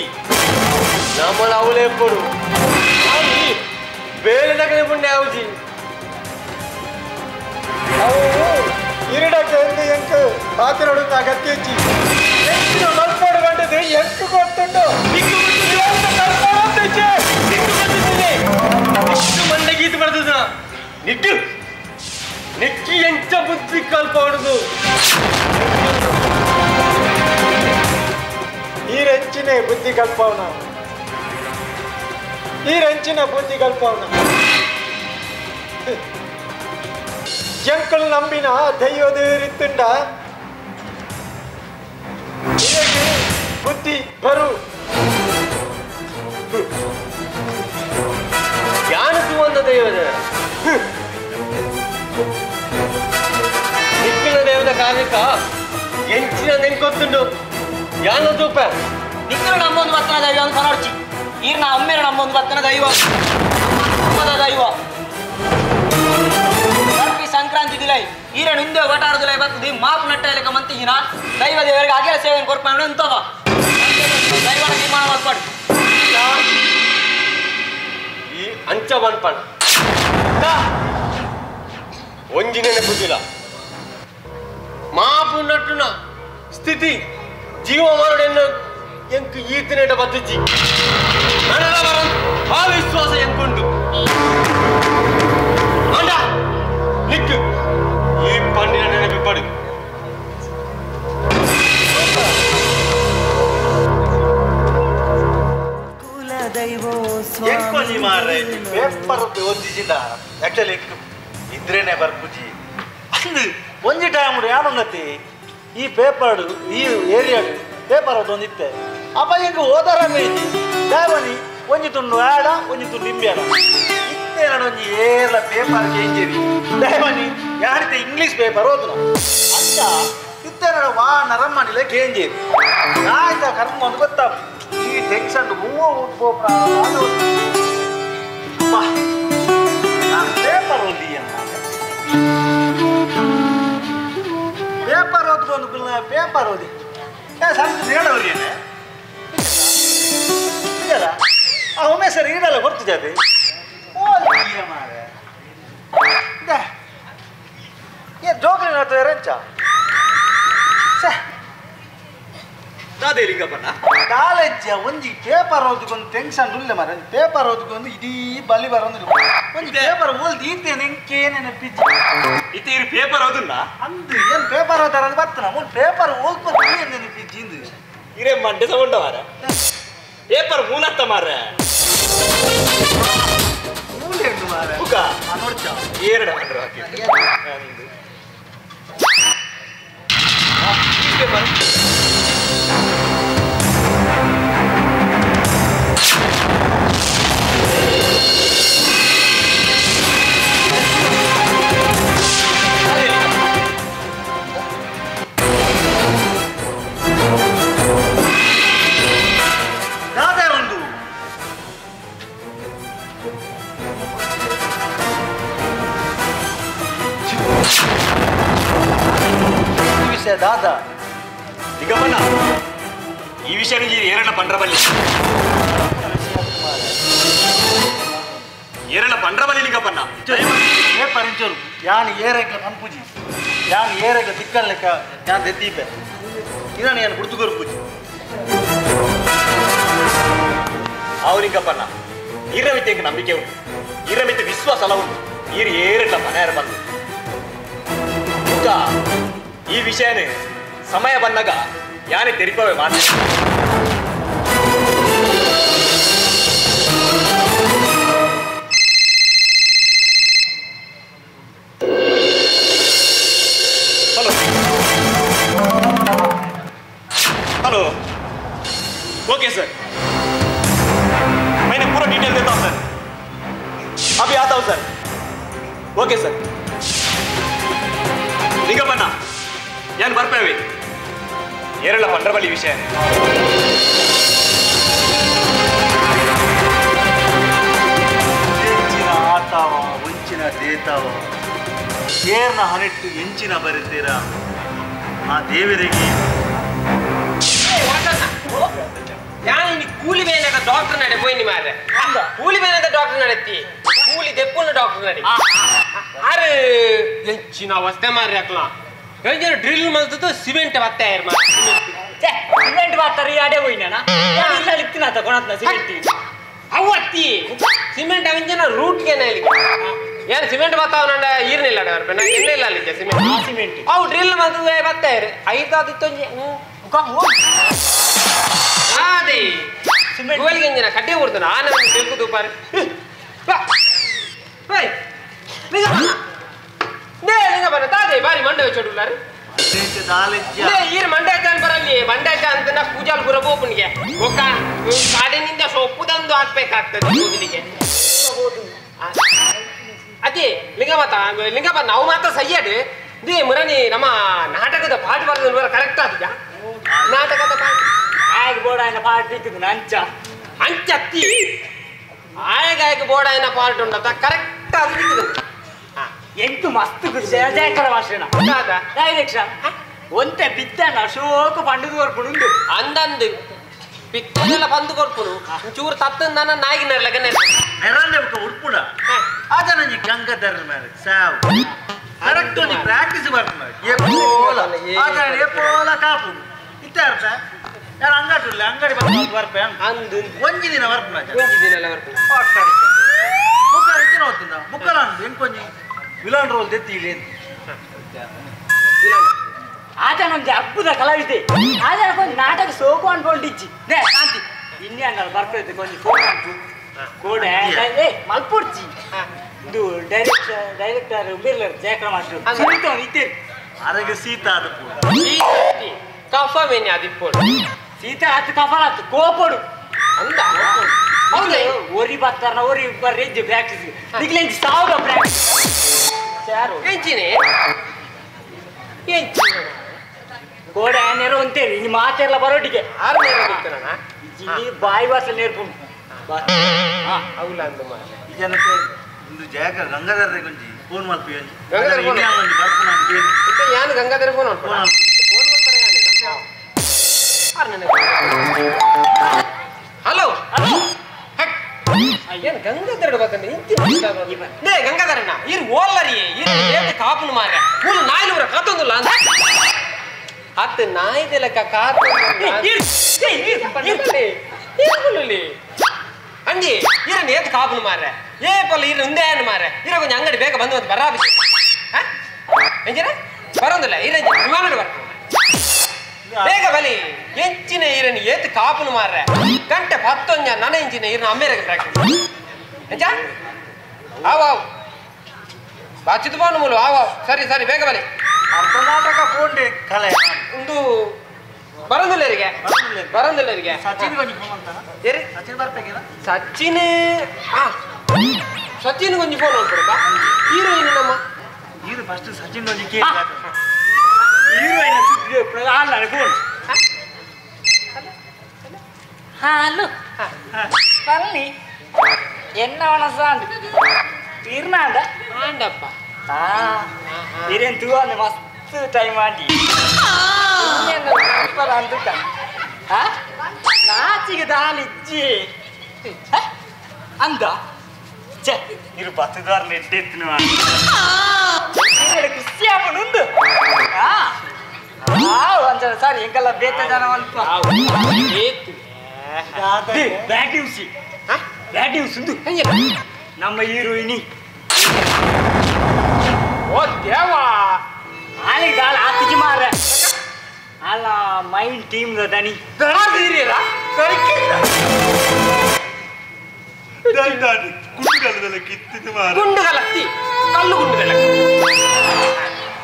ನಮ್ಮಳ ಅವಲೇ ಕೊಡು ಬೇರೆ ನಗರ ಪುಣ್ಯ ಹೌಜಿ ಅವು ಇರಡಕ್ಕೆ ಎಂಕ ಪಾತ್ರೋಡು ಅಗತ್ಯಚ್ಚಿ ಹೆಚ್ಚಿನ ಮಲ್ಪಾಡು ಬಂದದ್ದು ಎಂಕ ಗೊತ್ತುಂಟು ಮಂಡೆ ಗೀತು ಬರ್ತದ ನಿಟ್ಟು ನೆಕ್ಕಿ ಎಂಚ ಬುದ್ಧಿ ಕಲ್ಪ ಹೊಡೆದು ಈ ರೆಂಚಿನ ಬುದ್ಧಿ ಕಲ್ಪವನ ಈ ರೆಂಚಿನ ಬುದ್ಧಿ ಕಲ್ಪವನ ಎಂಕಲ್ ನಂಬಿನ ದೈವದೇರಿತ್ತುಂಡ ಬುದ್ಧಿ ಬರು ಯಾನದು ಒಂದು ದೈವದ ನಿಕ್ಕಿನ ದೇವದ ಕಾರ್ಯಕ್ಕ ಎಂಚಿನ ನೆನ್ಕೊತ್ತುಂಡು ಯಾನ ತೂಪ ನಿಕ್ಕರು ನಮ್ಮೊಂದು ಬತ್ತನ ದೈವ ಅಂತ ನೋಡ್ಚಿ ಈರ್ನ ಅಮ್ಮೇರ ನಮ್ಮೊಂದು ಬತ್ತನ ದೈವ ನಮ್ಮದ ದೈವ ಸರ್ಪಿ ಸಂಕ್ರಾಂತಿ ದಿಲೈ ಈರಣ ಹಿಂದೆ ಒಟಾರ ದಿಲೈ ಬರ್ತದೆ ಮಾಪ್ ನಟ್ಟ ಲೆಕ್ಕ ಮಂತಿಗಿನ ದೈವ ದೇವರಿಗೆ ಅಗೆಲ ಸೇವೆಯನ್ನು ಕೊರ್ಪ ಎಂತವ ದೈವನ ನಿರ್ಮಾಣ ಮಾಡ್ಪಾಡು ಈ ಅಂಚ ಬನ್ಪಣ ಒಂಜಿನೇ ಬುದ್ಧಿಲ್ಲ ಮಾಪು ನಟ್ಟುನ ಸ್ಥಿತಿ ಜೀವ ಮರಡೆನ್ನು ಎಂಕ ಈತನೇಟ ಬತ್ತಿಜ್ಜಿ ನನಗ ಆ ವಿಶ್ವಾಸ ಎಂಕೊಂಡು ಅಂಡ ನಿಕ್ಕು ಈ ಪಂಡಿನ ನೆನಪಿ ಪಡು ಎಂಕೊಂಜಿ ಮಾರ್ರೆ ಪೇಪರ್ ಓದಿಸಿದ ಆಕ್ಚುಲಿ ಇದ್ರೇನೆ ಬರ್ಪುಜಿ ಅಂದು ಒಂಜಿ ಟೈಮ್ ಯಾನೊಂಗತಿ ಈ ಪೇಪರ್ ಈ ಏರಿಯಾಡು ಪೇಪರ್ ಅದೊಂದಿತ್ತೆ ಅಪ್ಪ ಹಿಂಗೆ ಓದಾರ ಮೇಜಿ ದಾವನಿ ಒಂಜಿ ತುಂಡು ಆಡ ಒಂಜಿ ತುಂಡು ಇಂಬೇಡ ಇತ್ತೆ ಒಂಜಿ ಏರ್ಲ ಪೇಪರ್ ಕೇಂಜೇರಿ ದಾವನಿ ಯಾರಿತೆ ಇಂಗ್ಲೀಷ್ ಪೇಪರ್ ಓದುನ ಅಂತ ಇತ್ತೆ ವಾ ನರಮ್ಮನಿಲೆ ಕೇಂಜೇರಿ ಆಯ್ತಾ ಕರ್ಮ ಒಂದು ಗೊತ್ತಾ ಈ ಟೆನ್ಷನ್ ಹೂವು ಉಟ್ಬೋ ನಾನು ಪೇಪರ್ ಓದಿ ಪೇಪರ್ ಓದ್ಕೊಂಡು ಪೇಪರ್ ಓದಿ ಸಂತ ಹೇಳೋರಿ ಇದಲ್ಲ ಆ ಉಮೇಶ್ ಸರ್ ಈಡಲ್ಲ ಗೊತ್ತಿದೆ ಅದು ಜೋಕ್ರಿ ಹತ್ರ ರೆಂಚ ಲಿಂಗಪ್ಪನ ಕಾಲೇಜ್ ಒಂಜಿ ಪೇಪರ್ ಓದ್ಕೊಂಡು ಟೆನ್ಷನ್ ಉಳ್ಳೆ ಮರ ಪೇಪರ್ ಓದ್ಕೊಂಡು ಇಡೀ ಬಲಿ ಬರೋದು ಒಂಜಿ ಪೇಪರ್ ಓಲ್ದು ಈತೆ ನೆಂಕೇನೇನೆ ಪಿಜ್ಜಿ ಇತ್ತೆ ಇರು ಪೇಪರ್ ಓದುಲ್ಲ ಅಂದು ಏನು ಪೇಪರ್ ಓದಾರ ಅಂತ ಬರ್ತಾನ ಒಂದು ಪೇಪರ್ ಓದ್ಕೊಂಡು ಏನೇನು ಪಿಜ್ಜಿ ಇಂದು ಇರೇ ಮಂಡೆ ತಗೊಂಡ ಮಾರ ಪೇಪರ್ ಮೂಲತ್ತ ಮಾರ ಮೂಲೆ ಉಂಟು ಮಾರ ಬುಕ್ಕ ನೋಡ್ಚ ಎರಡು ಹಂಡ್ರೆ ಹಾಕಿ ಪೇಪರ್ ದಾದ ಲಿಂಗಪ್ಪನ ಈ ವಿಷಯ ಏರಳ ಪಂಡ್ರಬಲ್ಲಿ ಏರಳ ಪಂಡ್ರಬಲ್ಲಿ ಲಿಂಗಪ್ಪನ ಪೇಪರ್ ಇಂಚೋರು ಯಾನ್ ಏರಕ್ಕೆ ಪಂಪುಜಿ ಯಾನ್ ಏರಕ್ಕೆ ತಿಕ್ಕಲ್ ಲೆಕ್ಕ ಯಾನ್ ತೆದ್ದೀಪೆ ಇದನ್ನ ಏನು ಗುರ್ತುಗೋರು ಪೂಜಿ ಅವು ಲಿಂಗಪ್ಪನ ಈರಮಿತ್ತೆ ನಂಬಿಕೆ ಉಂಟು ಈರಮಿತ್ತೆ ವಿಶ್ವಾಸ ಅಲ್ಲ ಉಂಟು ಈರು ಏರಳ ಮನೆಯಾರ ಬಂದು ಈ ವಿಷಯನೇ ಸಮಯ ಬಂದಾಗ ಯಾನೇ ತೆರಿಪವೆ ಮಾಡಿ हेलो हेलो ओके सर मैंने पूरा डिटेल देता हूँ सर अभी आता हूँ सर ओके सर ಲಿಂಗಪ್ಪನ ಏನು ಬರ್ಪೇವೆ ಏರಳ ಪಂಡ್ರಬಲಿ ವಿಷಯ ಎಂಚಿನ ಆತಾವ ಒಂಚಿನ ದೇತಾವ ಏರ್ನ ಹನಿಟ್ಟು ಎಂಚಿನ ಬರೀತೀರ ಆ ದೇವರಿಗೆ ಯಾನ್ ಇನ್ನು ಕೂಲಿ ಬೇನೆದ ಡಾಕ್ಟರ್ ನಡೆ ಪೋಯ್ನಿ ಮಾರ್ರೆ ಕೂಲಿ ಬೇನೆದ ಡಾಕ್ಟರ್ ನಡೆತ್ತಿ ಕೂಲಿ ದೆಪ್ಪುನ ಡಾಕ್ಟರ್ ನಡೆ ಅರೆ ಹೆಚ್ಚಿನ ಅವಸ್ಥೆ ಮಾರ್ರೆ ಅಕ್ಲ ಎಂಜನ ಡ್ರಿಲ್ ಮಲ್ತದ ಸಿಮೆಂಟ್ ಬತ್ತೆ ಯಾರ್ ಮಾರ್ರೆ ಸಿಮೆಂಟ್ ಬಾತ್ತರಿ ಅಡೆ ಹೋಯ್ನಣ್ಣ ಇಲ್ಲ ಲಿಕ್ತಿನ ತಗೊಳತ್ನ ಸಿಮೆಂಟ್ ಅವತ್ತಿ ಸಿಮೆಂಟ್ ಅವಂಜನ ರೂಟ್ ಗೆ ನೈಲಿಗೆ ಯಾರು ಸಿಮೆಂಟ್ ಬತ್ತಾವನಂಡ ಈರ್ನಿಲ್ಲ ಡವರ್ ಪೆನ್ನ ಎಣ್ಣೆಲ್ಲ ಅಲ್ಲಿಗೆ ಸಿಮೆಂಟ್ ಅವು ಡ್ರಿಲ್ ಮಲ್ತದ ಬತ್ತೆ ಯಾರು ಐದಾದಿತ್ತೊಂಜಿ ಅದೇ ಗೋಲಿಗೆ ಎಂಜಿನ ಕಡ್ಡೆ ಕೊಡ್ತಾನ ಆನ ತೆಲುಗು ತುಪ್ಪಾರೆ ಲಿಂಗ ಬರ ತಾಜೆ ಬಾರಿ ಮಂಡೆ ಚೋಡುಲಾರು ಈರ್ ಮಂಡೆ ಅಜ್ಜಾನ್ ಬರಲ್ಲಿ ಮಂಡೆ ಅಜ್ಜ ಅಂತ ಪೂಜಾಲ್ ಗುರ ಬೋಪನಿಗೆ ಒಕ್ಕ ಕಾಡಿನಿಂದ ಸೊಪ್ಪು ತಂದು ಹಾಕ್ಬೇಕಾಗ್ತದೆ ಕೂದಲಿಗೆ ಅದೇ ಲಿಂಗಪ್ಪ ನಾವು ಮಾತ್ರ ಸಯ್ಯಾಡು ದೇ ಮುರನಿ ನಮ್ಮ ನಾಟಕದ ಪಾಠ ಬರೋದು ಕರೆಕ್ಟ್ ಆದಿಯಾ ನಾಟಕದ ಪಾಠ ಆಯ್ಕೆ ಬೋಡ ఆయన ಪಾಠ ಇಟ್ಟಿದ್ದು ಅಂಚತ್ತಿ ಆಯ್ಕೆ ಬೋಡ ఆయన ಪಾಠ ಉಂಟ ಕರೆಕ್ಟ್ ಅದು ಇಟ್ಟಿದ್ದು ಎಂಟು ಮಸ್ತ್ ಜಯಕರ ಭಾಷಣ ಡೈರೆಕ್ಷನ್ ಒಂತೆ ಬಿತ್ತಣ್ಣ ಶೋಕ ಪಂಡುದು ಕೊರ್ಪುಡು ಅಂದಂದು ಪಿಕ್ಚರ್ನೆಲ್ಲ ಬಂದು ಕೊರ್ಪುಡು ಚೂರು ತತ್ತಂದ ನನ್ನ ನಾಯಿಗಿನರ್ಲಗ ನೆರಂಡೆ ಉಡ್ಪುಡ ಆದ ನಂಜಿ ಗಂಗಾಧರ ಮೇಲೆ ಸಾವು ಕರೆಕ್ಟ್ ನೀ ಪ್ರಾಕ್ಟೀಸ್ ಮಾಡ್ತಾನೆ ಎಪ್ಪೋಲ ಆದ ಎಪ್ಪೋಲ ಕಾಪುಡು ಇತ್ತಾರ್ಥ ಯಾರು ಅಂಗಡಿ ಅಂಗಡಿ ಬಂದು ಬರ್ಪೆ ಅಂದು ಒಂಜಿ ದಿನ ಬರ್ಪುನ ಒಂಜಿ ದಿನ ಎಲ್ಲ ಬರ್ಪುನ ಮುಕ್ಕಲ ಇಂಚಿನ ಹೋಗ್ತಿದ್ದ ಮುಕ್ಕಲ ಅಂದು ಎಂಕೊಂಜಿ ವಿಲನ್ ರೋಲ್ ತೆತ್ತಿ ಇಲ್ಲಿ ಆತನೊಂದು ಅದ್ಭುತ ಕಲಾವಿದೆ ಆತನ ಕೊಂದು ನಾಟಕ ಸೋಕು ಅನ್ಕೊಂಡಿಚ್ಚಿ ನೇ ಶಾಂತಿ ಇನ್ನೇ ಅಣ್ಣ ಬರ್ತೈತೆ ಕೊಂದು ಫೋನ್ ಅಂಟು ಕೋಡೆ ಏ ಮಲ್ಪುಡ್ಚಿ ಇದು ಡೈರೆಕ್ಟರ್ ಉಮೇರ್ಲರ್ ಜಯಕರ ಮಾಸ್ಟರ್ ಸುನೀತ ಇತ್ತೇರಿ ಅದಕ್ಕೆ ಸೀತಾ ಅದು ಕಫ ಮೇನೆ ಅದಿಪ್ಪೋಡು ಸೀತಾ ಹತ್ತು ಕಫಲಾತು ಕೋಪಡು ಅಂದ ಹೌದು ಓರಿ ಬರ್ತಾರ ಓರಿ ಬರ್ರಿ ಪ್ರಾಕ್ಟೀಸ್ ದಿಗ್ಲೆಂಚಿ ಸಾವಿರ ಪ್ರಾಕ್ಟೀಸ್ ಯಾರು ಎಂಚಿನೇ ಕೋಡೆ ನೇರು ಅಂತೇಳಿ ಇನ್ನು ಮಾತೆಲ್ಲ ಬರೋಟಿಗೆ ಆರು ನೇರ ಬಿತ್ತನ ಇಲ್ಲಿ ಬಾಯಿ ಭಾಷೆ ನೇರ್ಪುಂಡು ಅವಲ್ಲ ಅಂದು ಈ ಜನಕ್ಕೆ ಒಂದು ಜಯಕರ ಗಂಗಾಧರ ಗೊಂಜಿ ಫೋನ್ ಮಲ್ಪಿ ಗಂಗಾಧರ ಫೋನ್ ಬರ್ಪುನ ಯಾನು ಗಂಗಾಧರ ಫೋನ್ ಉಂಟು ಫೋನ್ ಮಾಡ್ತಾರೆ ಹಲೋ ಏನು ಗಂಗಾಧರ ಬತ್ತಂಡೆ ಇಂತಿ ಗಂಗಾಧರಣ್ಣ ಇರ್ ಓಲ್ಲರಿ ಇರ್ ಕಾಪುನು ಮಾರ್ರೆ ಮೂಲು ನಾಯಿಲೂರ ಕಾತೊಂದುಲ್ಲ ಅಂತ ಹತ್ತು ನಾಯಿದೆ ಲೆಕ್ಕ ಕಾತೊಂದು ಅಂಜಿ ಇರನ್ ಏತ್ ಕಾಪುನು ಮಾರ್ರೆ ಏ ಪೊಲ್ಲ ಇರ್ ಉಂದೇ ಮಾರ್ರೆ ಇರ ಕೊಂಚ ಅಂಗಡಿ ಬೇಗ ಬಂದು ಮತ್ತೆ ಬರಾಬಿಸಿ ಎಂಜಿನ ಬರೋದಿಲ್ಲ ಇರ ವಿಮಾನ ಬರ್ತೀನಿ ಬೇಗ ಬಲಿ ಎಂಚಿನ ಇರನ್ ಏತ್ ಕಾಪುನು ಮಾರ್ರೆ ಗಂಟೆ 11 ನನ್ನ ಎಂಚಿನ ಇರನ ಅಮ್ಮೇರೆಗೆ ಪ್ರಾಕ್ಟೀಸ್ ಎಂಚ ಆವಾವ್ ಬಾಚಿದು ಬಾನು ಮೂಲು ಆವಾವ್ ಸರಿ ಸರಿ ಬೇಗ ಬಲಿ ಕರ್ನಾಟಕ ಫೋನ್ ಕಲೆ ಒಂದು ಬರೋದಿಲ್ಲರಿಗೆ ಬರೋದಿಲ್ಲರಿಗೆ ಸಚಿನ್ ಗೊಂಜಿ ಫೋನ್ ಅಂತಾನ ಏರಿ ಸಚಿನ್ ಬರ್ಬೇಕೇನ ಸಚಿನ್ ಸಚಿನ್ ಗೊಂಜಿ ಫೋನ್ ಮಾಡ್ಕೊಡಪ್ಪ ಹೀರೋಯಿನ್ ನಮ್ಮ ಇದು ಫಸ್ಟ್ ಸಚಿನ್ ಗೊಂಜಿ ಕೇಳಿ ಹೀರೋಯಿನ್ ಪ್ರಧಾನ ಫೋನ್ ಹಲೋ பழனி என்ன மனசாண்டு తీర్నాండ ఆండప్ప ఇరేం తూ అన్న మస్తు టైం ఆండి என்ன பல అందుక నాచికి దాలిచ్చి అంద ಛೆ ನೀರು ಬತ್ತದಾರ ನೆಟ್ಟೆತ್ತಿನ ಖುಷಿಯಾಪನುಂದು ಒಂದ್ಸಲ ಸರಿ ಎಂಕಲ್ಲ ಬೇತ ಜನ ಅಲ್ಪ ಬ್ಯಾಡ್ ನ್ಯೂಸ್ ಬ್ಯಾಡ್ ನ್ಯೂಸ್ ಉಂದು ನಮ್ಮ ಹೀರೋಯಿನಿ ಓ ದೇವಾ ಆಲಿ ದಾಳ ಆತಿಜಿ ಮಾರ ಅಲ್ಲ ಮೈನ್ ಟೀಮ್ ದನಿ ದೀರಿಯಲ್ಲ ಕುಂಡುಗಲದಲ್ಲಿ ಕಿತ್ತಿದ್ದು ಮಾರ ಗುಂಡುಗಲತ್ತಿ ಕಲ್ಲು ಗುಂಡುಗಲ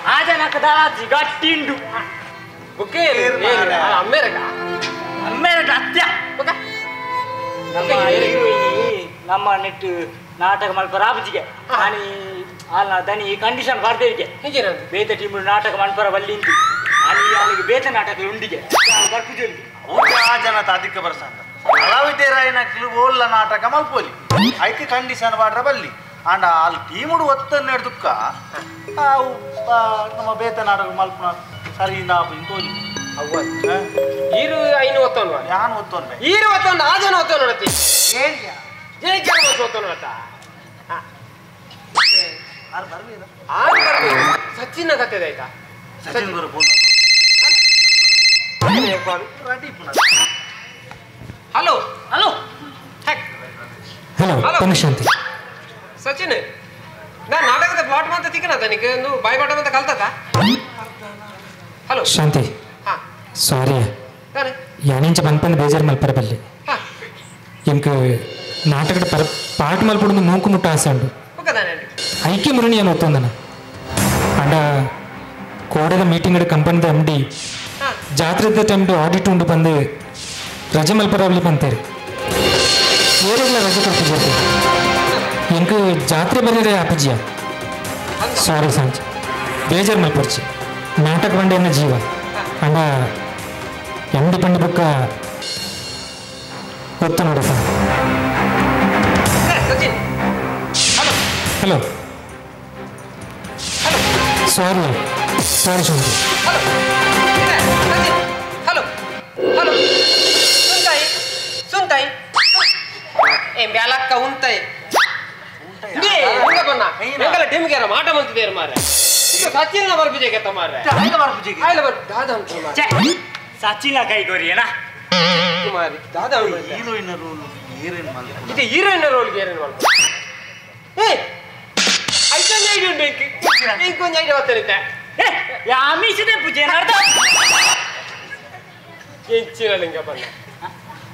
ಆ ಜನಕ ದಾಳಾಜಿ ಗಟ್ಟಿಂಡು ಬುಕ್ಕೆ ಅಮ್ಮೇರಗ ಅಮ್ಮೇರಗ ಅತ್ಯ ನಮ್ಮ ಹೀರೋಯಿನಿ ನಮ್ಮ ನೆಟ್ ನಾಟಕ ಮಲ್ಪರ ಆಪಜಿಗೆ ಆನಿ ಅಲ್ಲ ದನಿ ಕಂಡೀಷನ್ ಬರ್ದೇವಿಗೆ ಬೇತೆ ಟೀಮ್ ನಾಟಕ ಮಲ್ಪರ ಬಲ್ಲಿಂದು ಆನಿ ಅವನಿಗೆ ಬೇತೆ ನಾಟಕ ಉಂಡಿಗೆ ಬರ್ಪುಜೋಲಿ ಆ ಜನ ತಾದಿಕ್ಕ ಬರ್ಸ ಅಂತ ಕಲಾವಿದೇರಾಯನ ಓಲ್ಲ ನಾಟಕ ಮಲ್ಪೋಲಿ ಐಕೆ ಕಂಡೀಷನ್ ಬಾಡ್ರ ಬಲ್ಲಿ ಅಂಡ ಅಲ್ಲಿ ಟೀಮುಡು ಒತ್ತನ್ನು ಹಿಡ್ದುಕ್ಕ ನಮ್ಮ ಬೇತ ನಾಟಕ ಮಲ್ಪನ ಸರಿ ನಾ ಇಂತೋಲಿ ಈರು ಐನು ಒತ್ತೋನು ಯಾನು ಒತ್ತೋನ್ ಈರು ಒತ್ತೋನು ಆಜನ ಒತ್ತೋನು ನೋಡತಿ ಹೇಳಿಯಾ ಜನ ಒತ್ತೋನು ನೋಡತ್ತ ಆರು ಬರ್ಬೀರ ಆರು ಬರ್ಬೇಕು ಸಚಿನ ಕತೆ ಆಯ್ತಾ ಸಚಿನ್ ಬರು ಫೋನ್ ರೆಡಿ ಪುನಃ ಹಲೋ ಹಲೋ ಹಲೋ ಶಾಂತಿ ಸಚಿನ್ ನಾನು ನಾಟಕದ ಪ್ಲಾಟ್ ಮಾತ ತಿಕ್ಕನತ ನಿಕ್ಕೆ ಒಂದು ಬಾಯ್ ಬಾಟ ಅಂತ ಕಲ್ತತ ಹಲೋ ಶಾಂತಿ ಸಾರಿ ಯಾನಿಂಚ ಬಂದ್ಪಂದು ಬೇಜಾರು ಮಲ್ಪರ ಬಲ್ಲಿ ಇಂಕ ನಾಟಕದ ಪಾಠ ಮಲ್ಪಡೊಂದು ಮೂಕು ಮುಟ್ಟ ಆಸೆ ಉಂಡು ಐಕ್ಯ ಮುರಣಿ ಏನು ಒತ್ತೊಂದನ ಅಂಡ ಕೋಡದ ಮೀಟಿಂಗ್ ಕಂಪನಿದ MD ಜಾತ್ರೆದ ಟೈಮ್ಡು ಆಡಿಟ್ ಉಂಡು ಬಂದು ರಜೆ ಮಲ್ಪರ ಅಲ್ಲಿ ಬಂತೇರಿ ಏರೆಲ್ಲ ರಜೆ ಕೊಡ್ತಿದ್ದೆ ಇಂಕ ಜಾತ್ರೆ ಬರೀರೇ ಅಪ್ಪಜಿಯ ಸಾರಿ ಸಂಜ ಬೇಜಾರು ಮಲ್ಪರ್ಚಿ ನಾಟಕ ಬಂಡೆ ಅನ್ನೋ ಜೀವ ಅಂಡ MD ಪಂಡಿ ಬುಕ್ಕ ಗೊತ್ತು ನೋಡಿ ಹಲೋ ಸಾರಿ ಸಾರಿ ಶಾಂತಿ ಹಲೋ ಹಲೋ ಸುಂತಾಯಿ ಸುಂತಾಯಿ ಏ ಬ್ಯಾಲಕ್ಕ ಉಂತಾಯಿ ಇದೇ ಹಿಂಗ ಬನ್ನ ಹೆಂಗಲ್ಲ ಟಿಮ್ಗೆ ಮಾಟ ಮಂತಿದೇರು ಮಾರೆ ಇದು ಸಚಿನ ಬರ್ಬಿಜೆಗೆ ತಮಾರೆ ಆಯ್ಲ ಬರ್ಬುಜಿಗೆ ಆಯ್ಲ ಬರ್ ದಾದಾ ಅಂತ ಮಾರೆ ಸಚಿನ ಕೈ ಗೋರಿಯೇನಾ ಕುಮಾರಿ ದಾದಾ ಹೀರೋಯಿನ್ ರೋಲ್ ಹೀರೋಯಿನ್ ಮಾಡ್ತಾರೆ ಇದು ಹೀರೋಯಿನ್ ರೋಲ್ಗೆ ಏನೇನು ಮಾಡ್ತಾರೆ ಏ ಐಟನ್ ಐಡಿ ಉಂಟು ಇಂಕೊಂದು ಐಡಿ ಬರ್ತಾನಿತ್ತೆ ಯಾಮಿಸಿದೆ ಪೂಜೆ ಅರ್ಥ ಎಂಚಿನ ಲಿಂಗ ಬನ್ನ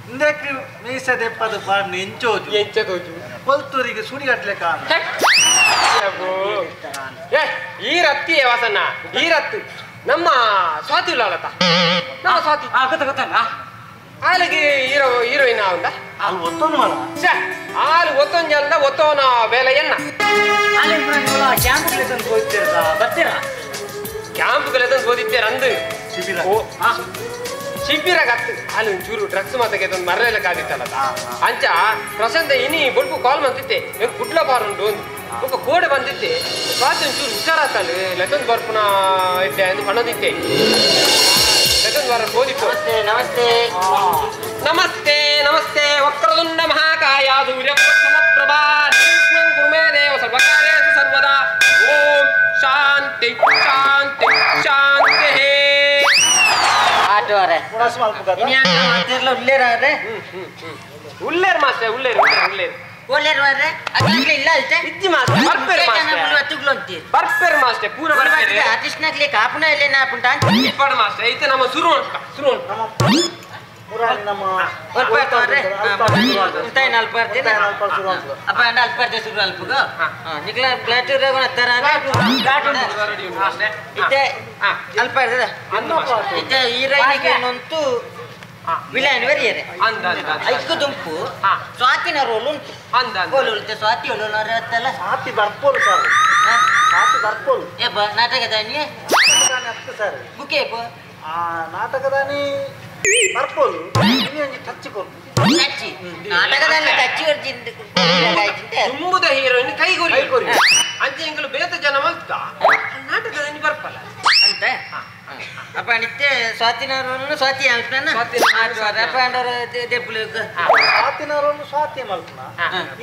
ಇಂದಕ್ಕೆ ಮೀಸ ದೆಪ್ಪದು ಪಾಡ್ ಎಂಚೋಜು ಎಂಚದೋಜು ಕೊಲ್ತೂರಿಗೆ ಸುಡಿಗಟ್ಲೆ ಕಾಣ ಏ ಈ ರತ್ತಿ ವಾಸನ್ನ ಈ ರತ್ತು ನಮ್ಮ ಸ್ವಾತಿ ಇಲ್ಲತ್ತ ನಮ್ಮ ಸ್ವಾತಿ ಗೊತ್ತಲ್ಲ ಆಲಿಗೆ ಹೀರೋಯಿನ್ ಉಂದ ಅಲ್ಲಿ ಒತ್ತೋನು ಮರ ಆಲು ಒತ್ತೊಂದು ಜಲ್ದ ಒತ್ತೋನ ಬೇಲೆ ಎನ್ನ ಅಲ್ಲಿ ಕ್ಯಾಂಪ್ ಲೆಸನ್ ಹೋಗ್ತೀರಾ ಬರ್ತೀರಾ ಕ್ಯಾಂಪ್ ಲೆಸನ್ ಓದಿತ್ತೇರ ಅಂದು ಶಿಬಿರ ಶಿಬಿರ ಕತ್ತು ಅಲ್ಲಿ ಒಂಚೂರು ಡ್ರಗ್ಸ್ ಮಾತಕ್ಕೆ ಒಂದು ಮರ್ರೆಲ್ಲಕ್ಕಾಗಿತ್ತಲ್ಲ ಅಂಚ ಪ್ರಶಾಂತ ಇನಿ ಬೊಲ್ಪು ಕಾಲ್ ಬಂದಿತ್ತೆ ಕುಡ್ಲ ಬಾರ್ ಉಂಟು ಒಂದು ಒಬ್ಬ ಕೋಡೆ ಬಂದಿತ್ತೆ ಸ್ವಾತಿ ಒಂಚೂರು ಹುಷಾರಾತಲ್ಲ ಲೆಸನ್ ಬರ್ಪುನ ಇದ್ದೆ ಎಂದು ಪಣದಿತ್ತೆ ಲೆಸನ್ ಬರ ಓದಿತ್ತು ನಮಸ್ತೆ ನಮಸ್ತೆ ನಮಸ್ತೆ ವಕ್ರದುಂಡ ಮಹಾಕಾಯ ಸೂರ್ಯಪ್ರಭಾ ಗುರುಮೇ ದೇವ ಸರ್ವಕಾರ್ಯೇಷು ಸರ್ವದಾ ಓಂ ಶಾಂತಿ ಶಾಂತಿ ಶಾಂತಿ ಆಟೋರೆ ಉಳ್ಳೇರೆ ಉಳ್ಳೇರ್ ಮಾಸ್ಟರ್ ಉಳ್ಳೇರು ಉಳ್ಳೇರು ಒಳ್ಳೇರು ಮಾರ್ರೆ ಅದ್ರಲ್ಲಿ ಇಲ್ಲ ಅಲ್ತೆ ಇಜ್ಜಿ ಮಾಸ್ಟರ್ ಬರ್ಪೇರ್ ಮಾಸ್ಟರ್ ಅತ್ತುಗ್ಲು ಅಂತೀರಿ ಬರ್ಪೇರ್ ಮಾಸ್ಟರ್ ಪೂರ ಬರ್ಪೇರ್ ಆರ್ಟಿಸ್ಟ್ನಾಗ್ಲಿ ಕಾಪುನ ಇಲ್ಲೇ ನಾಪುಂಟ ಇಪ್ಪಡ ಮಾಸ್ಟರ್ ಐತೆ ನಮ್ಮ ಶುರು ಉಂಟು ಪುರಾಣಿ ನಮ್ಮ ಬರ್ತಾರೆ ಇಂತಾಯಿ ನಾಲ್ಕು ಬರ್ತೀನಿ ಅಪ್ಪ ನಾಲ್ಕು ಬರ್ತೆ ಶುರು ಅಲ್ಪಗ ನಿಕ್ಲ ಪ್ಲೇಟ್ ತರ ಇತ್ತೆ ಅಲ್ಪ ಇರ್ತದೆ ಇತ್ತೆ ಹೀರೋಯಿನಿಗೆ ಇನ್ನೊಂದು ವಿಲನ್ ಬರಿಯರೆ ಐದು ದುಂಪು ಸ್ವಾತಿನ ರೋಲ್ ಉಂಟು ಗೋಲು ಉಳಿತೆ ಸ್ವಾತಿ ಒಳ್ಳೆ ಅತ್ತಲ್ಲ ಸಾತಿ ಬರ್ಪೋಲು ಸರ್ ಸಾತಿ ಬರ್ಪೋಲು ಏ ನಾಟಕದಾನಿ ಸರ್ ಬುಕೆ ನಾಟಕದಾನಿ ಬರ್ಪೋಲು ಇನ್ನೊಂದು ಟಚ್ ಕೊಡು ಟಚ್ಚಿ ನಾಟಕದಲ್ಲಿ ಟಚ್ಚಿ ಹೊಡ್ಜಿಂದ ತುಂಬುದ ಹೀರೋಯಿನ್ ಕೈಗೊರಿ ಅಂಚೆ ಎಂಗಳು ಬೇತ ಜನ ಮಲ್ತ ನಾಟಕದಲ್ಲಿ ಬರ್ಪಲ್ಲ ಅಂತ ಅಪ್ಪ ನಿತ್ಯ ಸ್ವಾತಿನವರು ಸ್ವಾತಿ ಆಗ್ತಾನ ಅಪ್ಪ ಅಂಡವರು ದೆಪ್ಪಲು ಸ್ವಾತಿನವರು ಸ್ವಾತಿ ಮಲ್ಪನ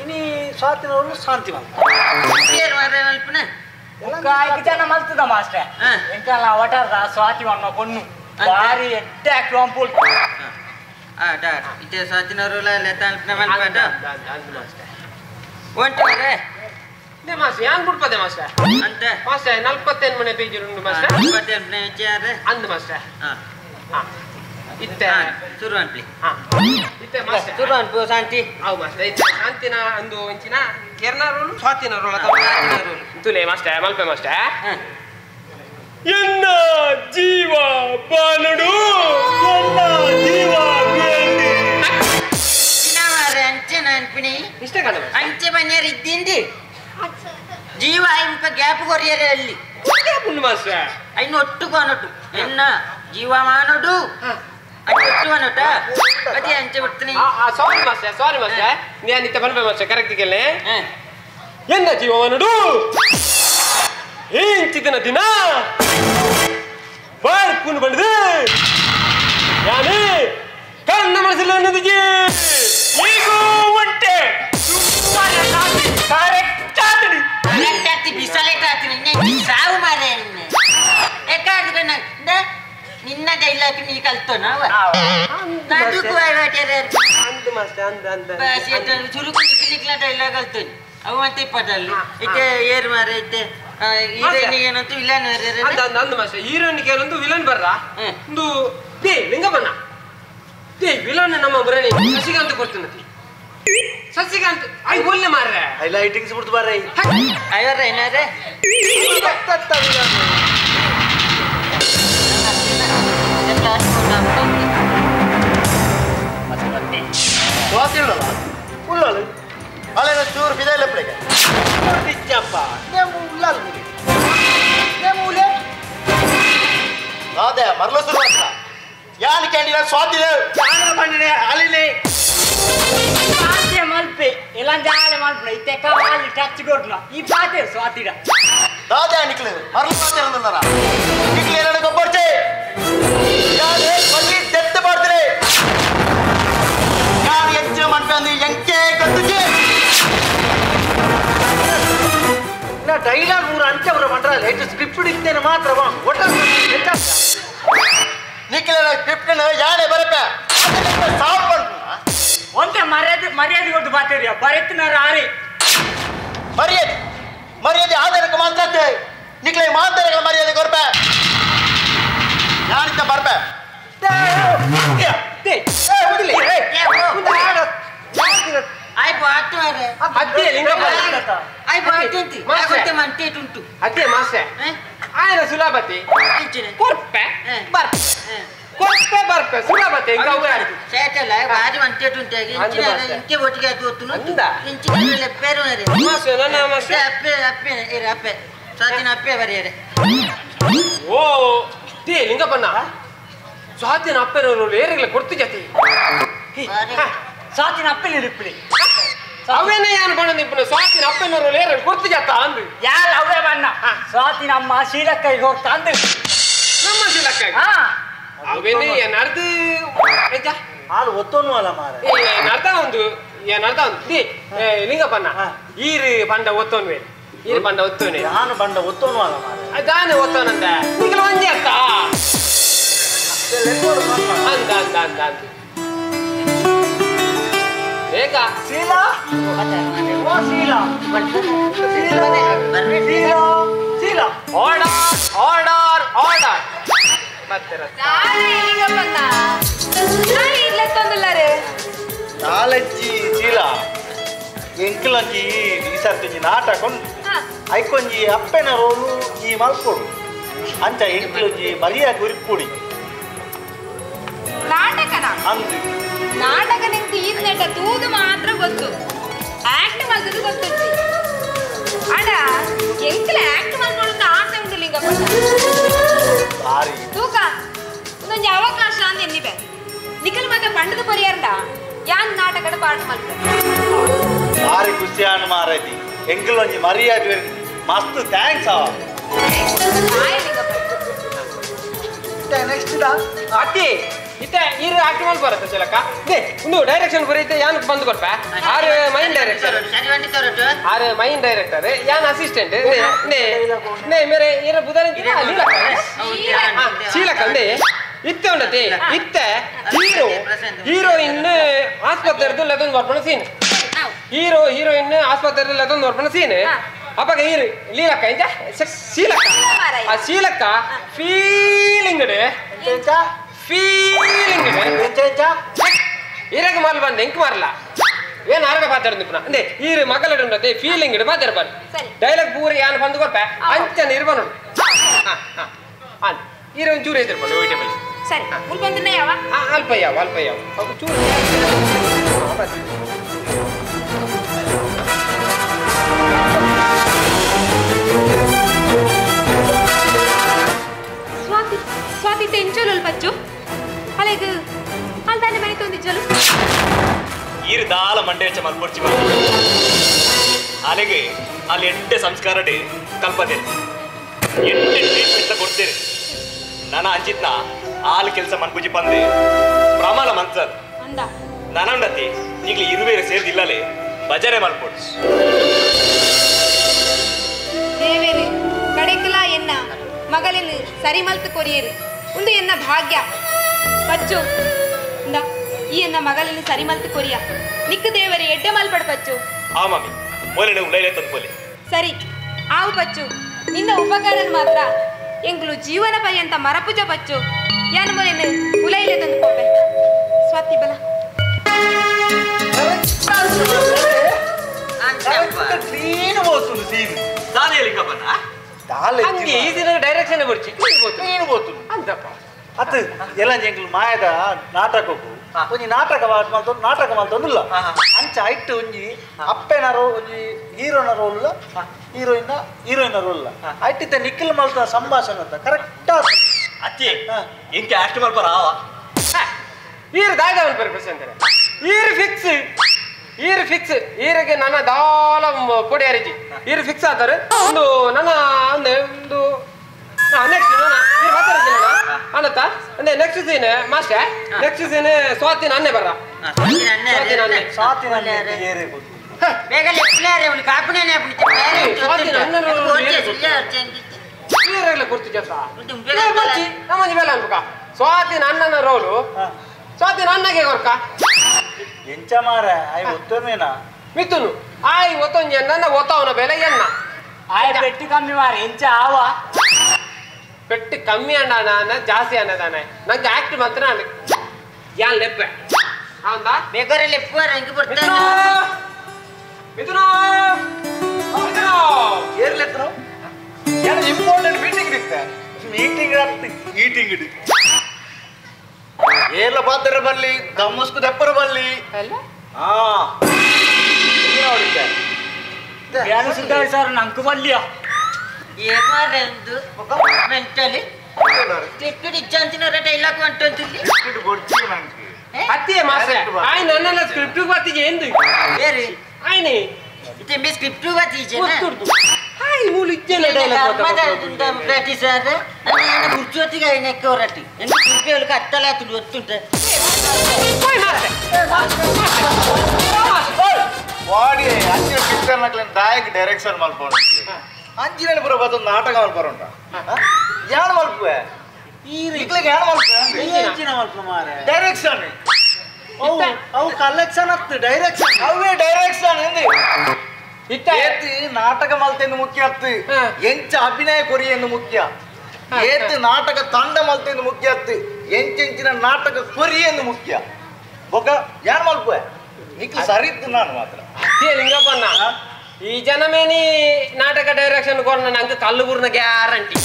ಇನಿ ಸ್ವಾತಿನವರು ಶಾಂತಿ ಮಲ್ಪನ ಏರ್ ಮಾರ ಮಲ್ಪನ ಐದು ಜನ ಮಲ್ತದ ಮಾಸ್ಟರ್ ಎಂಕಲ್ಲ ಒಟ್ಟಾರ ಸ್ವಾತಿ ಅನ್ನ ಕೊಣ್ಣು ಬಾರಿ ಎಡ್ಡೆ ಹಾಕಿ ಇತ್ತೆ ಸ್ವಾತಿನವರು ಮಲ್ಪದ ಒಂಟೆ ಮಾಸ್ಟರ್ ಯಾನ್ ಬಿಡ್ಪದೆ ಮಾಸ್ಟರ್ ಅಂತ ಮಾಸ್ಟರ್ 41 ಮನೆ ಪೇಜ್ ಉಂಟು ಮಾಸ್ಟರ್ 41 ವಿಚಾರ ಅಂದ್ ಮಾಸ್ಟರ್ ಇತ್ತೆ ಶುರು ಅನ್ಪ್ಲಿ ಇತ್ತೆ ಮಾಸ್ಟರ್ ಶುರು ಅನ್ಪು ಶಾಂತಿ ಅವು ಮಾಸ್ಟರ್ ಇತ್ತೆ ಶಾಂತಿನ ಅಂದು ಇಂಚಿನ ಕೇರಳ ರೋಲು ಸ್ವಾತಿನ ರೋಲ್ ಅಥವಾ ತುಲೆ ಮಾಸ್ಟರ್ ಮಲ್ಪೆ ಮಾಸ್ಟರ್ ಎನ್ನ ಜೀವ ಬಾಲಡು ಎನ್ನ ಜೀವ ಬೇಡಿ ಅಂಚೆ ಅನ್ಪಿನಿ ಇಷ್ಟ ಕಣ ಅಂಚೆ ಬನ್ನಿಯರ್ ಇದ್ದಿಂದಿ ಜೀವ ಇಂಪ ಗ್ಯಾಪ್ ಕೊರಿಯರೆ ಅಲ್ಲಿ ಪುಣ್ಯ ಮಾಸ್ಟರ್ ಐನು ಒಟ್ಟು ಕಾನೊಟ್ಟು ಎನ್ನ ಜೀವ ಮಾನೋಡು ಒಟ್ಟು ಮಾನೋಟ ಅದೇ ಅಂಚೆ ಬಿಡ್ತೀನಿ ಸಾರಿ ಮಾಸ್ಟರ್ ನಾನು ಇತ್ತ ಬನ್ಬೆ ಮಾಸ್ಟರ್ ಕರೆಕ್ಟ್ ಕೇಳಿ ಎನ್ನ ಜೀವ ಮಾನೋಡು ಏನ್ ಚಿದನ ದಿನ ಬಾರ್ ಪುನ್ ಬಂದಿದೆ ಆತಿನದಿಗೆ ಈಗೂ ಉಂಟೆ ಕರೆಕ್ಟ್ ಆತನಿ ಬಿಸಾಲೇಟ್ ಆತೀನಿ ಸಾವು ಮಾರೇ ನಿನ್ನ ಡೈಲಾಗ್ ನೀ ಕಲ್ತೋನ ಚುರುಕು ನಿಕ್ಲಿಕ್ಲ ಡೈಲಾಗ್ ಕಲ್ತೋನಿ ಅವು ಮತ್ತೆ ಇಪ್ಪತ್ತಲ್ಲಿ ಇತ್ತೆ ಏರ್ ಮಾರೆ ಇತ್ತೆ ಹೀರೋಯಿನ್ ಏನಂತ ವಿಲನ್ ಅಂದು ಮಾಸ್ಟರ್ ಹೀರೋಯಿನ್ ಕೆಲವೊಂದು ವಿಲನ್ ಬರ್ರ ಒಂದು ದೇ ಲಿಂಗಪ್ಪಣ್ಣ ದೇ ವಿಲನ್ ನಮ್ಮ ಬರಣಿ ಶಶಿಕಾಂತ್ ಕೊಡ್ತೀನಿ ಶಶಿಕಾಂತ್ ಐ ಒಳ್ಳೆ ಮಾರ್ರೆ ಐ ಲೈಟಿಂಗ್ಸ್ ಬಿಡ್ತು ಬಾರೈ ಅಯ್ಯರ ಏನಾರೆ ಉಳ್ಳಾಳು ಅಲ್ಲೇನ ಚೂರು ಬಿದ ಇಲ್ಲ ಪ್ಲೇಗೆ ಅದೇ ಮರಲ ಶುರು ಅಂತ ಯಾನ್ ಕ್ಯಾಂಡಿನ ಸ್ವಾತಿದೆ ಬಂದಿದೆ ಅಲ್ಲಿನೇ ಮಲ್ಪೆ ಎಲ್ಲ ಜಾಲೆ ಮಲ್ಪೆ ಇತ್ತೆ ಕಾಲಿ ಟಚ್ ಕೊಡ್ಲ ಈ ಪಾತೆ ಸ್ವಾತಿಡ ದಾದೆ ನಿಕ್ಲೆ ಮರಲ ಸ್ವಾತಿ ಅಂದಲ್ಲ ನಿಕ್ಲೆ ನನ್ನ ಗೊಬ್ಬರ್ಚೆ ಯಾನ್ ಬಲ್ಲಿ ದೆತ್ತ ಮಾಡ್ತಾರೆ ಯಾನ್ ಹೆಚ್ಚು ಮಾಡ್ಕೊಂಡು ಎಂಕೆ ಗೊತ್ತಿದೆ ನಾ ಡೈಲಾಗ್ ಮೂರು ಅಂಚೆ ಅವರ ಮಂಡ್ರಲ್ಲ ಹೆಚ್ಚು ಸ್ಕ್ರಿಪ್ಟ್ ಇರ್ತೇನೆ ಮಾತ್ರ ಒಟ್ಟ ನಿಕ್ಲೆ ಸ್ಕ್ರಿಪ್ಟ್ ಯಾನೇ ಬರಪ್ಪ ಸಾವು ಬಂತು ಒಂದೇ ಮರ್ಯಾದೆ ಕೊಟ್ಟು ಬಾತೇರಿಯ ಬರೆತ್ತಿನಾರ ಆರಿ ಮರ್ಯಾದೆ ಆಧಾರಕ್ಕೆ ಮಾತಾಡ್ತೆ ನಿಕ್ಲೆ ಮಾತಾಡ ಮರ್ಯಾದೆ ಕೊರ್ಪ ಯಾನಿಂದ ಬರ್ಪ ಅದೇ ಮಾಸ್ಟರ್ ఆయన సులభతే కొర్పె కొర్పె బర్పె సులభతే ఇంకా ఉగాడికి చేతల వారి వంటేటుంటే ఇంకే ఒటిగా తోతును ఇంకే లెప్పేరు రే మాస్టర్ నన్న మాస్టర్ అప్పే ఏరే అప్పే సాతిన అప్పే వరేరే ఓ తే లింగప్పన్న ಸಾತಿನ ಅಪ್ಪೆನವರು ಏರಿಗ್ಲ ಕೊಡ್ತು ಜತಿ ಸಾತಿನ ಅಪ್ಪೆನ ಇರಿಪ್ಪಿ ಅವೇನೇ ಯಾನ್ ಬಣ್ಣ ನಿಪ್ಪನ ಸ್ವಾತಿನ ಅಪ್ಪೆನವರು ಏರಿಗ್ಲ ಕೊಡ್ತು ಜತ ಅಂದು ಯಾರ ಅವೇ ಬಣ್ಣ ಸ್ವಾತಿನ ಅಮ್ಮ ಶೀಲಕ್ಕೈಗೆ ಹೋಗ್ತಾ ಅಂದು ನಮ್ಮ ಶೀಲಕ್ಕೈಗೆ ಅವೇನೇ ಏನರ್ದು ಏಜ ಹಾಲು ಒತ್ತೋನು ಅಲ್ಲ ಮಾರ ಏನರ್ದ ಒಂದು ದಿ ಲಿಂಗಪ್ಪನ್ನ ಈರು ಬಂಡ ಒತ್ತೋನ್ವೆ ಈರು ಬಂಡ ಒತ್ತೋನೆ ನಾನು ಬಂಡ ಒತ್ತೋನು ಅಲ್ಲ ಮಾರ ಅದಾನೆ ಒತ್ತೋನಂದ ನಿಗಲ ಒಂಜಿ ಅತ್ತ ಅಂದ ಬೇಗ ಶೀಲಾ ಓ ಶೀಲಾ ಶೀಲಾ ಆರ್ಡರ್ ಮತ್ತೆ ನಾಲಜ್ಜಿ ಶೀಲ ಎಂಕಲಂಜಿ ಈಸರ್ತಿ ನಾಟಕೊಂಡು ಐಕೊಂಜಿ ಅಪ್ಪೆನ ರೋಲು ಈ ಮಲ್ಕೊಡು ಅಂಚ ಎಂಕಲಂಜಿ ಮರಿಯ ಗುರಿಪುಡಿ ನಾಟಕನ ಅಂದು ನಾಟಕ ನಿಂತು ಈ ನೆಟ ತೂದು ಮಾತ್ರ ಗೊತ್ತು ಆಕ್ಟ್ ಮಾಡಿದ್ದು ಗೊತ್ತೈತಿ ಅಡ ಎಂಕಲ ಆಕ್ಟ್ ಮಾಡ್ಕೊಳ್ಳೋದು ಆಸೆ ಉಂಟು ಲಿಂಗಪ್ಪ ಭಾರಿ ತೂಕ ಒಂದೊಂದು ಅವಕಾಶ ಅಂತ ಎನ್ನಿಬೆ ನಿಖಲ್ ಮತ್ತೆ ಪಂಡದ ಪರಿಯಾರ್ಡ ಯಾನ್ ನಾಟಕದ ಪಾಠ ಮಾಡ್ತಾರೆ ಭಾರಿ ಖುಷಿಯಾನ ಮಾರೈತಿ ಎಂಕಲಂಜಿ ಮರಿಯಾಗಿ ಮಸ್ತ್ ಥ್ಯಾಂಕ್ಸ್ ಅವ ಹಾಯ್ ಲಿಂಗಪ್ಪ ನೆಕ್ಸ್ಟ್ ಅತ್ತಿ ಇತ್ತೆ ಇರು ಆಕ್ಟಿವ್ ಮಾಡಿ ಬರುತ್ತೆ ಚಲಕ ದೇ ಒಂದು ಡೈರೆಕ್ಷನ್ ಬರೀತೆ ಯಾನ್ ಬಂದು ಬರ್ಪ ಆರು ಮೈನ್ ಡೈರೆಕ್ಟರ್ ಆರು ಮೈನ್ ಡೈರೆಕ್ಟರ್ ಯಾನ್ ಅಸಿಸ್ಟೆಂಟ್ ನೇ ಮೇರೆ ಇರ ಬುಧನ ಶೀಲಕಂದೆ ಇತ್ತೆ ಉಂಡತಿ ಇತ್ತೆ ಹೀರೋಯಿನ್ ಆಸ್ಪತ್ರೆದು ಲೆದೊಂದು ಬರ್ಪಣ ಸೀನ್ ಹೀರೋಯಿನ್ ಆಸ್ಪತ್ರೆದು ಲೆದೊಂದು ಬರ್ಪಣ ಸೀನ್ ಅಪ್ಪಾಗ ಹೀರು ಲೀಲಕ್ಕ ಇಂಜ ಶೀಲಕ್ಕ ಆ ಶೀಲಕ್ಕ ಫೀಲಿಂಗ್ ಇರಗ ಮಾಲ್ ಬಂದೆ ಇಂಕ್ ಮಾರಲ್ಲ ಏನ್ ಆರಗ ಮಾತಾಡ್ದು ಅಂದೆ ಈ ಮಕ್ಕಳ ಉಂಟೆ ಫೀಲಿಂಗ್ ಇಡು ಮಾತಾಡ್ಬಾರ್ದು ಡೈಲಾಗ್ ಪೂರಿ ಯಾನ್ ಬಂದು ಕೊಡ್ಪ ಅಂಚನ ಇರ್ಬಾನು ಈರ ಒಂಚೂರು ಎದಿರ್ಬಾರ್ದು ವೆಜಿಟೇಬಲ್ ಸರಿ ಉಳ್ಕೊಂತಿನ ಯಾವ ಅಲ್ಪ ಯಾವ ಚೂರು స్వాతి తెంచోలు పచ్చు అలాగే అల్దాన్ని మని తొందిచ్చలు ಈರು ದಾಲ ಮಂಡೆ ಹೆಚ್ಚ ಮಲ್ಪೊಡ್ಚಿ ಅಲೆಗೆ ಅಲ್ಲಿ ಎಂಟೆ ಸಂಸ್ಕಾರ ಕಲ್ಪದೆ ಎಂಟೆ ಟ್ರೀಟ್ಮೆಂಟ್ ಕೊಡ್ತೇನೆ ನಾನು ಅಂಚಿತ್ನ ಹಾಲು ಕೆಲಸ ಮನ್ಪುಜಿ ಬಂದೆ ಪ್ರಮಾಣ ಮಂತ್ರ ಅಂದ ನಾನಂಡತಿ ಈಗಲೇ ಇರುವೆ ಸೇರಿದಿಲ್ಲಲೇ ಭಜನೆ ಮಾಡ್ಕೊಡು ದೇವೇರು ಕಡೆಕಲ ಎನ್ನ ಮಗಳನ್ನು ಸರಿ ಮಲ್ತು ಕೊರಿಯರು ಒಂದು ಎನ್ನ ಭಾಗ್ಯ ಪಚ್ಚು ಇಂದ ಈ ಎನ್ನ ಮಗಳನ್ನು ಸರಿ ಮಲ್ತು ಕೊರಿಯ ನಿಕ್ಕ ದೇವರು ಎಡ್ಡೆ ಮಲ್ಪಡ ಪಚ್ಚು ಆ ಮಮ್ಮಿ ಮೊಲೆ ಉಳ್ಳೈಲೆ ತಂದ್ಕೊಲೆ ಸರಿ ಆವು ಪಚ್ಚು ನಿನ್ನ ಉಪಕಾರನ ಮಾತ್ರ ಎಂಗ್ಲು ಜೀವನ ಪರ್ಯಂತ ಮರಪುಜ ಪಚ್ಚು ಯಾನ ಮೊಲೆನು ಉಲೈಲೆ ತಂದುಕೋಪೆ ಸ್ವಾತಿ ಬಲ ನೀನು పోతుంది సీన్ దాని ఎలికపన దాల అంగే ఈ దిన డైరెక్షన్ ಬರ್ಚಿ ನೀನು పోతుంది ಅಂತಪ್ಪ ಅತ್ತು ಎಲ್ಲ ಜಂಗ್ಲು ಮಾಯದ ನಾಟಕಕ್ಕೂ ಒಂಜಿ ನಾಟಕ ಮಾಡ್ತೊಂದುಲ್ಲ ಅಂಚ ಐಟ್ಟು ಒಂಜಿ ಅಪ್ಪೆನ ಒಂಜಿ ಹೀರೋನ ರೋಲ್ ಹೀರೋಯಿನ ರೋಲ್ ಐಟಿತ್ತ ನಿಖಿಲ್ ಮಲ್ತ ಸಂಭಾಷಣೆ ಅಂತ ಕರೆಕ್ಟ್ ಅಚ್ಚಿ ಇಂಕ ಅಷ್ಟು ಮಲ್ಪ ರಾವ ಈರು ದಾಯ್ದ ಮಲ್ಪರು ಪ್ರಶಾಂತರ ಈರು ಫಿಕ್ಸ್ ಈರಿಗೆ ನನ್ನ ದಾಲ ಪೊಡಿ ಅರಿಜಿ ಈರು ಫಿಕ್ಸ್ ಆತಾರೆ ಒಂದು ನನ್ನ ಒಂದು ನೆಕ್ಸ್ಟ್ ಈರು ಮಾತಾಡ್ತೀನಿ ಅನ್ನತ್ತ ಅಂದ್ರೆ next scene master next scene ಸ್ವಾತಿನ ಅನ್ನೆ ಬರ್ರ ಸ್ವಾತಿನ ಬೇಗನೆ ಎಪ್ಲಾರೆ ಒಂದು ಕಾಪುನೇನೆ ಈರೆಲ್ಲ ಕುರ್ತು ಜೊತ ನಮ್ಮಂಜಿ ಬೇಲ ಅನ್ಬೇಕ ಸ್ವಾತಿನ ಅನ್ನನ ರೋಲು ಸ್ವಾತಿನ ಅನ್ನಗೆ ಕೊರ್ಕ ಎಂಚ ಮಾರ ಆಯ್ ಒತ್ತಮೇನಾ ಮಿಥುನು ಆಯ್ ಒತ್ತೊಂಜಿ ನನ್ನ ಒತ್ತವನ ಬೆಲೆ ಎನ್ನ ಆಯ್ ಪೆಟ್ಟಿ ಕಮ್ಮಿ ಮಾರ ಎಂಚ ಆವ ಪೆಟ್ಟಿ ಕಮ್ಮಿ ಅಣ್ಣ ಜಾಸ್ತಿ ಅನ್ನದಾನೆ ನಂಗೆ ಆಕ್ಟ್ ಮಾತ್ರ ಯಾನ್ ಲೆಪ್ಪೆ ಹೌದಾ ಬೇಗರೆ ಲೆಪ್ಪುವರ ಹೆಂಗೆ ಬರ್ತಾನೆ ಮಿಥುನು ಏರ್ಲೆತ್ತನು ಏನು ಇಂಪಾರ್ಟೆಂಟ್ ಮೀಟಿಂಗ್ ಇರುತ್ತೆ ಮೀಟಿಂಗ್ ಇಡು ಏರ್ಲ ಪಾತ್ರ ಬರ್ಲಿ ದಮ್ಮಸ್ಕು ದಪ್ಪರ ಬರ್ಲಿ ಹಾ ಸರ್ ನಂಕು ಬಲ್ಲಿಯ ಏಮಾರೆಂದು ಮೆಂಟಲಿ ಕ್ಲಿಪ್ಪಿಡ್ ಇಚ್ಛಂತಿನ ಡೈಲಾಗ್ ಅಂಟಂತಿಲ್ಲಿ ಅತ್ತಿಯೇ ಮಾಸ್ಟರ್ ಆಯ್ ನನ್ನ ಸ್ಕ್ರಿಪ್ಟ್ ಬತ್ತಿಗೆ ಎಂದು ಬೇರೆ ಆಯ್ನೆ ಇತ್ತೆ ಸ್ಕ್ರಿಪ್ಟ್ ಬತ್ತಿಗೆ ಗೊತ್ತುರ್ದು ಆಯ್ ಮೂಲ ಇಜ್ಜೆಲ್ಲ ಡೈಲಾಗ್ ಪ್ರಾಕ್ಟೀಸ್ ಆದ್ರೆ ನಾನು ಕುರ್ಚೋತಿಗೆ ನೆಕ್ಕ ಹೊರಟಿ ಎಂದು ಕುರ್ಪಿಯೊಳಗೆ ಅತ್ತಲ ತುಳು ಒತ್ತುಂಟೆ ವಾಡಿ ಅಂಚಿನ ಪಿಕ್ಚರ್ ನಕ್ಲೇನು ದಾಯಕ್ ಡೈರೆಕ್ಷನ್ ಮಲ್ಪೋಣ ಅಂಚಿನ ಪುರ ಬತ್ತ ನಾಟಕ ಮಲ್ಪರೋಂಟ ಯಾಣ ಮಲ್ಪುವೆ ಇಕ್ಲಿಗೆ ಯಾಣ ಮಲ್ಪುವೆ ಡೈರೆಕ್ಷನ್ ಅವು ಕಲೆಕ್ಷನ್ ಹತ್ತು ಡೈರೆಕ್ಷನ್ ಅವೇ ಡೈರೆಕ್ಷನ್ ಎಂದಿ ಏತ್ ನಾಟಕ ಮಲ್ತೆಂದು ಮುಖ್ಯ ಹತ್ತು ಎಂಚ ಅಭಿನಯ ಕೊರಿ ಎಂದು ಮುಖ್ಯ ಏತ್ ನಾಟಕ ತಂಡ ಮಲ್ತೆಂದು ಮುಖ್ಯ ಹತ್ತು ಎಂಚೆಂಚಿನ ನಾಟಕ ಕೊರಿ ಎಂದು ಮುಖ್ಯ ಬೊಕ್ಕ ಯಾಣ ಮಲ್ಪುವೆ ನಿಕ್ಲು ಸರಿ ಇತ್ತು ನಾನು ಮಾತ್ರ ಲಿಂಗಪ್ಪನ್ನ ಈ ಜನಮೇನಿ ನಾಟಕ ಡೈರೆಕ್ಷನ್ ಕೊರ್ನ ನಂಗೆ ಕಲ್ಲುಬೂರ್ನ ಗ್ಯಾರಂಟಿ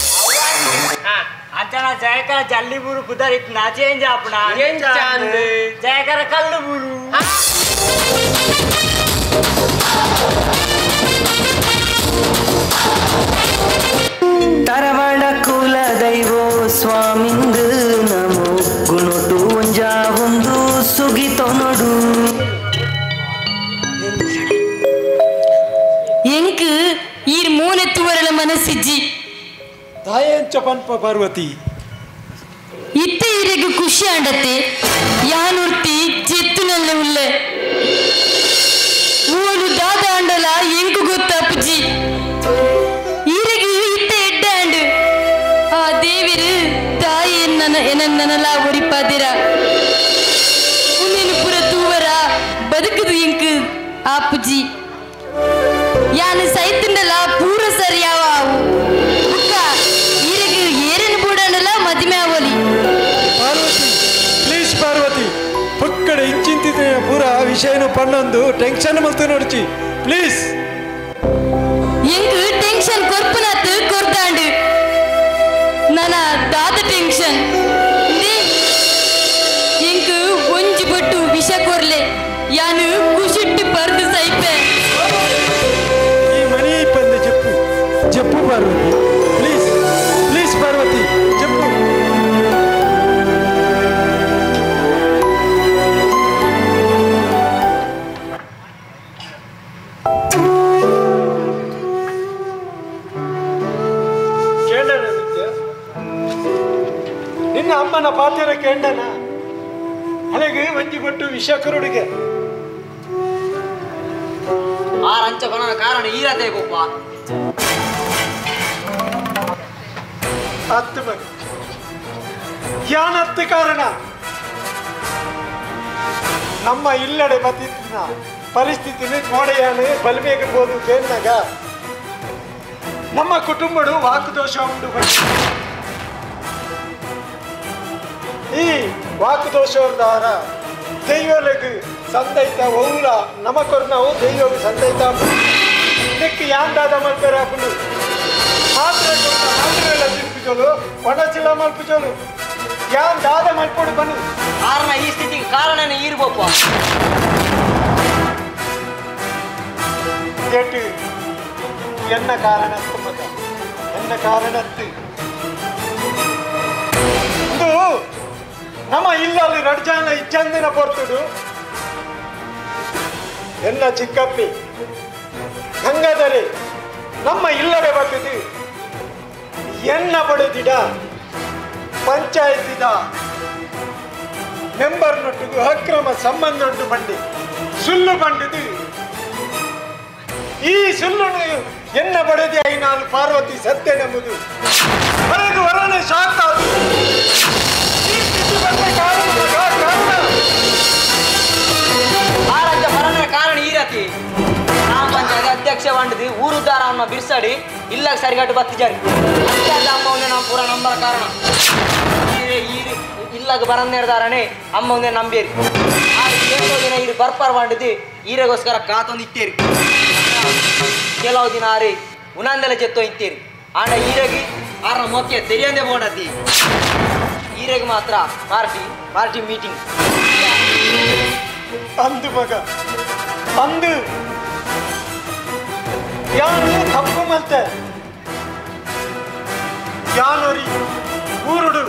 ಅಂಚನ ಜಯಕರ ಜಲ್ಲಿಬೂರು ಕುದರಿತ್ ನಾ ಚೇಂಜ್ ಆಪಣ ಜಯಕರ ಕಲ್ಲುಬೂರು ತರವಡ ಕುಲ ದೈವೋ ಸ್ವಾಮಿಂದು ನಮೋ ಗುಣೋಟು ಒಂಜಾ ಒಂದು ಸುಗಿತೋ ನೋಡು ಎಂಕ್ ಈರ್ ಮೂನೆತ್ತುವರಳ ಮನಸ್ಸಿಜ್ಜಿ ತಾಯಂಚ ಪನ್ಪ ಪಾರ್ವತಿ ಇತ್ತೆ ಇರೆಗ್ ಖುಷಿ ಆಂಡತ್ತೆ ಯಾನುರ್ತಿ ಚೆತ್ತುನಲ್ಲ ಉಳ್ಳೆ ಮೂಲು ದಾದ ಆಂಡಲ ಎಂಕು ಗೊತ್ತ ಅಪ್ಪಜಿ ಇರೆಗ್ ಇತ್ತೆ ಎಡ್ಡ ಆಂಡು ಆ ದೇವಿರು ತಾಯಿ ನನಲ ಒರಿಪಾದಿರ ಉನ್ನೇನು ಪುರ ತೂವರ ಬದುಕದು ಎಂಕ್ ಆಪ್ಪಜಿ ಯಾನು ಸೈತಂಡಲ ಪೂರ ಸರಿಯಾವ ಬುಕ್ಕ ಈರೆಗ್ ಏರೇನು ಬೂಡಂಡಲ ಮದಿಮೆ ಆವಲಿ ಪಾರ್ವತಿ ಪ್ಲೀಸ್ ಪಾರ್ವತಿ ಪಕ್ಕಡೆ ಇಂಚಿಂತಿದೆ ಪೂರ ವಿಷಯನು ಪನ್ನೊಂದು ಟೆನ್ಷನ್ ಮಲ್ತು ನೋಡ್ಚಿ ಪ್ಲೀಸ್ ಎಂಕ್ ಟೆನ್ಷನ್ ಕೊರ್ಪುನತ್ ಕೊರ್ದಾಂಡು ನನ ದಾದ ಟೆನ್ಷನ್ ಎಂಕ್ ಒಂಜಿ ಬಟ್ಟು ವಿಷ ಕೊರ್ಲೆ ಯಾನು ಕುಶಿಟ್ಟು ಪರ್ದು ಸೈಪೆ ಈ ಮನಿ ಪಂದೆ చెప్పు ಪಾರ್ವತಿ ಪ್ಲೀಸ್ ಪಾರ್ವತಿ చెప్పు ನಿನ್ನ ಅಮ್ಮನ ಪಾತ್ರ ಕೇಂಡನ ಅಲೆಗೆ ಒಂಜಿ ಕೊಟ್ಟು ವಿಷ ಕರುಡಿಗೆ ಆ ರಂಚ ಬನನ ಕಾರಣ ಈರತೆ ಗೊಪ್ಪ ಹತ್ತು ಮಗ ಯಾನತ್ತು ಕಾರಣ ನಮ್ಮ ಇಲ್ಲಡೆ ಬತ್ತಿನ ಪರಿಸ್ಥಿತಿನ ಗೋಡೆಯಾನೆ ಬಲ್ಬೇಗಬಹುದು ಬೇನಾಗ ನಮ್ಮ ಕುಟುಂಬಡು ವಾಕುದೋಷ ಉಂಟು ಈ ವಾಕುದೋಷದ ದೈವಲಿಗೆ ಸಂದೈತ ಓಲ ನಮಕೊರ್ನವು ದೈವವು ಸಂದೈತ ಇದಕ್ಕೆ ಯಾಂದಾದ ಮಲ್ಪೆರ ಹಾಕೊಂಡು ಮಾತ್ರೆಲ್ಲ ತಿರುಪಿಸೋದು ಒಣಚಿಲ ಮಲ್ಪಿಸೋದು ಯಾನ್ ದಾದ ಮಲ್ಪೊಡು ಬನ್ನಿ ಕಾರಣ ಈ ಸ್ಥಿತಿಗೆ ಕಾರಣನೇ ಇರ್ಬೇಕು கேட்டு என்ன காரணத்து மಗ என்ன ಕಾರಣತ್ತು ಇದು ನಮ್ಮ ಇಲ್ಲಲ್ಲಿ ರಡ್ಜಾನ ಇಚ್ಚಂದಿನ ಬರ್ತುಡು ಎನ್ನ ಚಿಕ್ಕಪ್ಪಿ ಗಂಗಾಧರಿ ನಮ್ಮ ಇಲ್ಲಡೆ ಬರ್ತದೆ ಎನ್ನ ಬಡದಿಡ ಪಂಚಾಯತಿದ ಮೆಂಬರ್ ನೊಟ್ಟಿಗೂ ಅಕ್ರಮ ಸಂಬಂಧ ಉಂಟು ಬಂಡಿ ಸುಳ್ಳು ಬಂಡಿದು ಈ ಸುಳ್ಳು ಎನ್ನ ಬಡದಿ ಐನಾಳು ಪಾರ್ವತಿ ಸತ್ಯ ನಂಬುದು ಹೊರಗೆ ಹೊರನೆ ಶಾಂತ ಆರಂಜ ಬರನ ಕಾರಣ ಈರತಿ ಗ್ರಾಮ ಪಂಚಾಯತ್ ಅಧ್ಯಕ್ಷ ಬಂಡದು ಊರುದಾರ ಅವನ್ನ ಬಿರ್ಸಾಡಿ ಇಲ್ಲ ಸರಿಗಟ್ಟು ಬತ್ತಿಜಾರಿ ಅಮ್ಮ ಒಂದೇ ನಾವು ಪೂರ ನಂಬರ ಕಾರಣ ಇಲ್ಲಾಗ ಬರನ್ನೇರ್ದಾರನೇ ಅಮ್ಮ ಒಂದೇ ನಂಬೇರಿ ಕೆಲವು ದಿನ ಇದು ಬರ್ಪಾರ್ ಬಂಡದು ಈರೆಗೋಸ್ಕರ ಕಾತೊಂದು ಇತ್ತೇರಿ ಕೆಲವು ದಿನ ಆರಿ ಉನಂದೆಲ್ಲ ಜೆತ್ತೋ ಇತ್ತೇರಿ ಆಂಡ ಈರೆಗಿ ಆರ ಮೊಕ್ಕೆ ತೆರಿಯಂದೆ ಬೋಡತಿ ಈರೆಗೆ ಮಾತ್ರ ಪಾರ್ಟಿ ಮೀಟಿಂಗ್ ಅಂದು ಮಗ ಅಂದು ಯಾನು ತಪ್ಪು ಮಲ್ತೆ ಯಾನೊರಿ ಊರುಡು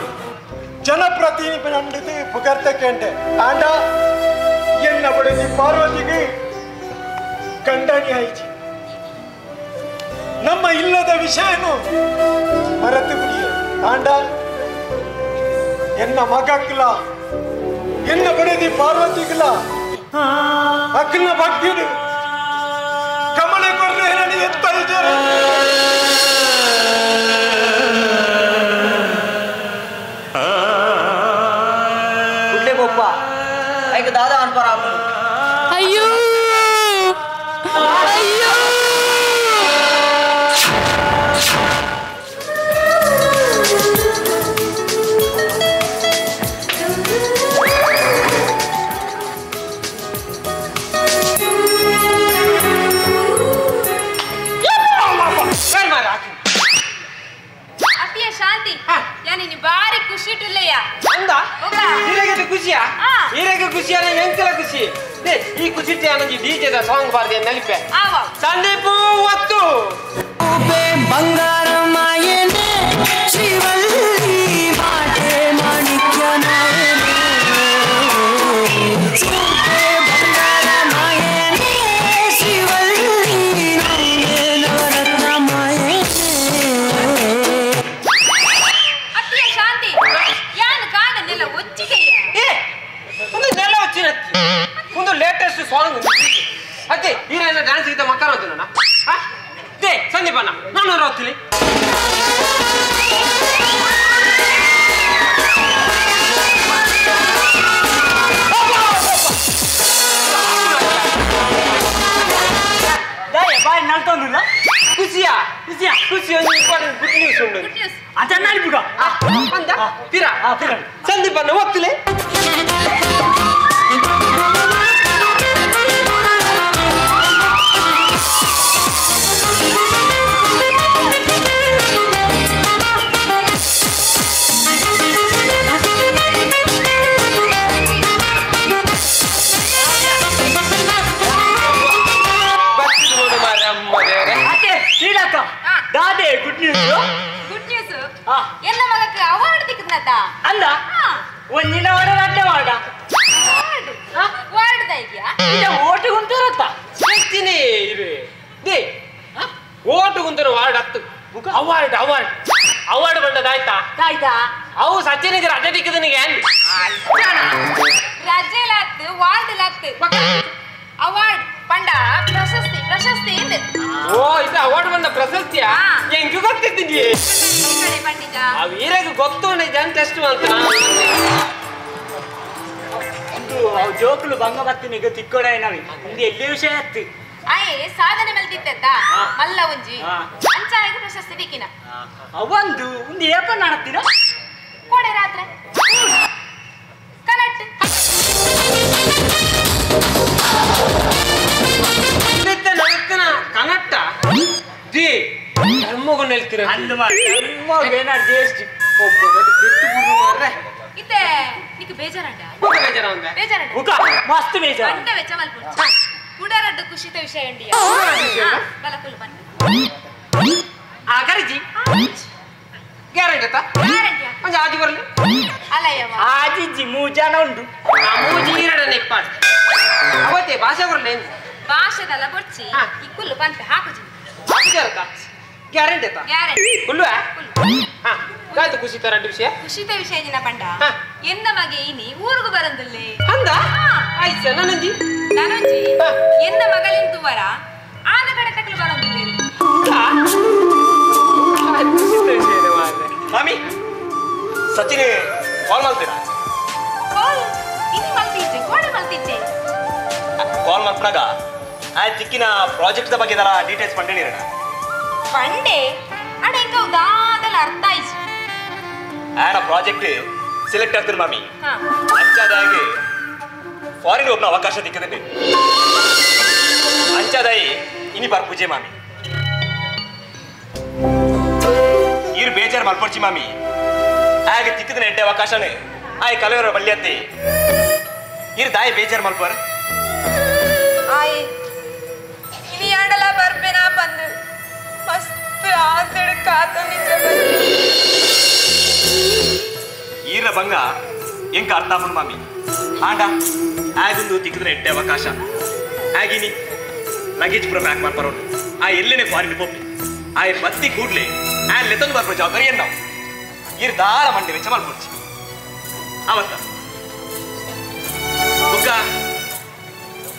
ಜನಪ್ರತಿನಿಧಿ ನಂಡಿದು ಪುಗರ್ತಕ್ಕೆ ಆಂಡ ಎನ್ನ ಬಡದಿ ಪಾರ್ವತಿಗೆ ಕಂಡನಿ ಆಯ್ತು ನಮ್ಮ ಇಲ್ಲದ ವಿಷಯನು ಮರೆತು ಬಿಡಿಯ ಆಂಡ ಎನ್ನ ಮಗಕ್ಲ ಎನ್ನ ಬಡದಿ ಪಾರ್ವತಿಗ್ಲ ಅಕ್ಕನ ಭಕ್ತಿಡು ಕಮಲ ಕೊರ್ರೆ ಹೇಳಿ ಎತ್ತರಿದ್ದಾರೆ ಗುಡ್ಡೆ ಗೊಪ್ಪ ಐಕ ದಾದ ಅನ್ಪರ ಅಯ್ಯೋ ಅಯ್ಯೋ ಅತ್ತಿಯ ಶಾಂತಿ ಯಾನಿ ಬಾರಿ ಖುಷಿ ಟುಲ್ಲಯ್ಯ ಅಂದ ಈರೆಗೆ ಖುಷಿಯಾ ಈರೆಗೆ ಖುಷಿಯಲ್ಲ ಎಂಕಲ ಖುಷಿ ಈ ಖುಷಿ ನನಗೆ ಡಿಜೆದ ಸಾಂಗ್ ಬಾರ್ದೆ ನೆನಪೆ ಸಂದೀಪು ಒತ್ತು ಬಂಗಾರ ಮಾಯನೆ ಶಿವಲ್ಲಿ ಮಾಟೆ ಮಾಣಿಕ್ಯ ಬಂಗಾರ ಮಾಯನೆ ಶಿವಲ್ಲಿ ನವರತ್ನ ಮಾಯನೆ ಅತ್ತಿಯ ಶಾಂತಿ ಯಾನು ಕಾಡನ್ನೆಲ್ಲ ಒಚ್ಚಿಗೆಯ ಒಂದು ನೆಲ వచ్చిన ಒಂದು ಲೇಟೆಸ್ಟ್ ಸಾಂಗ್ ಅದೇ ಈರೇನ ಡ್ಯಾನ್ಸ್ ಗೀತ ಮಕ್ಕಳ ಅಂತೀನ ದೇ ಸಂದೀಪಣ್ಣ ನಾನು ಓದ್ತೀನಿ ಬಾಯ್ ನಲ್ತೊಂದಿಲ್ಲ ಖುಷಿ ಒಂದು ಇಂಪಾರ್ಟೆಂಟ್ ಗುಡ್ ನ್ಯೂಸ್ ಉಂಟು ಅದನ್ನ ಅನ್ಬಿಗ ಅಂದ ಪಿರಾ ಸಂದೀಪಣ್ಣ ಓದ್ತಿಲೆ ದಾದೆ ಗುಡ್ ನ್ಯೂಸ್ ಎಲ್ಲ ಮಗಕ್ಕೆ ಅವಾರ್ಡ್ ತಿಕ್ಕದ್ನತ ಅಂದ ಒಂದಿನ ವಾರ್ಡ್ ಅಡ್ಡ ವಾರ್ಡ ವಾರ್ಡ್ ಇದೆಯಾ ಇದ ಓಟು ಗುಂತರತ್ತ ಹೇಳ್ತೀನಿ ಇವೆ ದೇ ಓಟು ಗುಂತನ ವಾರ್ಡ್ ಹತ್ತು ಅವಾರ್ಡ್ ಅವಾರ್ಡ್ ಬಂದದಾಯ್ತಾ ಆಯ್ತಾ ಅವು ಸಚಿನಿಗೆ ರಜೆ ತಿಕ್ಕದನಿಗೆ ರಜೆ ಇತ್ತು ಅವಾರ್ಡ್ ಪಂಡ ಪ್ರಶಸ್ತಿ ಇದೆ ಓ ಇದು ಅವಾರ್ಡ್ ಬಂದ ಪ್ರಶಸ್ತಿಯ ಹೆಂಗ್ ಗೊತ್ತಿದ್ದೀನಿ ಪಂಡಿತ ಆ ವೀರಗೆ ಗೊತ್ತು ಜನ ಟೆಸ್ಟ್ ಅಂತ ಜೋಕುಲು ಭಂಗ ಬತ್ತಿನಿಗ ತಿಕ್ಕೊಡ ಏನವಿ ಒಂದು ಎಲ್ಲಿ ವಿಷಯ ಅತ್ತಿ ಆಯೆ ಸಾಧನೆ ಮಲ್ತಿತ್ತ ಮಲ್ಲ ಒಂಜಿ ಪಂಚಾಯತ್ ಪ್ರಶಸ್ತಿ ದಿಕ್ಕಿನ ಅವಂದು ಒಂದು ಏಪ ನಡತ್ತಿನ ಕೋಡೆ ರಾತ್ರಿ ಕರೆಕ್ಟ್ ಕನಟ್ಟ ಜಿ ಧರ್ಮಗೂ ನೆಲ್ತಿರ ಅಂದು ಧರ್ಮ ಏನಾರು ಜೇಸ್ಟಿ ಇತ್ತೆ ನಿಕ್ಕೆ ಬೇಜಾರಂಡ ಬೇಜಾರಂಡ ಮಸ್ತ್ ಬೇಜಾರ ಅಂಡ ವೆಚ್ಚ ಮಲ್ಪುಂಡು ಕುಡರಡ್ಡು ಖುಷಿತ ವಿಷಯ ಉಂಡಿಯ ಬಲಕುಲ್ ಬನ್ನ ಆ ಕರಿಜಿ ಗ್ಯಾರಂಟಿ ಅತ್ತ ಗ್ಯಾರಂಟಿಯ ಒಂದು ಆಜಿ ಬರಲಿ ಅಲ್ಲಯ್ಯವ ಆಜಿಜ್ಜಿ ಮೂಜಾನ ಉಂಟು ಆ ಮೂಜಿ ಈರಡ ನೆಪ್ಪಾಡ ಅವತ್ತೆ ಭಾಷೆ ಬರಲಿ ಭಾಷೆದಲ್ಲ ಬೊಚ್ಚಿ ಈ ಕುಲ್ಲು ಬಂತೆ ಹಾಕುಜಿ ಹಾಕಿದಾರತ್ತ ಗ್ಯಾರಂಟಿ ಅತ್ತ ಗ್ಯಾರಂಟಿ ಕುಲ್ವಾ ಹಾ ಕಾಯ್ತು ಖುಷಿ ತರಡ್ಡು ವಿಷಯ ಖುಷಿತ ವಿಷಯ ದಿನ ಪಂಡ ಎಂದ ಮಗೆ ಇನಿ ಊರುಗು ಬರಂದುಲ್ಲೆ ಅಂದ ಆಯ್ತು ನನಂಜಿ ನನಂಜಿ ಎಂದ ಮಗಳಿನ ತುವರ ಆದ ಕಡೆ ತಕಲು ಬರಂದುಲ್ಲೆ ಮಾಮಿ ಸಚಿನ್ ಕಾಲ್ ಮಾಡ್ತೀರಾ ಕಾಲ್ ಇನಿ ಮಲ್ತಿದ್ದೆ ಕೋಡೆ ಮಲ್ತಿದ್ದೆ ಕಾಲ್ ಮಾಡ್ಕೊಂಡಾಗ ಆ ತಿಕ್ಕಿನ ಪ್ರಾಜೆಕ್ಟ್ ಬಗ್ಗೆ ಇದರ ಡೀಟೇಲ್ಸ್ ಪಂಡಿರ ಪಂಡೆ ಅಡ ಇಂಕ ಉದಾದಲ್ಲ ಅರ್ಥ ಆಯ್ತು ಆನ ಪ್ರಾಜೆಕ್ಟ್ ಸೆಲೆಕ್ಟ್ ಆಗ್ತಿರ್ ಮಾಮಿ ಹಾ ಅಂಚಾದಾಗಿ ಫಾರಿನ್ ಒಬ್ಬನ ಅವಕಾಶ ದಿಕ್ಕದಂడి ಅಂಚಾದಾಯಿ ಇನಿ ಬಾರ್ ಪೂಜೆ ಮಾಮಿ ಇರು ಬೇಜಾರು ಮಲ್ಪಡ್ಚಿ ಮಾಮಿ ಹಾಗೆ ತಿಕ್ಕದ ಎಡ್ಡೆ ಅವಕಾಶನೇ ಆಯ್ ಕಲೆಯವರ ಬಳ್ಳಿ ಅತ್ತಿ ಇರು ದಾಯಿ ಬೇಜಾರು ಮಲ್ಪರ್ ಆಯ್ ಇನಿ ಆಡಲ ಬರ್ಬೇನಾ ಬಂದು ಮಸ್ತ್ ಆಸೆಡ್ ಕಾತು ನಿದ್ರೆ ಬಂದು ಈರ ಬಂಗ ಎಂಕ ಅರ್ಥ ಆಪನ್ ಮಾಮಿ ಆಂಡ ಆಗೊಂದು ತಿಕ್ಕದ್ರೆ ಎಡ್ಡೆ ಅವಕಾಶ ಆಗಿನಿ ಲಗೇಜ್ ಪುರ ಪ್ಯಾಕ್ ಮಾಡ್ಬರೋದು ಆ ಎಲ್ಲೇನೆ ಫಾರಿನ್ ಪೋಪಿ ಆ ಬತ್ತಿ ಕೂಡ್ಲೆ ಆ ಲೆತ್ತೊಂದು ಬರ್ಬೋ ಜವಾಬ್ದಾರಿ ಏನ್ ನಾವು ಇರ್ ದಾರ ಮಂಡಿ ವೆಚ್ಚ ಮಾಡ್ಕೊಡ್ಸಿ ಅವತ್ತ ಬುಕ್ಕ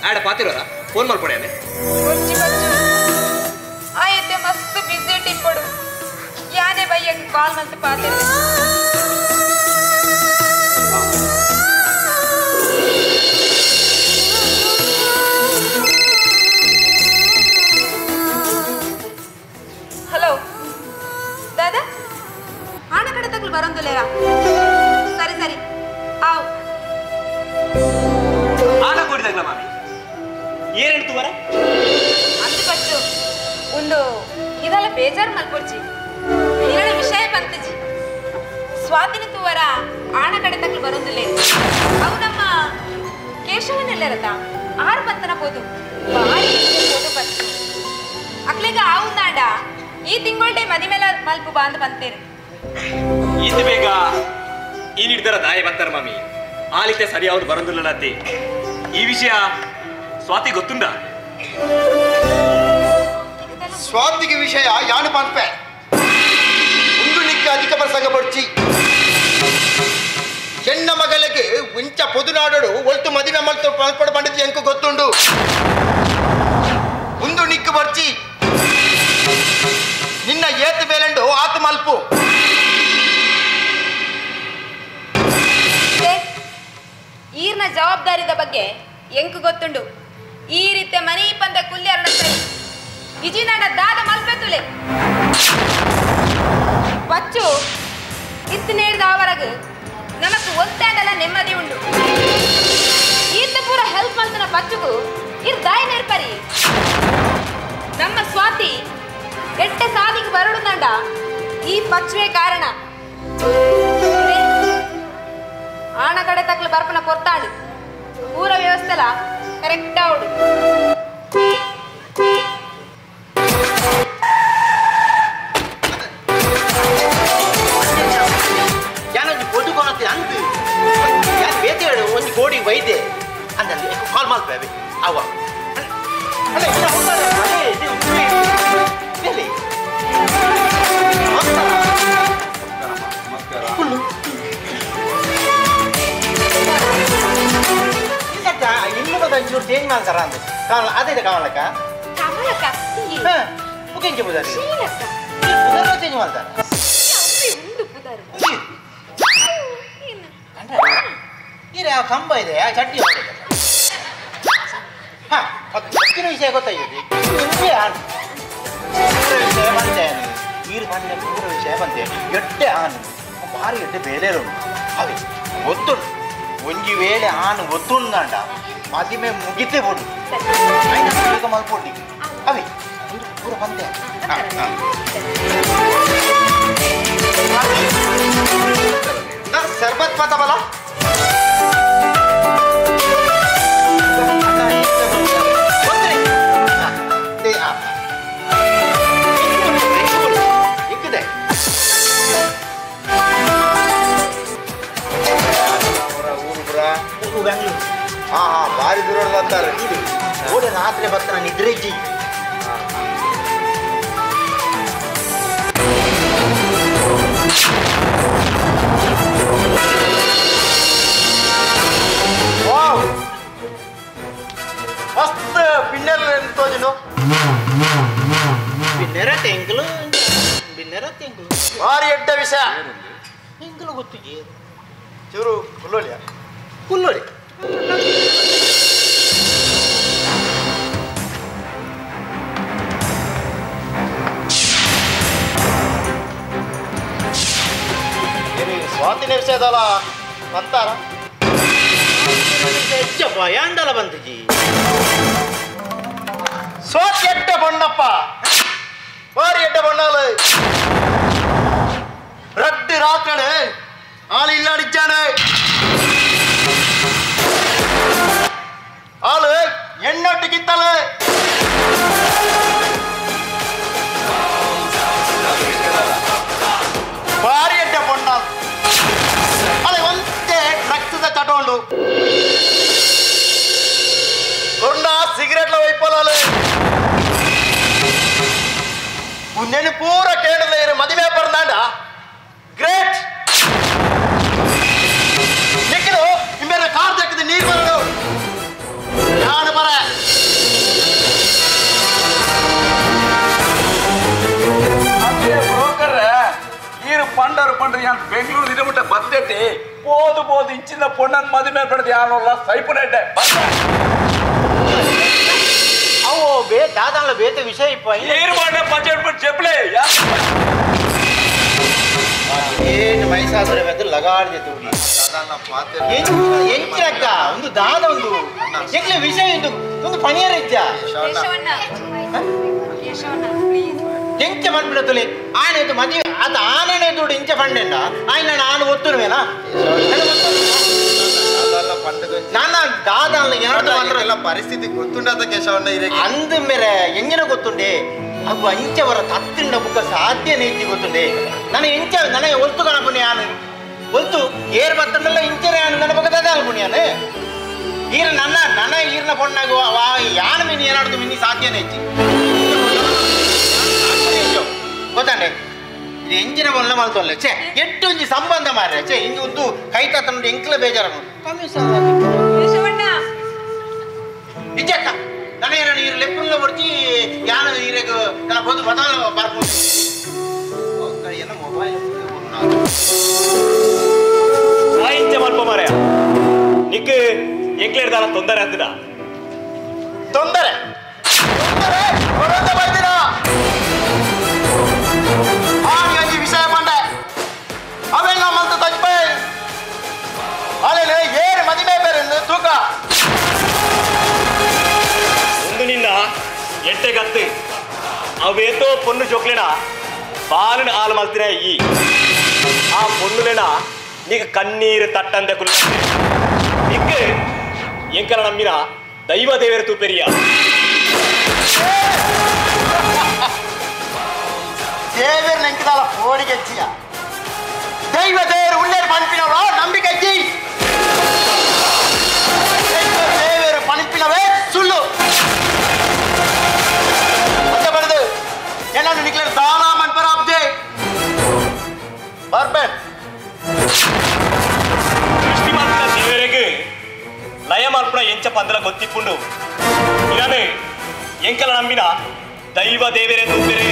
ಆಡ ಪಾತಿರೋದ ಫೋನ್ ಮಾಡ್ಕೊಡೆ ಆಯತ್ತೆ ಮಸ್ತ್ ಬಿಸಿ ಟಿಪ್ಪಡು ಯಾನೇ ಬಯ್ಯಕ್ಕೆ ಕಾಲ್ ಮಂತ್ ಪಾತಿರ ಹಲೋ ದಾದಾ ಆಣ ಕಡೆ ತಗ್ಲು ಬರೋಂದುಲ್ಲೇರಾ ಸರಿ ಸರಿ ಆವ್ ಆಗ ಕೂಡಿದಾಗ್ಲ ಮಾಮಿ ಏನೆಂಟು ವರ ಅಂದು ಬಚ್ಚು ಒಂದು ಇದೆಲ್ಲ ಬೇಜಾರು ಮಲ್ಪೊರ್ಜಿ ಎರಡು ವಿಷಯ ಬಂತಜಿ ಸ್ವಾತಿನ ತೂವರ ಆಣ ಕಡೆ ತಗ್ಲು ಬರೋಂದುಲ್ಲೇ ಅವು ನಮ್ಮ ಕೇಶವನೆಲ್ಲರತ ಆರು ಪಂತನ ಪೋದು ಭಾರಿ ಪೋದು ಬಚ್ಚು ಅಕ್ಲೆಗ ಆವುಂದಾಂಡ ಈ ತಿಂಗಳೇ ಮದಿ ಮೇಲೆ ಮಲ್ಪು ಬಾಂದ್ ಬಂತೇನೆ ಇದು ಬೇಗ ಈ ನಿರ್ಧಾರ ದಾಯ ಬಂತಾರ ಮಾಮಿ ಆಲಿತೆ ಸರಿ ಅವ್ರು ಬರೋದಿಲ್ಲತ್ತೆ ಈ ವಿಷಯ ಸ್ವಾತಿ ಗೊತ್ತುಂಡ ಸ್ವಾತಿಗೆ ವಿಷಯ ಯಾನು ಪಂಪೆ ಒಂದು ನಿಕ್ಕ ಅಧಿಕ ಪ್ರಸಂಗ ಪಡ್ಚಿ ಹೆಣ್ಣ ಮಗಳಿಗೆ ಉಂಚ ಪೊದುನಾಡೋಡು ಒಲ್ತು ಮದುವೆ ಮಲ್ತು ಪಲ್ಪಡು ಪಂಡಿತ ಎಂಕು ಗೊತ್ತುಂಡು ಒಂದು ನಿಕ್ಕು ಬರ್ಚಿ ನಿನ್ನ ಏತು ಬೇಲೆಂಡು ಆತು ಮಲ್ಪು ಈರ್ನ ಜವಾಬ್ದಾರಿದ ಬಗ್ಗೆ ಎಂಕು ಗೊತ್ತುಂಡು ಈ ರೀತಿ ಮನಿ ಪಂದ ಕುಲ್ಯಾರಣ ಇಜಿನಾಡ ದಾದ ಮಲ್ಪೆತ್ತುಲೆ ಬಚ್ಚು ಇತ್ತು ನೇಡಿದ ಅವರಗ ನಮಕ್ ಒಂದಾಂಡಲ ನೆಮ್ಮದಿ ಉಂಡು ಈತ ಪೂರ ಹೆಲ್ಪ್ ಮಲ್ತನ ಬಚ್ಚುಗು ಇರ್ ದಾಯ ನೆರ್ಪರಿ ನಮ್ಮ ಸ್ವಾತಿ ಎಟ್ಟೆ ಸಾದಿಗೆ ಬರಡುದಂಡ ಈ ಪಚ್ಚುವೆ ಕಾರಣ ಆಣ ಕಡೆ ತಕ್ಲು ಬರ್ಪನ ಕೊರ್ತಾಡು ಪೂರ ವ್ಯವಸ್ಥೆಲ ಕರೆಕ್ಟ್ ಅವಡು ಯಾನೊಂದು ಬದುಕೊನತ್ತೆ ಅಂದು ಯಾರು ಬೇತೆಗಳು ಒಂದು ಗೋಡಿ ವೈದ್ಯ ಅಂದಲ್ಲಿ ಕಾಲ್ ಮಾಡ್ತೇವೆ ಅವ ಅಲ್ಲ ಇನ್ನ ಹೋಗ್ತಾರೆ ಮನೆ ಇದು ಎಲ್ಲಿ ಇನ್ನೂ ಒಂಚೂರು ಚೇಂಜ್ ಮಾಡ್ತಾರ ಅಂದೆ ಕಾವಲ ಅದೇ ಕಾವಲಕ್ಕ ಕಮಲಕ್ಕ ಮುಖೇಂಚ ಪುದಾರಿ ಶ್ರೀಲಕ್ಕ ಪುದಾರ ಚೇಂಜ್ ಮಾಡ್ತಾರ ಉಂಡು ಪುದಾರು ಇರೇ ಆ ಕಂಬ ಇದೆ ಆ ಚಟ್ನಿ ಹೊಡೆದ ಹಾಂ ಅದು ಹೆಚ್ಚಿನ ವಿಷಯ ಗೊತ್ತಾಗಿದೆ ಪೂರ ವಿಷಯ ಬಂದೆ ನೀರು ಬಂದೆ ಪೂರ ವಿಷಯ ಬಂದೆ ಎಡ್ಡೆ ಆನು ಭಾರಿ ಎಡ್ಡೆ ಬೇರೆ ಅದೇ ಒತ್ತುಂಡು ಒಂಜಿ ವೇಳೆ ಆನು ಒತ್ತುಂಡ ಮದಿಮೆ ಮುಗಿತೆ ಬೋಡು ಈಗ ಮಲ್ಪೊಡ್ಡಿ ಅವೇ ಒಂದು ಪೂರ ಬಂದೆ ಸರ್ಬತ್ ಪತ ಬಲ हाँ हाँ भारी दूर अंತಾರೆ ಓಡಿ ರಾತ್ರಿ ಬರ್ತಾನ ನಿದ್ರೆ ಇಜ್ಜಿ ವಾವ್ ಮಸ್ತ್ ಪಿನ್ನರ್ ತೋಜಿನು ಪಿನ್ನರ ತೆಂಕಲು ಭಾರಿ ಎಡ್ಡ ವಿಷಯ ತೆಂಕಲು ಗೊತ್ತಿಗೆ ಚೂರು ಕುಲ್ಲೋಳಿಯ ಕುಲ್ಲೋಳಿ ಸ್ವಾತಿನ ವಿಷಯದಲ್ಲ ಅಂತಾರ ಹೆಚ್ಚ ಭಯಾಂಡಲ ಬಂದಿಜಿ ಸ್ವಾತಿ ಎಡ್ಡ ಬಣ್ಣಪ್ಪ ಬಾರಿ ಎಡ್ಡ ಬಣ್ಣಾಲ ರಡ್ಡು ರಾತ್ರಿ ಆಳು ಇಲ್ಲಾಡಿದ್ದಾನೆ ஆளு எண்ணொட்டுக்கித்தல ಭಾರಿಯಡ್ಡ ಬಣ್ಣ ಅದೇ ಒಂದೇ ರಕ್ತದ ಚಟೋಂಡು ಕೊಣ್ಣ ಸಿಗರೇಟ್ಲ ವೈಪಲಾಲು ಉನ್ನೇನು ಪೂರ ಕೇಳಲ್ಲ ಇರು ಮದುವೆ ಬರ್ನಾಂಡ ಗ್ರೇಟ್ ನಿಕ್ಕಿದು ಇಮ್ಮೇಲೆ ಕಾರ್ ದಕ್ಕಿದ ನೀರು ಬರೋದು ನಾನು ಬರ ಬ್ರೋಕರ್ ನೀರು ಪಂಡರು ಯಾನ್ ಬೆಂಗಳೂರು ಇಡಬಿಟ್ಟ ಬರ್ತೈತಿ போது இஞ்சின பொண்ணன் மதுமே படுது யானோಲ್ಲ ಸೈಪುನೆಡ್ಡೆ ಅವು ದಾದಾಂಗ್ಲ ಬೇತೆ ವಿಷಯ ಇಪ್ಪ ನೀರು ಮಾಡ ಬಜೆಟ್ ಬಿಟ್ಟು ಚೆಪ್ಲೆ ಏನು ಮೈಸಾದ್ರೆ ಬೆದ್ದು ಲಗಾಡಿದೆ ತೂಡಿ ಎಂಚಿನಕ್ಕ ಒಂದು ದಾದ ಒಂದು ಎಂಕ್ಲೆ ವಿಷಯ ಒಂದು ಪಣಿಯರ ಇದ್ದ ಎಂಚ ಬಂದ್ಬಿಡತ್ತಲಿ ಆನೆದು ಮದುವೆ ಅದು ಆನೆನೆ ದುಡ್ಡು ಇಂಚ ಪಂಡೆಂಡ ಆಯ್ನ ನಾನು ಒತ್ತುರುವೇನಾ ನನ್ನ ದಾದ ಎಲ್ಲ ಪರಿಸ್ಥಿತಿ ಗೊತ್ತುಂಡ ಕೇಶವಣ್ಣ ಅಂದ ಮೇಲೆ ಎಂಜಿನ ಗೊತ್ತುಂಡೆ ಅವು ಅಂಚವರ ತತ್ತಿಂಡ ಬುಕ್ಕ ಸಾಧ್ಯ ನೀತಿ ಗೊತ್ತುಂಡೆ ನನ್ನ ಎಂಚ ನನಗೆ ಒಲ್ತು ಕಣಪುಣಿ ಯಾನು ಒಲ್ತು ಏರ್ ಬತ್ತಂಡಲ್ಲ ಇಂಚನೆ ಯಾನು ನನ್ನ ಬುಕ್ಕ ದಾದಾಲ್ಪುಣಿ ಯಾನು ಈರ ನನ್ನ ಈರ್ನ ಪೊಣ್ಣಾಗ ಯಾನು ಮೀನು ಏನಾಡ್ದು ಮಿನಿ ಸಾಧ್ಯ ನೀತಿ ಗೊತ್ತಾಂಡೆ ಇದು ಎಂಜಿನ ಮೊಲ್ಲ ಮಾಡ್ತಲ್ಲ ಛೇ ಎಷ್ಟು ಒಂಜಿ ಸಂಬಂಧ ಮಾರ್ರೆ ಛೇ ಇಂದು ಒಂದು ಕೈ ತತ್ತಂಡು ಎಂಕ್ಲ ಬೇಜಾರು ನಿಜಕ್ಕ ನನ್ನ ಏನ ನೀರು ಲೆಪ್ಪುಲ್ಲ ಬರ್ತಿ ಯಾನ ನೀರಿಗೆ ನನ್ನ ಬಂದು ಬದಲ ಬರ್ಬೋದು ಕೈಯನ್ನ ಮೊಬೈಲ್ ಸಾಹಿತ್ಯ ಮಲ್ಪ ಮಾರ್ಯ ನಿಕ್ ಎಂಕ್ಲ ಹಿಡ್ದಾರ ತೊಂದರೆ ಅಂದಿದ ತೊಂದರೆ ಬರ್ತೀರ ಈ ವಿಷಯ ಬಂಡೆ ಅವೆಲ್ಲ ಮಂತ ತಜ್ಪೈ ಅಲ್ಲೇ ಏರು ಮದಿಮೆ ಬೇರೆ ತೂಕ ಒಂದು ನಿನ್ನ ಎಟ್ಟೆ ಕತ್ತು ಅವೇತೋ ಪೊನ್ನು ಚೊಕ್ಲೆನ ಬಾಲಿನ ಹಾಲು ಮಲ್ತಿನ ಈ ಆ ಪೊನ್ನುಲೆನ ನೀಗ ಕಣ್ಣೀರು ತಟ್ಟಂತೆ ಕುಲ್ಲ ನಿಕ್ಕ ಎಂಕಲ ನಮ್ಮಿನ ದೈವ ದೇವರ ತೂಪೆರಿಯ ದೇವರ ನೆಂಕದಾಲ ಪೋಡಿಗೆಚ್ಚಿಯ ದೈವ ದೇವರು ಉಳ್ಳೇರು ಪಂಪಿನವರ ನಂಬಿಕೆಚ್ಚಿ ದೇವರು ಪಂಪಿನವೇ ಸುಳ್ಳು ಮತ್ತೆ ಬರೆದು ಏನನ್ನು ನಿಕ್ಲೇರ್ ದಾನ ಮನ್ಪರ ಅಬ್ಜೆ ಬರ್ಬೇನ್ ದೃಷ್ಟಿ ಮಾಡ್ತಾ ದೇವರಿಗೆ ಲಯ ಮಲ್ಪನ ಎಂಚ ಪಂದಲ ಗೊತ್ತಿಪ್ಪುಂಡು ಇರಾನೆ ಎಂಕಲ ನಂಬಿನ ದೈವ ದೇವರೇ ತುಂಬಿರೆ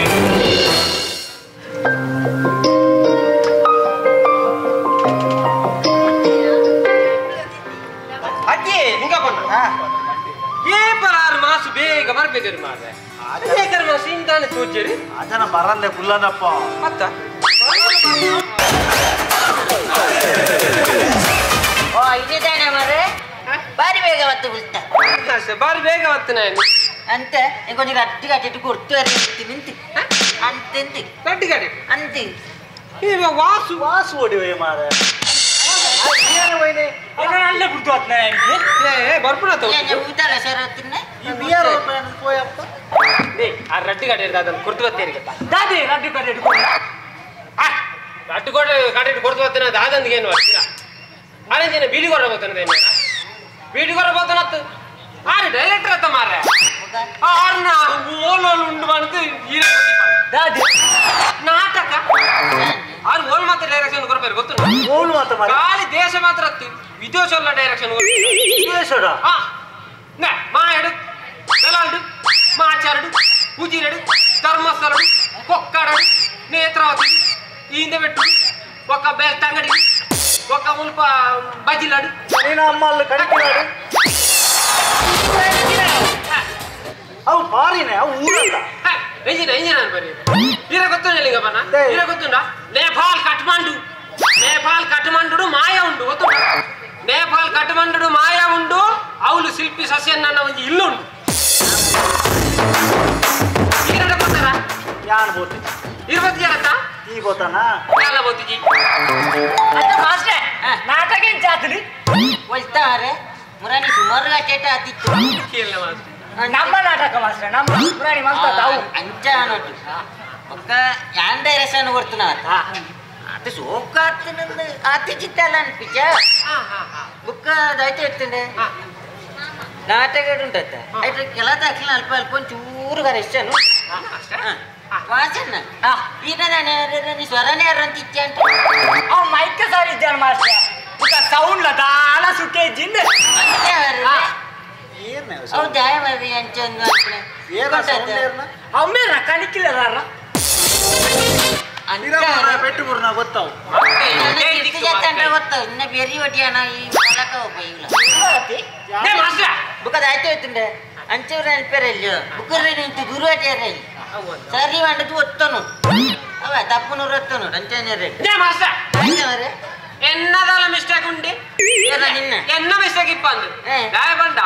ಅಜ್ಜಿ ನಿಂಗ ಬಂದ ಏಪಲಾರು ಮಾಸು ಬೇಗ ಬರ್ಬೇಕರಿ ಮಾರ್ರೆ ಬೇಕರ ಮಾಸು ಇಂತಾನೆ ಸೂಚರಿ ಅದನ್ನ ಬರಲ್ಲೇ ಫುಲ್ಲದಪ್ಪ ಮತ್ತ ಓ ಇದಾನೆ ಮಾರೆ ಬಾರಿ ಬೇಗ ಹೊತ್ತು ಬಿಡ್ತಾ ಬಾರಿ ಬೇಗ ಹೊತ್ತು ನಾನು ಅಂತ ಕೊಂಚ ಗಟ್ಟಿ ಕಟ್ಟಿಟ್ಟು ಕೊಡ್ತು ನಿಂತು ಅಂತೆಂತಿ ಗಟ್ಟಿ ಕಟ್ಟಿ ಅಂತಿ ವಾಸು ವಾಸು ಹೊಡಿವೆ ಮಾರ ಅಲ್ಲೇ ಬಿಡ್ತು ಬರ್ಪುಣ ಊಟಲ್ಲ ಸರ್ ಹೊತ್ತಿನ ಆ ರಡ್ಡಿ ಕಟ್ಟಿ ಅದನ್ನು ಕೊಡ್ತು ಬತ್ತೇರಿಗೆ ರಡ್ಡಿ ಕಟ್ಟಿ ರಡ್ಡಿ ಕಟ್ಟಿ ಕೊಡ್ತು ಬತ್ತೇನೆ ಅದು ಆದಂದಿಗೆ ಏನು ಬರ್ತೀರಾ ಆರೇಂಜಿನ ಬೀಡಿ ಕೊರ ಬೋತನದ ಬೀಡಿ ಕೊರ ಬೋತನತ್ತು ಆರು ಡೈರೆಕ್ಟರ್ ಅತ್ತ ಮಾರ ಆರ್ನ ಓಲೋಲ್ ಉಂಡು ಬಂದು ನಾಟಕ ಆರು ಓಲ್ ಮಾತ್ರ ಡೈರೆಕ್ಷನ್ ಕೊರಬೇಕು ಗೊತ್ತು ಖಾಲಿ ದೇಶ ಮಾತ್ರ ಹತ್ತು ವಿದೇಶಲ್ಲ ಡೈರೆಕ್ಷನ್ ಮಾಯಡು ಬೆಲಾಡು ಮಾಚಾರಡು ಉಜಿರಡು ಧರ್ಮಸ್ಥಳಡು ಕೊಕ್ಕಡಡು ನೇತ್ರಾವತಿ ಈಂದ ಬೆಟ್ಟು ಒಕ್ಕ ಬೆಳ್ತಂಗಡಿ ಒಕ್ಕ ಮುಲ್ಪ ಬಜಿಲಾಡು ಅಮ್ಮಲ್ಲಿ ಕಡಿಕಿಲಾಡು ಅವು ಬಾರಿನೇ ಅವು ಊರಲ್ಲ ಎಂಜಿನ ಬರೀ ಇರ ಗೊತ್ತುಂಡ ಇರ ಗೊತ್ತುಂಡ ನೇಪಾಲ್ ಕಠ್ಮಂಡು ಮಾಯ ಉಂಡು ಗೊತ್ತುಂಡ ನೇಪಾಲ್ ಕಠ್ಮಂಡು ಮಾಯ ಉಂಡು ಅವಳು ಶಿಲ್ಪಿ ಸಸ್ಯನ್ನ ಒಂದು ಇಲ್ಲುಂಡು ಈರಡ ಗೊತ್ತಾರ ಯಾನ್ ಬೋತಿ ಇರ್ಬತ್ತಿ ಯಾರತ್ತ ಈ ಬೋತಾನ ಎಲ್ಲ ಬೋತಿಜಿ ನಾಟಕ ಏನ್ ಜಾತ್ರಿ ಒಳ್ತಾರೆ ಮುರಾಣಿ ಸುಮಾರು ಗಂಟೆ ಆತಿತ್ತು ಕೇಳ ಮಾಸ್ಟರ್ ನಮ್ಮ ನಾಟಕ ಮಾಸ್ಟರ್ ನಮ್ಮ ಪುರಾಣಿ ಮಾಸ್ಟರ್ ಅವು ಅಂಚ ಅನ್ನೋದು ಒಕ್ಕ ಯಾನ್ ಡೈರೆಕ್ಷನ್ ಕೊಡ್ತನ ಅದು ಸೋಕ ಆತಿ ಚಿತ್ತಲ್ಲ ಅನ್ಪಿಚ ಬುಕ್ಕ ಅದಾಯ್ತು ಇರ್ತಂಡೆ ನಾಟಕ ಉಂಟತ್ತ ಆಯ್ತು ಕೆಲ ದಾಖಲೆ ಅಲ್ಪ ಅಲ್ಪ ಒಂಚೂರು ಕರೆಕ್ಷನ್ ವಾಸನ್ನ ಈಗ ನಾನು ಸ್ವರನೇ ಯಾರು ಅಂತ ಇಚ್ಛೆ ಅಂತ ಅವ್ ಮೈಕ್ ಸರ್ ಇದ್ದಾನ ಮಾಸ್ಟರ್ ಸೌಂಡ್ ದಾಳ ಸುಟ್ಟೆ ಜಿಂದ ಅವ್ ಜಾಯ ಬರ್ರಿ ಅಂಚಂದು ಅವ್ಮೇನ ಕಣಿಕಿಲ್ಲ ಪೆಟ್ಟು ಬುರ್ನ ಗೊತ್ತಾವು ಗೊತ್ತಾವ ಇನ್ನ ಬೇರೆ ಒಟ್ಟಿಯಾನ ಈ ಮಲಕ ಹೋಗ್ಲ ಬುಕ್ಕದ ಆಯ್ತು ಹೋಯ್ತುಂಡೆ ಅಂಚವ್ರ ನೆನಪೇರಲ್ಲ ಬುಕ್ಕರ್ರಿ ನಿಂತು ಗುರು ಅಟಿಯಾರ ಸರಿ ಮಾಡದು ಒತ್ತನು ಅವ ತಪ್ಪನೂರು ಒತ್ತನು ಅಂಚನೇರಿ എന്നതാല മിസ്റ്റേക്ക് ഉണ്ട് എന്ന മിസ്റ്റേക്ക് ഇപ്പൊ ദയവണ്ട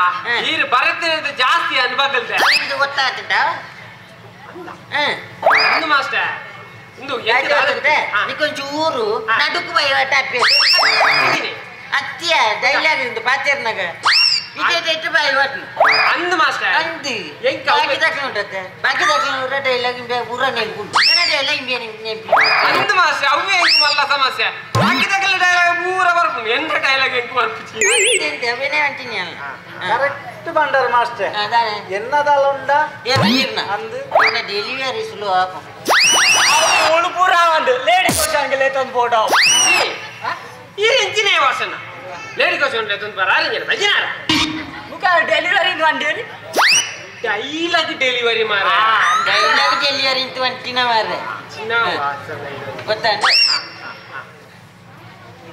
ഈ ഭരത്തിന് ജാസ്തി അനുഭവത്തെ ಗೊತ್ತಾಗ್ತದ ಇಂದು ಮಾಸ್ಟರ್ ಇಂದು ನಿಕೊಂಚೂರು ನಡುಕು ಬೈವಟ ಅತ್ತಿಯ ಡೈಲಾಗ್ ಇಂದು ಪಾಚರ್ನಾಗ ಇಟ್ಟು ಬೈವಟ್ ಅಂದು ಮಾಸ್ಟರ್ ಅಂದು ಬಾಕಿ ದಾಖಲೆ ಉಂಟತ್ತೆ ಬಾಕಿ ದಾಖಲೆ ಊರ ಡೈಲಾಗ್ ಊರ ನೆನ್ಪುಂಟು ಡೈಲಾಗ್ ನೆನ್ಪು ಅಂದು ಮಾಸ್ಟರ್ ಅವೇ ಎಂಕು ಮಲ್ಲ ಸಮಸ್ಯೆ ಬಾಕಿ ದಾಖಲೆ ಡೈಲಾಗ್ ಪೂರ ಬರ್ಪು ಎಂತ ಡೈಲಾಗ್ ಎಂಕು ಬರ್ಪು ಅವನೇ ಅಂತೀನಿ ಅಲ್ಲ ಕರೆಕ್ಟ್ ಬಂಡರ್ ಮಾಸ್ಟರ್ എന്നതാല ഉണ്ടാ ಅಂದು ಡೆಲಿವರಿ ಸ್ಲೋ ಆಪು ಅವಳು ಪೂರ ಒಂದು ಲೇಡಿ ಕೋಶಂಗೆ ತಂದು ಫೋಟೋ ಈ ಎಂಚಿನೇ ವಾಸನ ಲೇಡಿ ಕೋಶನ್ ತಂದು ಬರಾಲಿಂಜನ ಭಜನಾರ ಮುಖ ಡೆಲಿವರಿ ವಂಡಿ ಡೈಲಾಗ್ ಡೆಲಿವರಿ ಮಾರ ಡೈಲಾಗ್ ಡೆಲಿವರಿ ಇಂತ ಅಂಟಿನ ಮಾರ್ರೆ ಚಿನ್ನ ವಾಸನ ಗೊತ್ತಾ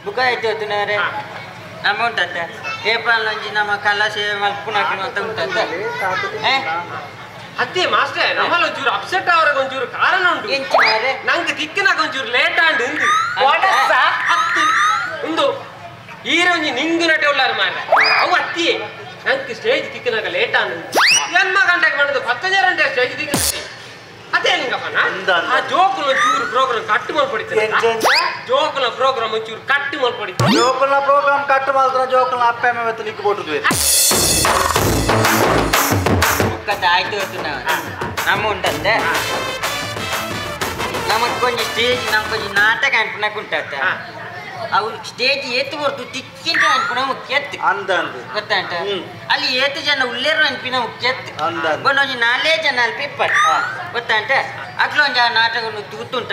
ಬುಕ್ಕ ಆಯ್ತು ಹೊತ್ತಿನವ್ರೆ ನಮ್ಮ ಉಂಟಂತ ಏಪ್ರಿಲ್ ಒಂಜಿ ನಮ್ಮ ಕಲಾ ಸೇವೆ ಮಲ್ಪುನಾಕಿನ ಅಂತ ಉಂಟಂತ ಅದೇ ಮಾಸ್ಟರ್ ನಮ್ಮಲ್ಲಿ ಒಂಚೂರು ಅಪ್ಸೆಟ್ ಅವ್ರಿಗೆ ಒಂಚೂರು ಕಾರಣ ಉಂಟು ನಂಗೆ ತಿಕ್ಕಿನಾಗ ಒಂಚೂರು ಲೇಟ್ ಆಂಡು ಹತ್ತು ಒಂದು ಈರೊಂಜಿ ನಿಂಗು ನಟೆ ಉಳ್ಳಾರು ಮಾರ ಅವು ಅತ್ತಿಯೇ ನಂಗೆ ಸ್ಟೇಜ್ ತಿಕ್ಕಿನಾಗ ಲೇಟ್ ಆಂಡು ಎನ್ಮ ಗಂಟೆಗೆ ಮಾಡಿದ್ದು 15 ಗಂಟೆ ಸ್ಟೇಜ್ ತಿಕ್ಕಿ ಅದೇ ಲಿಂಗಪ್ಪನ ಆ ಜೋಕುಲ ಒಂಚೂರು ಪ್ರೋಗ್ರಾಮ್ ಕಟ್ಟು ಮಾಡ್ಕೊಡಿತಾರೆ ಜೋಕುಲ ಪ್ರೋಗ್ರಾಮ್ ಒಂಚೂರು ಕಟ್ಟು ಮಾಡ್ಕೊಡಿತಾರೆ ಜೋಕುಲ ಪ್ರೋಗ್ರಾಮ್ ಕಟ್ಟು ಮಾತ್ರ ಜೋಕುಲ ಅಪ್ಪ ಅಮ್ಮ ಇವತ್ತು ನಿಕ್ಕು ಕೊಟ್ಟುದು ಆಯ್ತು ಇವತ್ತು ನಮ್ಮ ಉಂಟಂತೆ ನಮಗ್ ಕೊಂಚ ಸ್ಟೇಜ್ ನಮ್ ಕೊಂಚ ನಾಟಕ ಅನ್ಪನಕ್ ಉಂಟತ್ತ ಅವು ಸ್ಟೇಜ್ ಏತು ಹೊರತು ತಿಕ್ಕಿಂತ ಅನ್ಪುಣ ಮುಖ್ಯತ್ತು ಅಂದ ಗೊತ್ತಾಂಟ ಅಲ್ಲಿ ಏತು ಜನ ಉಳ್ಳೇರು ಅನ್ಪಿನ ಮುಖ್ಯತ್ತು ಒಂದೊಂದು 4 ಜನ ಅಲ್ಲಿ ಪೇಪರ್ ಗೊತ್ತಾಂಟ ಅಟ್ಲ ಒಂಜಿ ಆ ನಾಟಕ ತೂತುಂಟ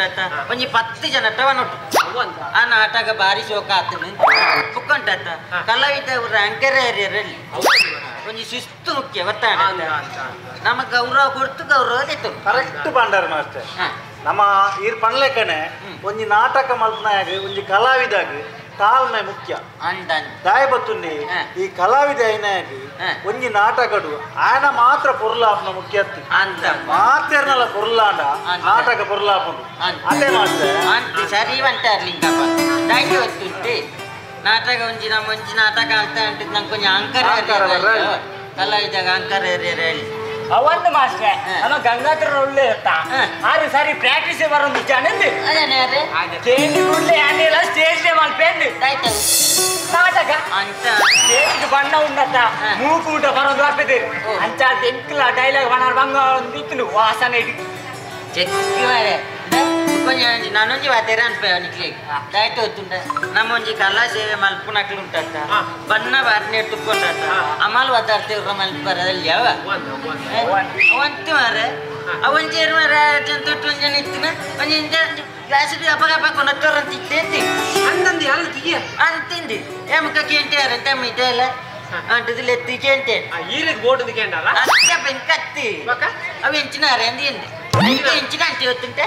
ಒಂಜಿ 10 ಜನ ಟವನೊಟ್ಟು ಆ ನಾಟಕ ಬಾರಿ ಶೋಕ ಆತನು ಬುಕ್ಕುಂಟ ಕಲಾವಿದ ಅಂಕರ ಏರಿಯರಲ್ಲಿ ಒಂಜಿ ಶಿಸ್ತು ಮುಖ್ಯ ಗೊತ್ತಾಂಟ ನಮ್ಮ ಗೌರವ ಕೊಡ್ತು ಗೌರವ ತೆತ್ತು ಕರೆಕ್ಟ್ ಬಂಡಾರ ಮಾಸ್ಟರ್ ನಮ್ಮ ಈರ್ ಪಣ್ಲೆಕ್ಕನೆ ಒಂಜಿ ನಾಟಕ ಮಲ್ಪನಾಗ ಒಂಜಿ ಕಲಾವಿದಾಗ ತಾಳ್ಮೆ ಮುಖ್ಯ ದಾಯ ಬತ್ತುಂಡಿ ಈ ಕಲಾವಿದ ಐನಾಗಿ ಒಂಜಿ ನಾಟಕಡು ಆಯನ ಮಾತ್ರ ಪೊರ್ಲಾಪನ ಮುಖ್ಯ ಮಾತೇರ್ನಲ್ಲ ಪೊರ್ಲಾಂಡ ನಾಟಕ ಪೊರ್ಲಾಪನು ಅದೇ ಮಾಸ್ಟರ್ ಸರಿ ಬಂಟಾರ್ಲಿಂಗಪ್ಪ ದಾಯ್ತು ಗೊತ್ತುಂಟು ನಾಟಕ ಒಂಜಿ ನಮ್ಮ ಒಂಜಿ ನಾಟಕ ಅಂತ ಅಂಟಿದ್ ನಂಗೆ ಕೊಂಚ ಅಂಕರ ಕಲಾವಿದಾಗ ಅಂಕರ ಹೇಳಿ ಅವಂದು ಮಾಸ್ಟರ್ ನಮ್ಮ ಗಂಗಾಧರ ಒಳ್ಳೆ ಇರ್ತಾ ಆದ್ರೆ ಸರಿ ಪ್ರಾಕ್ಟೀಸ್ ಬರೋದು ಜಾನಂದು ಸ್ಟೇಜ್ ಉಳ್ಳೆ ಆನೆಲ್ಲ ಸ್ಟೇಜ್ ಮಲ್ಪೇಂದು ನಾಟಕ ಅಂತ ಸ್ಟೇಜ್ ಬಣ್ಣ ಉಂಡತ್ತ ಮೂಕು ಊಟ ಬರೋದು ಆಗ್ತದೆ ಅಂಚ ತೆಂಕ್ಲ ಡೈಲಾಗ್ ಬಣ್ಣ ಬಂಗ ಒಂದು ಇತ್ತು ವಾಸನೆ ಚೆಕ್ಕಿ ಮಾರೆ ನಾನೊಂಜಿ ವಾತೇರ ಅನ್ಪೇ ಅವನಿಗೆ ದಾಯ್ತು ಹೊತ್ತುಂಟ ನಮ್ಮೊಂಜಿ ಕಲಾ ಸೇವೆ ಮಲ್ಪುನಕ್ಲು ಉಂಟತ್ತ ಬಣ್ಣ ಬಾರ್ನೆ ತುಕ್ಕೊಂಡ ಅಮಲ್ ಒದ್ದಾಡ್ತೇವ್ರ ಮಲ್ಪರದಲ್ಲಿ ಅವ ಅವಂತು ಮಾರೆ ಅವಂಚೇರು ಮಾರೆ ತೊಟ್ಟು ಒಂಜನ ಇತ್ತಿನ ಒಂಜಿಂದ ಕ್ಲಾಸ್ ಅಪಗಪ ಕೊನತ್ತವ್ರಂತ ಇತ್ತೇಂತಿ ಅಂದಂದು ಎಲ್ಲ ತಿಗಿಯ ಅಂತಿಂದಿ ಏಮಕ್ಕ ಕೇಂಟೇರ ಅಂತ ಮಿಟೇಲ ಅಂಟದಿಲ್ಲ ಎತ್ತಿ ಕೇಂಟೆ ಈರಿಗೆ ಬೋಟದ ಕೇಂಟಲ್ಲ ಅಕ್ಕ ಬೆಂಕತ್ತಿ ಅವು ಹೆಂಚಿನಾರೆ ಅಂದಿ ಇಂಚು ಗಂಟೆ ಗೊತ್ತುಂಟೆ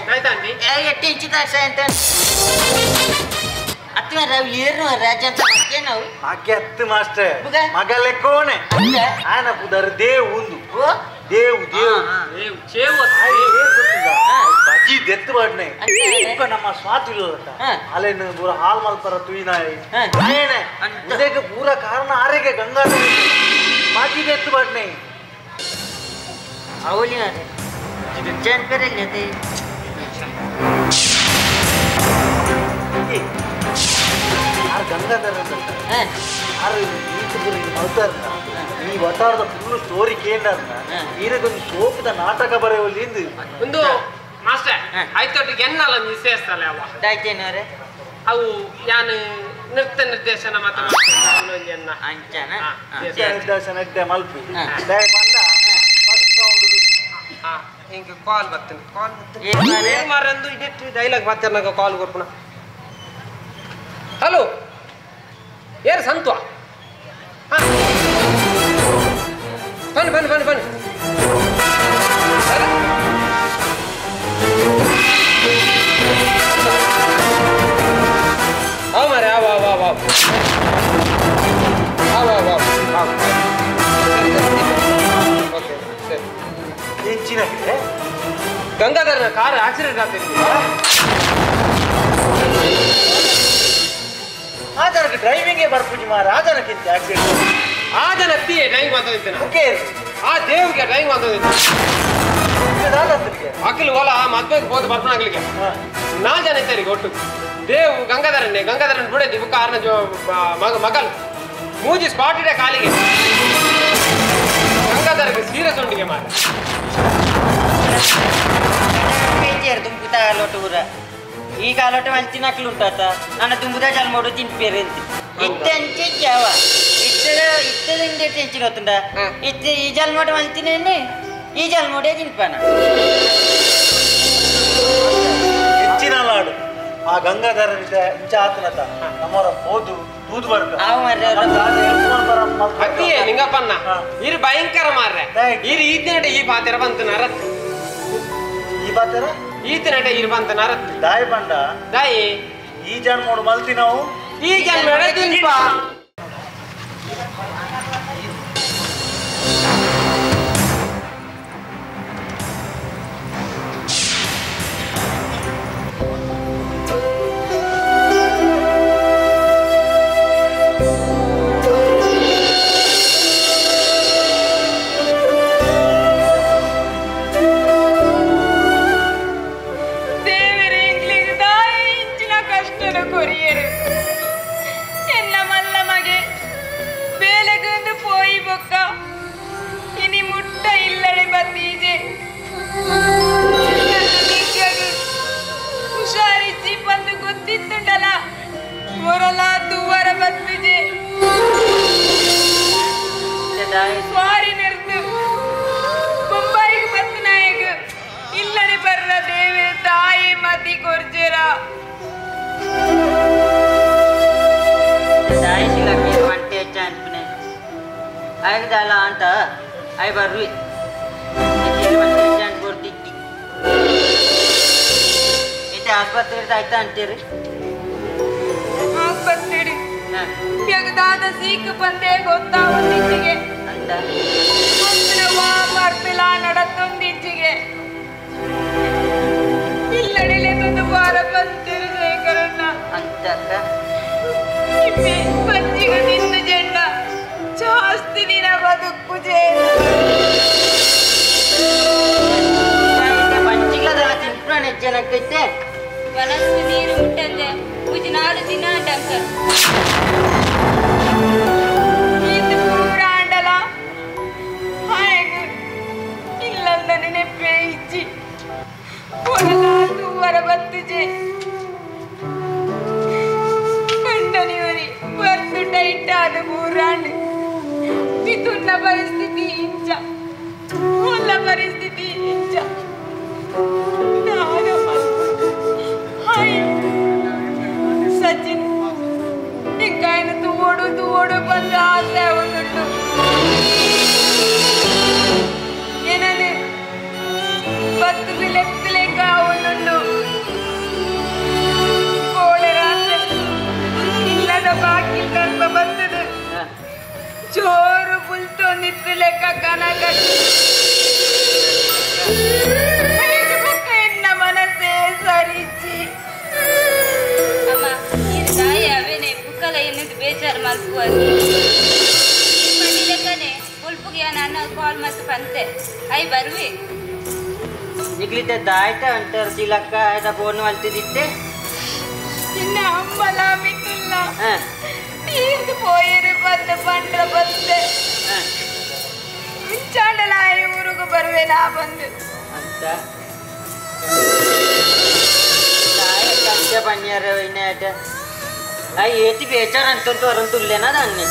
8 ಇಂಚು ತಾಸ ಅಂತ ಅತ್ತು ರಾವ್ ಏರು ರಾಜ ಅಂತ ಮತ್ತೆ ನಾವು ಆಕೆ ಅತ್ತು ಮಾಸ್ಟರ್ ಮಗಲೆ ಕೋಣೆ ಆಯನ ಪುದರ್ ದೇವ್ ಉಂದು ದೇವ್ ಚೇವು ಬಜ್ಜಿ ದೆತ್ತು ಬಾಡ್ನೆ ಈಗ ನಮ್ಮ ಸ್ವಾತಿ ಇಲ್ಲತ್ತ ಅಲ್ಲೇನು ಪೂರ ಹಾಲ್ ಮಲ್ಪರ ತುಯಿನಾಯಿ ಆಯನೆ ಇದಕ್ಕೆ ಪೂರ ಕಾರಣ ಆರೆಗೆ ಗಂಗಾಧರ ಬಾಜಿ ದೆತ್ತು ಬಾಡ್ನೆ ಅವಳಿ ಅದೇ ಜನ್ ಪೇರಲ್ಲಿ ಅದೇ ಯಾರು ಗಂಗಾಧರ ಯಾರು ನೀತು ಮಲ್ತಾರ ಈ ಒಟ್ಟಾರದ ಫುಲ್ ಸ್ಟೋರಿ ಕೇಂದ್ರ ಈರಗೊಂದು ಶೋಕದ ನಾಟಕ ಬರೆಯುವಲ್ಲಿ ಒಂದು ಮಾಸ್ಟರ್ ಆಯ್ತೊಟ್ಟಿಗೆ ಎನ್ನಲ್ಲ ನಿಶ್ಚಯಿಸ್ತಲ್ಲ ಅವ ದಾಯ್ತೇನವ್ರೆ ಅವು ಯಾನು ನೃತ್ಯ ನಿರ್ದೇಶನ ಮತ್ತೆ ಅಂಚನ ನಿರ್ದೇಶನ ಮಲ್ಪಿ ಹಿಂಗೆ ಕಾಲ್ ಬರ್ತೇನೆ ಕಾಲ್ ಮಾರಂದು ಇದಿಟ್ಟು ಡೈಲಾಗ್ ಮತ್ತೆ ನನಗೆ ಕಾಲ್ ಕೊಡ್ಪುಣ ಹಲೋ ಯಾರು ಸಂತ್ವ ಬನ್ನಿ ಬನ್ನಿ ಬನ್ನಿ ಬನ್ನಿ हाँ मारे आओ आओ आओ आओ आओ आओ आओ आओ ओके इंचिन है गंगाधर ना कार एक्सीडेंट आते आजन ड्राइविंग है बरपुजी मार आजन किंत एक्सीडेंट आजन अत्ती है ड्राइविंग मातो इतना ओके आ देव के ड्राइविंग मातो इतना अकिल बोला मद्वे बहुत बर्पण अगलिके ना जाने तेरी गोटू देव गंगाधरन बुड़े दिव कारण जो मगल मूजी स्पॉटेड कालिगे गंगाधर के सीरियस उंडिगे मार पेंचेर तुम्पुता लोटूर ಈ ಕಾಲೋಟ ಮಂಚಿನಕ್ಲು ಉಂಟಾತ ನನ್ನ ತುಂಬುದ ಜಲ್ಮೋಡು ತಿನ್ಪೇರೆಂತಿ ಇತ್ತಂಚೆ ಜಾವ ಇತ್ತದಿಂದ ಟೆನ್ಷನ್ ಹೋತುಂಡ ಇತ್ತ ಈ ಜಲ್ಮೋಡು ಮಂಚಿನೇನೆ ಈ ಜಲ್ಮೋಡೆ ತಿನ್ಪಾನ ಹೆಚ್ಚಿನ ನಾಡು ಆ ಗಂಗಾಧರ ಇಂಚಾತನತ ನಮ್ಮರ ಹೋದು ತೂದು ಬರ್ಕ ಅಕ್ಕಿಯೇ ನಿಂಗಪ್ಪನ್ನ ಇರು ಭಯಂಕರ ಮಾರ್ರೆ ಇರು ಈತಿನಟ ಈ ಪಾತೆರ ಬಂತು ನರತ್ ಈ ಪಾತೆರ ಈತಿನಟ ಇರು ಬಂತು ನರತ್ ದಾಯಿ ಬಂಡ ದಾಯಿ ಈ ಜನ್ಮೋಡು ಮಲ್ತಿ ನಾವು ಈ ಜನ್ಮೋಡೆ ತಿನ್ಪಾ korjera. Saya sila kira mante chan punya. Air dalam anta, air baru. Kira mante chan bortiki. Itu asbateri dah antere. Asbateri. Biar dah sih kepande gotta wandike. Anta. Anta wah marpila nadatun dicike. Illadile tu bara panteri saya karena. Anta ka. Ipe panjiga dinna jenda. Jaasti dina badukku jenda. Saya panjiga dah cimpran ejana kete. Panas sendiri muntahnya. Ujinaru dina dangkal. Itu purandala. Hai, illal nane peiji. Wala tu warabatti je. Kandani wari vartu tight adu purand. Pitunna paristhiti inja. Wala paristhiti inja. Nana mal. Hai. Sachin. Ingkaina tuodu bandhaase avundu. Enade pattu bilekka avundu. Kolerate illada baaki kalpa battadu. Joru bulto nittuleka kanagatti. Ayudu bakkenna manase sarichi. Amma, ini saya avene bukala yennidu bejar malpuwari. Manilekane bulpuge yana call masu pante. Ai baruwe. Niklite daita antar silakka ada phone walti ditte. Inna ammala mitulla. Irdu poyere badde pandra badde. Inchandala ai urugu baruve na bandu. Anta. Saya kerja banyak ini ada. Ayo itu becar antar tu orang tulen ada ni.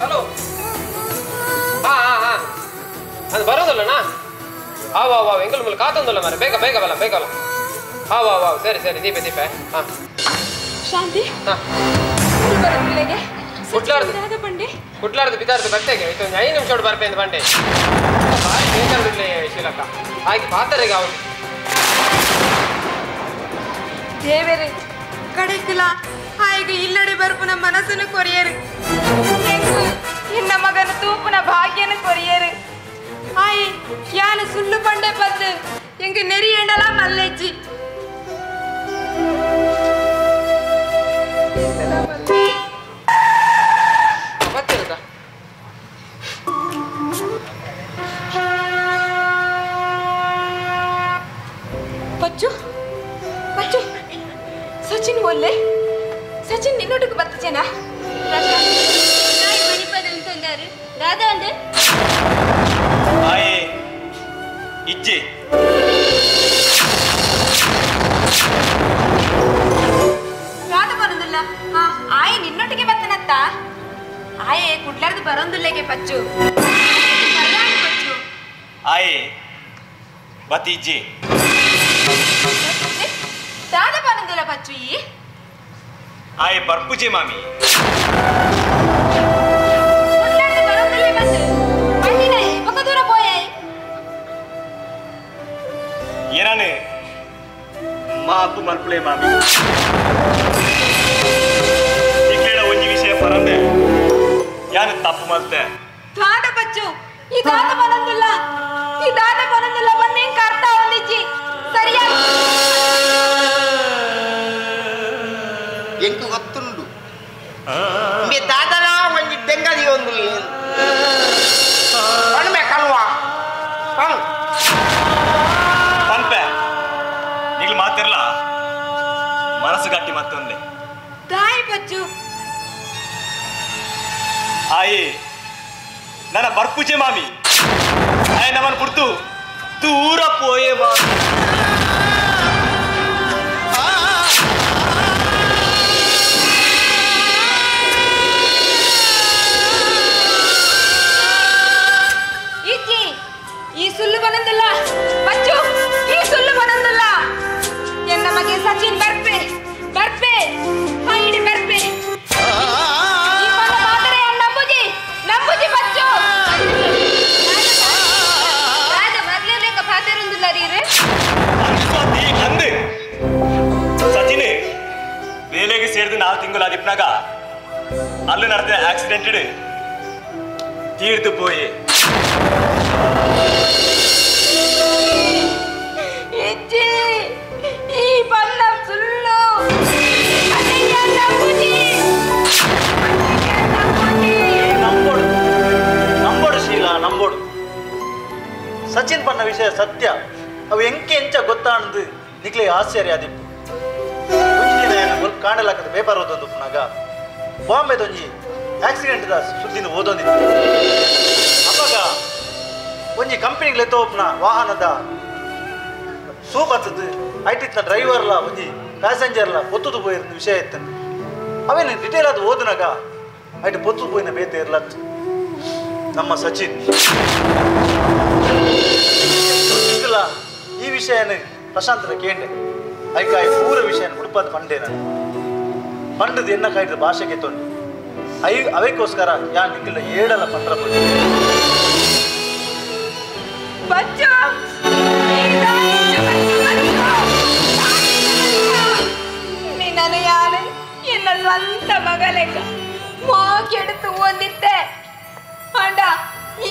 Halo. ಅದು ಬರೋದಲ್ಲ ಹಾವ angle ಮುಲ್ ಕಾತಂದಲ್ಲ ಮಾರೆ ಬೇಗ ಬಲ ಹಾವ ಸರಿ ದೀಪೆ ಹಾ ಶಾಂತಿ ಹಾ ಬರಬಿಲೆಗೆ ಕುಟ್ಲಾರ್ದು ಬಿದಾರ್ದು ಬಟ್ಟೆಗೆ ಇದು 5 ನಿಮಿಷ ಬರ್ಪೆ ಅಂತ ಬಂಡೆ ಬಾರಿ ಬೇಕಾದ್ರೆ ಶಿಲಕ ಹಾಗೆ ಪಾತರೆಗೆ ಅವನು ದೇವರೇ ಕಡೆಕಿಲ್ಲ ಹಾಗೆ ಇಲ್ಲಡೆ ಬರ್ಪುನ ಮನಸ್ಸನ್ನು ಕೊರಿಯರು ಇನ್ನ ಮಗನ ತೂಪುನ ಭಾಗ್ಯನ ಕೊರಿಯರು ಹಾಯ್ ಯಾನ ಸುಳ್ಳು ಪಂಡೆ ಬದ್ದು ಎಂಗೆ ನೆರಿ ಎಂಡಲ ಮಲ್ಲೆಜ್ಜಿ ಪಚ್ಚು ಸಚಿನ್ ಒಲ್ಲೆ ಸಚಿನ್ ನಿನ್ನೊಟ್ಟಿಗೆ ಬರ್ತೇನಾ ಮಣಿಪದ ಅಂತಂದಾರು ರಾಧಾ ಅಂದ್ರೆ ಆಯೆ ಇಜ್ಜೆ ರಾಧಾ ಬರೋದಿಲ್ಲ ಆಯೆ ನಿನ್ನೊಟ್ಟಿಗೆ ಬರ್ತನತ್ತ ಆಯೆ ಕುಡ್ಲಾರ್ದು ಬರೋದಿಲ್ಲಗೆ ಪಚ್ಚು ಪಚ್ಚು ಆಯೆ ಬತ್ತೀಜ್ಜೆ ರಾಧಾ ಬರೋದಿಲ್ಲ ಪಚ್ಚು ಈ ಆಯೆ ಬರ್ಪುಜೆ ಮಾಮಿ ಕುಡ್ಲಾರ್ದು ಬರೋದಿಲ್ಲ ಬಂದು ಬಂದಿನ ಪಕ್ಕ ದೂರ ಪೋಯೆ ಏನಾನೆ ಮಾತು ಮಲ್ಪಳೆ ಮಾಮಿ ಈ ಕೇಳ ಒಂಜಿ ವಿಷಯ ಪರಂದೆ ಯಾನು ತಪ್ಪು ಮಲ್ತೆ ರಾಧಾ ಪಚ್ಚು ಈ ರಾಧಾ ಬರೋದಿಲ್ಲ ಬನ್ನಿ ಕರ್ತ ಒಂದಿಜ್ಜಿ ಸರಿಯಾಗಿ ಎಂಕು ಗೊತ್ತುಂಡು ಮೇ ದಾದನ ಒಂಜಿ ಬೆಂಗದಿ ಒಂದು ಕಣ್ಮೆ ಕಲ್ವಾ ಪಂಪೆ ಈಗಲೂ ಮಾತಿರಲ್ಲ ಮನಸ್ಸು ಗಟ್ಟಿ ಮತ್ತೊಂದೆ ತಾಯಿ ಪಚ್ಚು ಆಯಿ ನನ್ನ ಬರ್ಪುಜೆ ಮಾಮಿ ಆಯ್ ನಮ್ಮನ್ನು ಬಿಡ್ತು ದೂರ ಪೋಯೆ ಮಾಮಿ ಈ ಸುಳ್ಳು ಬನಂದಿಲ್ಲ ಪಚ್ಚು ಈ ಸುಳ್ಳು ಬನಂದಿಲ್ಲ ಅಲ್ಲಿ ನಡೆದ ಆಕ್ಸಿಡೆಂಟ್ ತೀರ್ದು ಪೋಯಿ ಈ ಬಲ್ಲ ಸುಳ್ಳು ನಂಬೋಡು ಶೀಲಾ ನಂಬೋಡು ಸಚಿನ್ ಪನ್ನ ವಿಷಯ ಸತ್ಯ ಅವು ಎಂಚ ಗೊತ್ತಾಣದು ನಿಕ್ಲೆ ಆಶ್ಚರ್ಯ ಆದಿಪ್ಪು ಕಾಣಲಾಕದ ಪೇಪರ್ ಓದೊಂದು ಪುನಗ ಬಾಂಬೆದೊಂಜಿ ಆಕ್ಸಿಡೆಂಟ್ ದ ಸುದ್ದಿನ ಓದೊಂದಿತ್ತು ಅವಾಗ ಒಂಜಿ ಕಂಪನಿಗೆ ಲೆತ್ತೋಪನ ವಾಹನದ ಸೂಪತ್ತದು ಐಟಿತ್ನ ಡ್ರೈವರ್ಲ ಒಂಜಿ ಪ್ಯಾಸೆಂಜರ್ಲ ಪೊತ್ತುದು ಪೋಯಿರ ವಿಷಯ ಇತ್ತು ಅವೇನು ಡಿಟೇಲ್ ಅದು ಓದಿನಾಗ ಐಟು ಪೊತ್ತು ಪೋಯಿನ ಬೇತೆ ಇರ್ಲತ್ತು ನಮ್ಮ ಸಚಿನ್ ಈ ವಿಷಯನ ಪ್ರಶಾಂತನ ಕೇಂಡೆ ಐಕಾಯಿ ಪೂರ ವಿಷಯ ಹುಡುಪದ ಪಂಡೆ ನಾನು ಪಂಡದ ಎನ್ನ ಕಾಯ್ದ ಭಾಷೆಗೆ ತೊಂಡು ಅವಕ್ಕೋಸ್ಕರ ಯಾ ನಿಕ್ಕಿಲ್ಲ ಏಳಲ್ಲ ಪಂಡ್ರ ನಾನು ಯಾರು ಎನ್ನ ಸ್ವಂತ ಮಗಲೆಕ್ಕ ಮೋಕೆಡುತ್ತು ಓದಿತ್ತೆ ಅಂಡ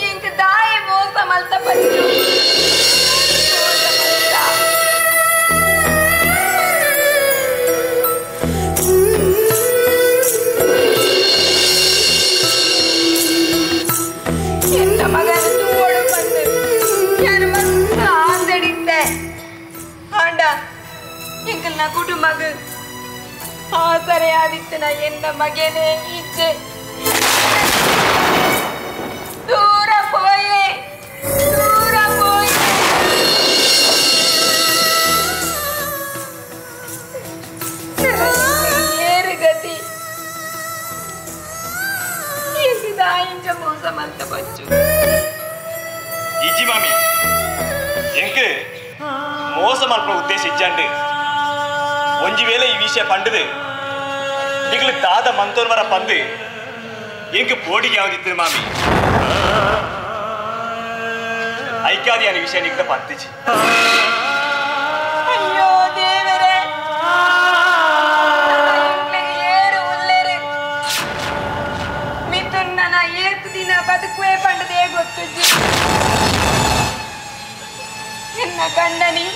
ಇಂಕ ದಾಯ ಮೋಸ ಮಲ್ತ ಪಂಚು ಎನ್ನ ಮಗನ ತೂವಡು ಬಂದು ನಾನು ಮಸ್ತ ಆಂದಡಿದ್ದೆ ಅಂಡ ಎಂಕಲ್ ನ ಕುಟುಂಬಗ ಆಸರೆ ಆದಿತ್ತು ನಾ ಎನ್ನ ಮಗನೇ ಇಚ್ಛೆ ದೂರ ಪೋಯೆ ಏರು ಗತಿ ಇಂಚ ಮೋಸ ಮಲ್ತ ಬಚ್ಚು ಇಜ್ಜಿ ಮಾಮಿ ಎಂಕ್ ಮೋಸ ಮಲ್ಪನ ಉದ್ದೇಶ ಇಜ್ಜಂಡು ಒಂಜಿ ವೇಳೆ ಈ ವಿಷಯ ಪಂಡದು ನಿಗ್ಲು ತಾದ ಮಂತೋರ್ವರ ಪಂದು ಎಂಕ್ ಬೋಡಿಗೆ ಯಾವ್ದಿತ್ತು ಮಾಮಿ ಐಕ್ಯಾದಿ ಅನ್ನ ವಿಷಯ ನಿಗ್ದ ಪಂತಿಜಿ ಅಯ್ಯೋ ದೇವರೇ ಏರು ಉಲ್ಲೆರು ಮಿಥುನ್ ನನ್ನ ಏತು ದಿನ ಬದುಕುವೆ ಪಂಡದೇ ಗೊತ್ತುಜ್ಜಿ ಎನ್ನ ಗಂಡನಿ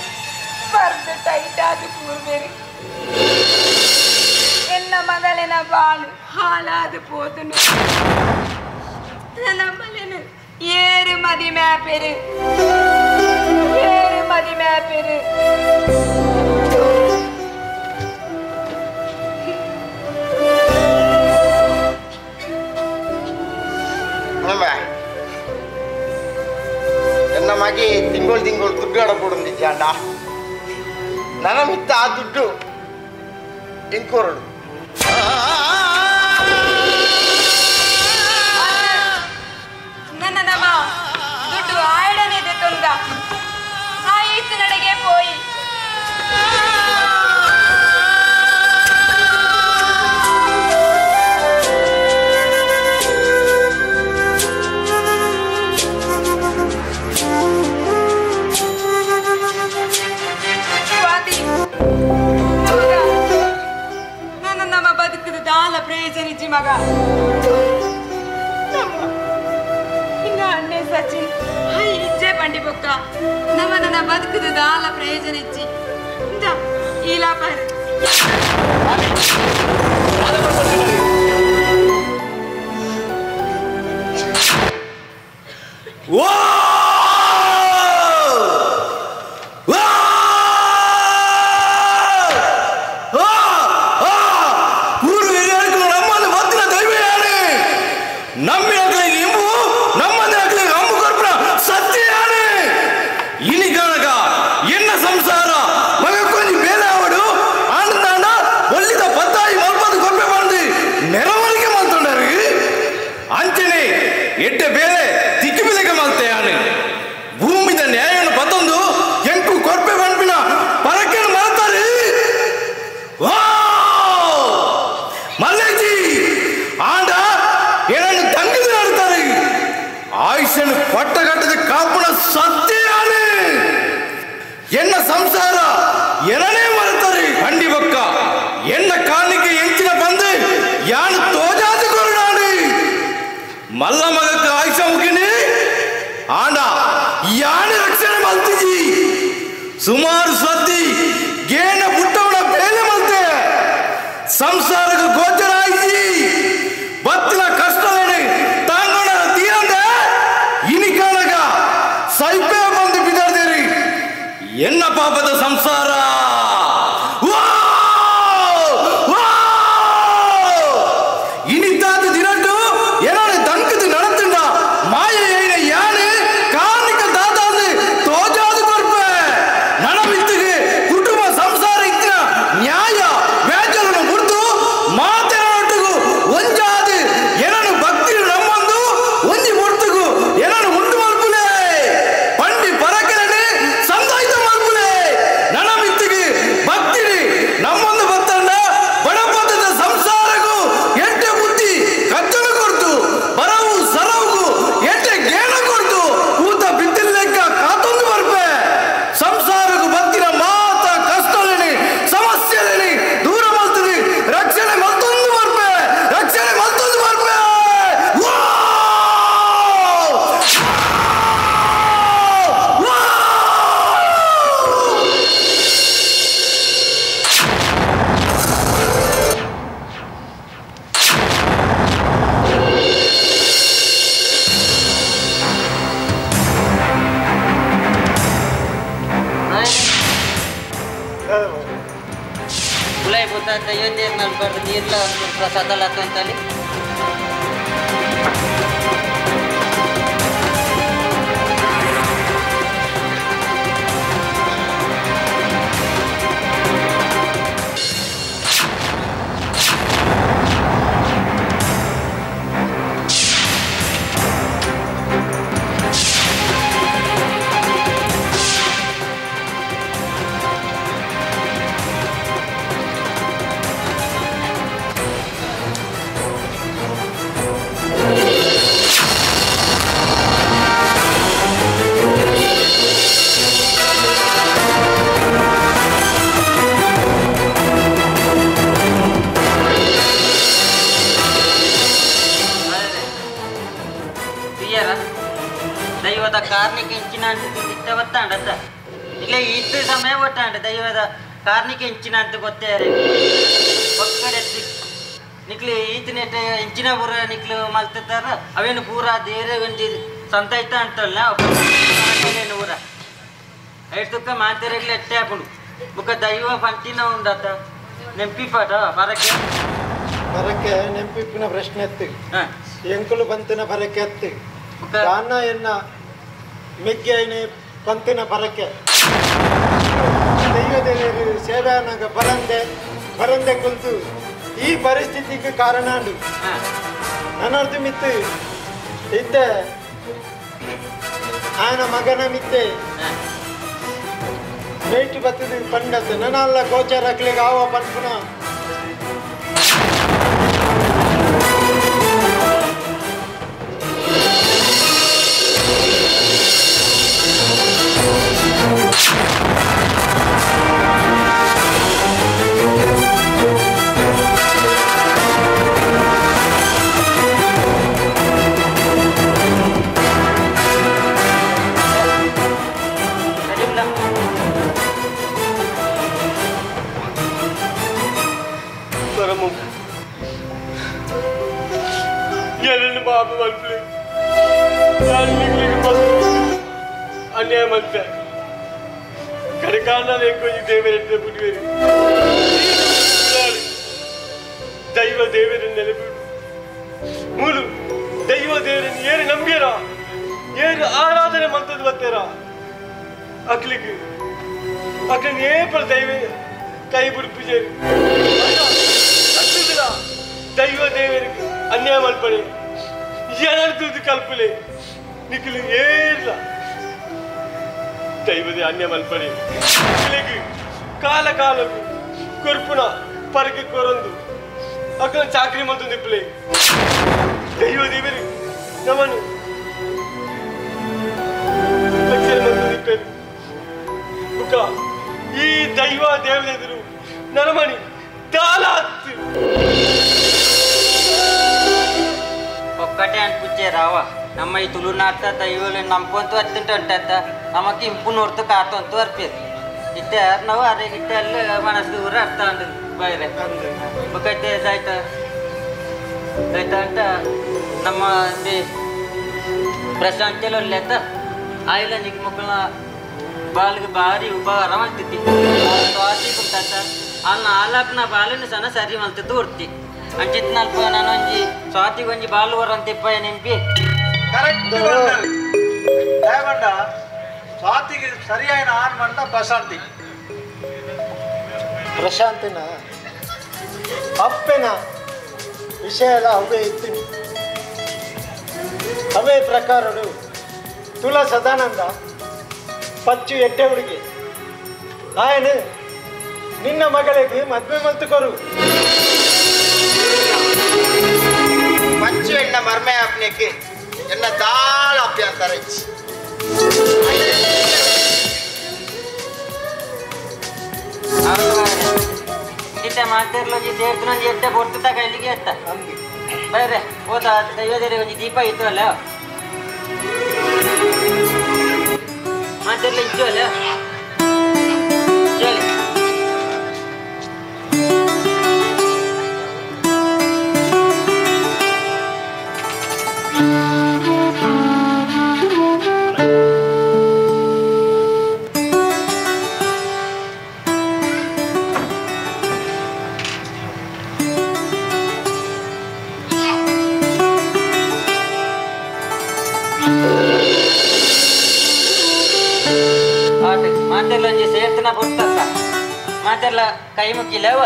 ಬರ್ದು ಟೈಟ್ ಆದ ಕೂರ್ಬೇರು ಎನ್ನ ಮಗಲಿನ ಬಾಳು ಹಾಳಾದ ಪೋತನು ನನ್ನ ಮಲೆನು ಏರು ಮದಿ ಮ್ಯಾಪೆರು ಎನ್ನ ಮಗೆ ತಿಂಗಳು ದುಡ್ಡು ಆಡಪಡುಂದಿದ್ಯಾಡ ನನ್ನ ಮಿತ್ತ ಆ ದುಡ್ಡು ಇಂಕೋರಡು ನನ್ನ ನಮ್ಮ ದುಡ್ಡು ಆಡನೆ ತೊಂದ ಆಯಿತು ನನಗೆ ಪೋಯಿ ನನ್ನ ನಮ್ಮ ಬದುಕದ ದಾಲ ಪ್ರಯೋಜನಿಜಿ ಮಗ ಅಣ್ಣೆ ಸಚಿನ್ ಹೈ ಇಜ್ಜೆ ಪಂಡಿ ಬೊಕ್ಕ ನವ ನನ್ನ ಬದುಕದ ದಾಲ ಪ್ರಯೋಜನ ಇಚ್ಚಿ ಈಲಾ ಪರ್ ಪಟ್ಟಗಟ್ಟದ ಕಾಪುಣ ಸತ್ಯಾನೆ ಎನ್ನ ಸಂಸಾರ ಎರನೇ ಮರೆತರಿ ಹಂಡಿ ಬೊಕ್ಕ ಎನ್ನ ಕಾಣಿಕೆ ಎಂಚಿನ ಬಂದು ಯಾನು ತೋಜಾದ ಮಲ್ಲ ಮಗಕ್ಕ ಆಯ್ಸ ಮುಗಿನಿ ಆಂಡ ಯಾನೆ ರಕ್ಷಣೆ ಮಲ್ತಿಜಿ ಸುಮಾರು ಸದ್ದಿ ಗೇನ ಪುಟ್ಟವಳ ಬೇಲೆ ಮಲ್ತೆ ಸಂಸಾರಕ್ಕೆ ಗೋಚರ ಆಯ್ತಿ ಬತ್ತಿನ ಕಷ್ಟವೇನೆ ತಾಂಗೋಣ ತೀರಂದೆ ಇನಿ ಕಾಲಗ ಸೈಪೆ ಬಂದು ಬಿದ್ದರ್ದೇರಿ ಎನ್ನ ಪಾಪದ ಸಂಸಾರ ಇನಿದ್ದಾದ ದಿನಟ್ಟು ಏನಾಳೆ ತನಕದ ನಡತಂಡ ಮಾಯ ಏನ ಯಾನೆ ಕಾರ್ಮಿಕ ದಾದಾದು ತೋಜಾದು ಕೊರ್ಪೆ ನಡಮಿತ್ತಿಗೆ ಕುಟುಂಬ ಸಂಸಾರ ಇತ್ತಿನ ನ್ಯಾಯ ವ್ಯಾಜ್ಯಗಳನ್ನು ಮುರಿದು ಮಾತನಾಟಗೂ ಒಂಜಾದು ಏನನ್ನು ಭಕ್ತಿ ನಮ್ಮಂದು ಒಂಜಿ ಮುರ್ತುಗು ಏನನ್ನು ಉಂಟು ಮಲ್ಪುಲೆ ಪಂಡಿ ಪರಕೆರನೆ ಸಂದಾಯಿತ ಮಲ್ಪುಲೆ ನಡಮಿತ್ತಿಗೆ ಭಕ್ತಿ ನಮ್ಮಂದು ಬತ್ತಂಡ ಬಡಪದದ ಸಂಸಾರಗೂ ಎಂಟೆ ಬುದ್ಧಿ ಕಚ್ಚನ ಕೊಡ್ತು ಬರವು ಸರವುಗೂ ಎಂಟೆ ಗೇಣ ಕೊಡ್ತು ಊತ ಬಿದ್ದಿಲ್ಲೆಕ್ಕ ಕಾತೊಂದು ಬರ್ಪೆ ಸಂಸಾರಗೂ ಬತ್ತಿನ ಮಾತ ಕಷ್ಟಲೇನಿ ಸಮಸ್ಯೆಲೇನಿ ದೂರ ಮಲ್ತದಿ ರಕ್ಷಣೆ ಮತ್ತೊಂದು ಬರ್ಪೆ ರಕ್ಷಣೆ ಮತ್ತೊಂದು ಬರ್ಪೆ ಗುಲಾಯಿ ಬುದ್ಧ ಅಂತ ಯೋಚನೆ ಮಾಡ್ಬಾರ್ದು ನೀರ್ಲ ಒಂದು ಪ್ರಸಾದ ಅಂತಲ್ಲಿ ದೈವದ ಕಾರ್ನಿಕ ಹೆಂಚಿನ ಅಂತ ಗೊತ್ತಾಂಡತ್ತ ಇಲ್ಲ ಇತ್ತು ಸಮಯ ಗೊತ್ತಾಂಡ ದೈವದ ಕಾರ್ನಿಕ ಹೆಂಚಿನ ಅಂತ ಗೊತ್ತೇರೆ ಒಕ್ಕಡೆತ್ತಿ ನಿಕ್ಲಿ ಈತನೆಟ ಹೆಂಚಿನ ಪೂರ ನಿಕ್ಲು ಮಲ್ತಾರ ಅವೇನು ಪೂರ ದೇರೆ ಒಂದು ಸಂತ ಇತ್ತ ಅಂತಲ್ಲ ಊರ ಐತಕ್ಕ ಮಾತೆರೆಗ್ಲಿ ಎಟ್ಟೆ ಹಾಕೊಂಡು ಬುಕ್ಕ ದೈವ ಪಂಚಿನ ಉಂಡತ್ತ ನೆಂಪಿಪಾಟ ಬರಕ್ಕೆ ಬರಕ್ಕೆ ನೆಂಪಿಪ್ಪಿನ ಪ್ರಶ್ನೆ ಎತ್ತಿ ಎಂಕುಲು ಪಂತಿನ ಬರಕ್ಕೆ ಎತ್ತಿ ದಾನ ಎನ್ನ ಮೆಗ್ಗೆನೆ ಪಂತಿನ ಬರಕ್ಕೆ ದೈವದೇವರು ಸೇವೆಯಾನಾಗ ಬರಂದೆ ಕುಂತು ಈ ಪರಿಸ್ಥಿತಿಗೆ ಕಾರಣ ನನ್ನರ್ಥ ಮಿತ್ತು ಇದ್ದೆ ಆಯನ ಮಗನ ಮಿತ್ತೆ ಮೇಟು ಬತ್ತದು ಪಂಡತ್ತೆ ನನ್ನಲ್ಲ ಗೋಚರ ಹಾಕ್ಲಿಕ್ಕೆ ಆವ ಪನ್ಪುನ बाबू मल्पले अन्याय मल्पे कड़काना देवरे पुटवेरी दैव देवर मूलू दैव देवर ऐर नंबेरा ऐर आराधने मंतद बत्तेरा अखलिक अखन ये पर दैव कई बुड़पिजे दैव देवर अन्याय मल्पड़े कल्पले निकल दैवदे अन्य मल्पड़े काल काल कोर्पुना परके कोरंदु अక్కడ चाकरी मंतु निपले दैव देवरी नमन लक्षण मंतु निपले बुका ಈ ದೈವ ದೇವತೆಗಳು ನರಮಣಿ ದಾಲಾತ್ ಒಕ್ಕ ఒకటే అనిపించే రావా ನಮ್ಮ ಈ ತುಳುನಾಟ ಇವೆಲ್ಲ ನಂಬ್ಕೊಂತ ಅತ್ತಂಟ ನಮಕ್ಕೆ ಇಂಪು ನೋಡ್ತು ಕಾರ್ತಂತೂ ಅರ್ಪೇದು ಇಟ್ಟೆ ಯಾರು ನಾವು ಅರೆ ಇಟ್ಟೆ ಅಲ್ಲಿ ಮನಸ್ಸು ದೂರ ಅರ್ಥ ಅಂದ್ ಬೈರೆ ಬುಕ್ಕೈತೆ ಇದಾಯ್ತ ಅಂತ ನಮ್ಮ ಪ್ರಶಾಂತಿಯಲ್ಲಿ ಒಳ್ಳೆತ ಆಯಿಲ್ಲ ನಿಕ್ ಮಕ್ಕಳನ್ನ ಬಾಲ್ಗೆ ಭಾರಿ ಉಪಕಾರ ಮಾಡ್ತಿದ್ದಿ ಸ್ವಾತಿ ಕುಂತ ಅಲ್ಲ ಆಲಾಪ್ನ ಬಾಲಿನ ಸಣ್ಣ ಸರಿ ಮಲ್ತಿದ್ದು ಹೊಡ್ತಿ ಅಂಚಿತ್ ನಲ್ಪ ನಾನು ಒಂಜಿ ಸ್ವಾತಿಗೆ ಒಂಜಿ ಬಾಲು ಬರಂತಿಪ್ಪ ನೆಂಪಿ ಕರೆಕ್ಟ್ ದಯವಂಡ ಸ್ವಾತಿಗೆ ಸರಿಯಾದ ಆನ್ ಮಾಡ್ತಾ ಪ್ರಶಾಂತಿನ ಅಪ್ಪೆನ ವಿಷಯ ಎಲ್ಲ ಅವೇ ಇತ್ತೀನಿ ಅವೇ ಪ್ರಕಾರಡು ತುಳ ಸದಾನಂದ ಪಚ್ಚು ಎಟ್ಟೆ ಹುಡುಗಿ ಆಯನು ನಿನ್ನ ಮಗಳಿಗೆ ಮದ್ವೆ ಮಲ್ತುಕೊರು ಪಚ್ಚು ಎಣ್ಣ ಮರ್ಮೆ ಅಪ್ನೆಕ್ಕೆ ಎನ್ನ ದಾಳ ಅಭ್ಯಂತರ ಇಚ್ಚಿ ಇಟ್ಟೆ ಮಾಡ್ತಿರ್ಲ ದೇವ್ರನೊಂದು ಎಟ್ಟೆ ಕೊಡ್ತ ಕೈಲಿಗೆ ಎತ್ತ ಬೇರೆ ಹೋದ ದೈವದೇರಿ ಒಂಜಿ ದೀಪ ಇತ್ತು ಅಲ್ಲ ಮಾಡ್ತಿರ್ಲ ಇತ್ತು ಅಲ್ಲ ಚಳಿ ಮಾತೆಲ್ಲ ಒಂಜಿ ಸೇರ್ತನ ಕೊಡ್ತಕ್ಕ ಮಾತೆಲ್ಲ ಕೈ ಮುಕ್ಕಿಲ್ಲವ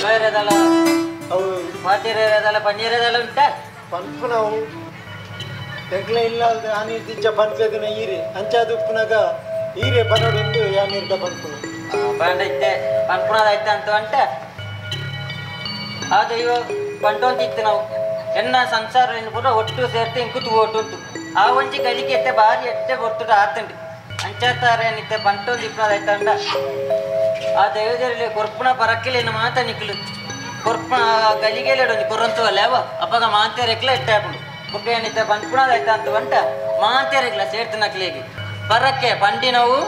ಬೇರೆದಲ್ಲ ಅವು ಮಾತಿರೋದಲ್ಲ ಪನ್ನೀರದಲ್ಲ ಉಂಟಾ ಪನ್ಪುನವು ತೆಗ್ಲ ಇಲ್ಲ ಆನಿ ದಿಜ್ಜ ಪನ್ಪೆದಿನ ಈರೆ ಅಂಚಾದ ಉಪ್ಪುನಾಗ ಈರೆ ಪನೊಡೊಂದು ಯಾನಿರ್ದ ಪನ್ಪುನ ಬಂಡೈತೆ ಪನ್ಪುನದೈತೆ ಅಂತ ಅಂಟ ಅದು ಇವ ಪಂಟೊಂತಿತ್ತು ನಾವು ಎನ್ನ ಸಂಸಾರ ಕೂಡ ಒಟ್ಟು ಸೇರ್ತೆ ಇಂಕು ತೂಟುಂಟು ಆ ಒಂಜಿ ಕಲಿಗೆ ಎತ್ತೆ ಬಾರಿ ಎಟ್ಟೆ ಗೊತ್ತುಂಟು ಆತಂಡು ಅಂಚಾತಾರೆ ನಿತ್ತೆ ಪಂಟೊಂದು ಇಪ್ಪದೈತಂಡ ಆ ದೇವದಲ್ಲಿ ಕೊರ್ಪುಣ ಪರಕ್ಕಿಲೇನು ಮಾತ ನಿಕ್ಲು ಕೊರ್ಪುಣ ಗಲಿಗೆಲೆಡೊಂದು ಕೊರಂತು ಅಲ್ಲ ಅವ ಅಪ್ಪಗ ಮಾಂತೇರೆಕ್ಲ ಎಟ್ಟೆ ಹಾಕೊಂಡು ಬುಗ್ಗೆ ನಿತ್ತೆ ಪಂಪುಣದೈತ ಅಂತ ಅಂಟ ಮಾಂತೇರೆಕ್ಲ ಸೇರ್ತು ನಕ್ಲಿಗೆ ಪರಕ್ಕೆ ಪಂಡಿನವು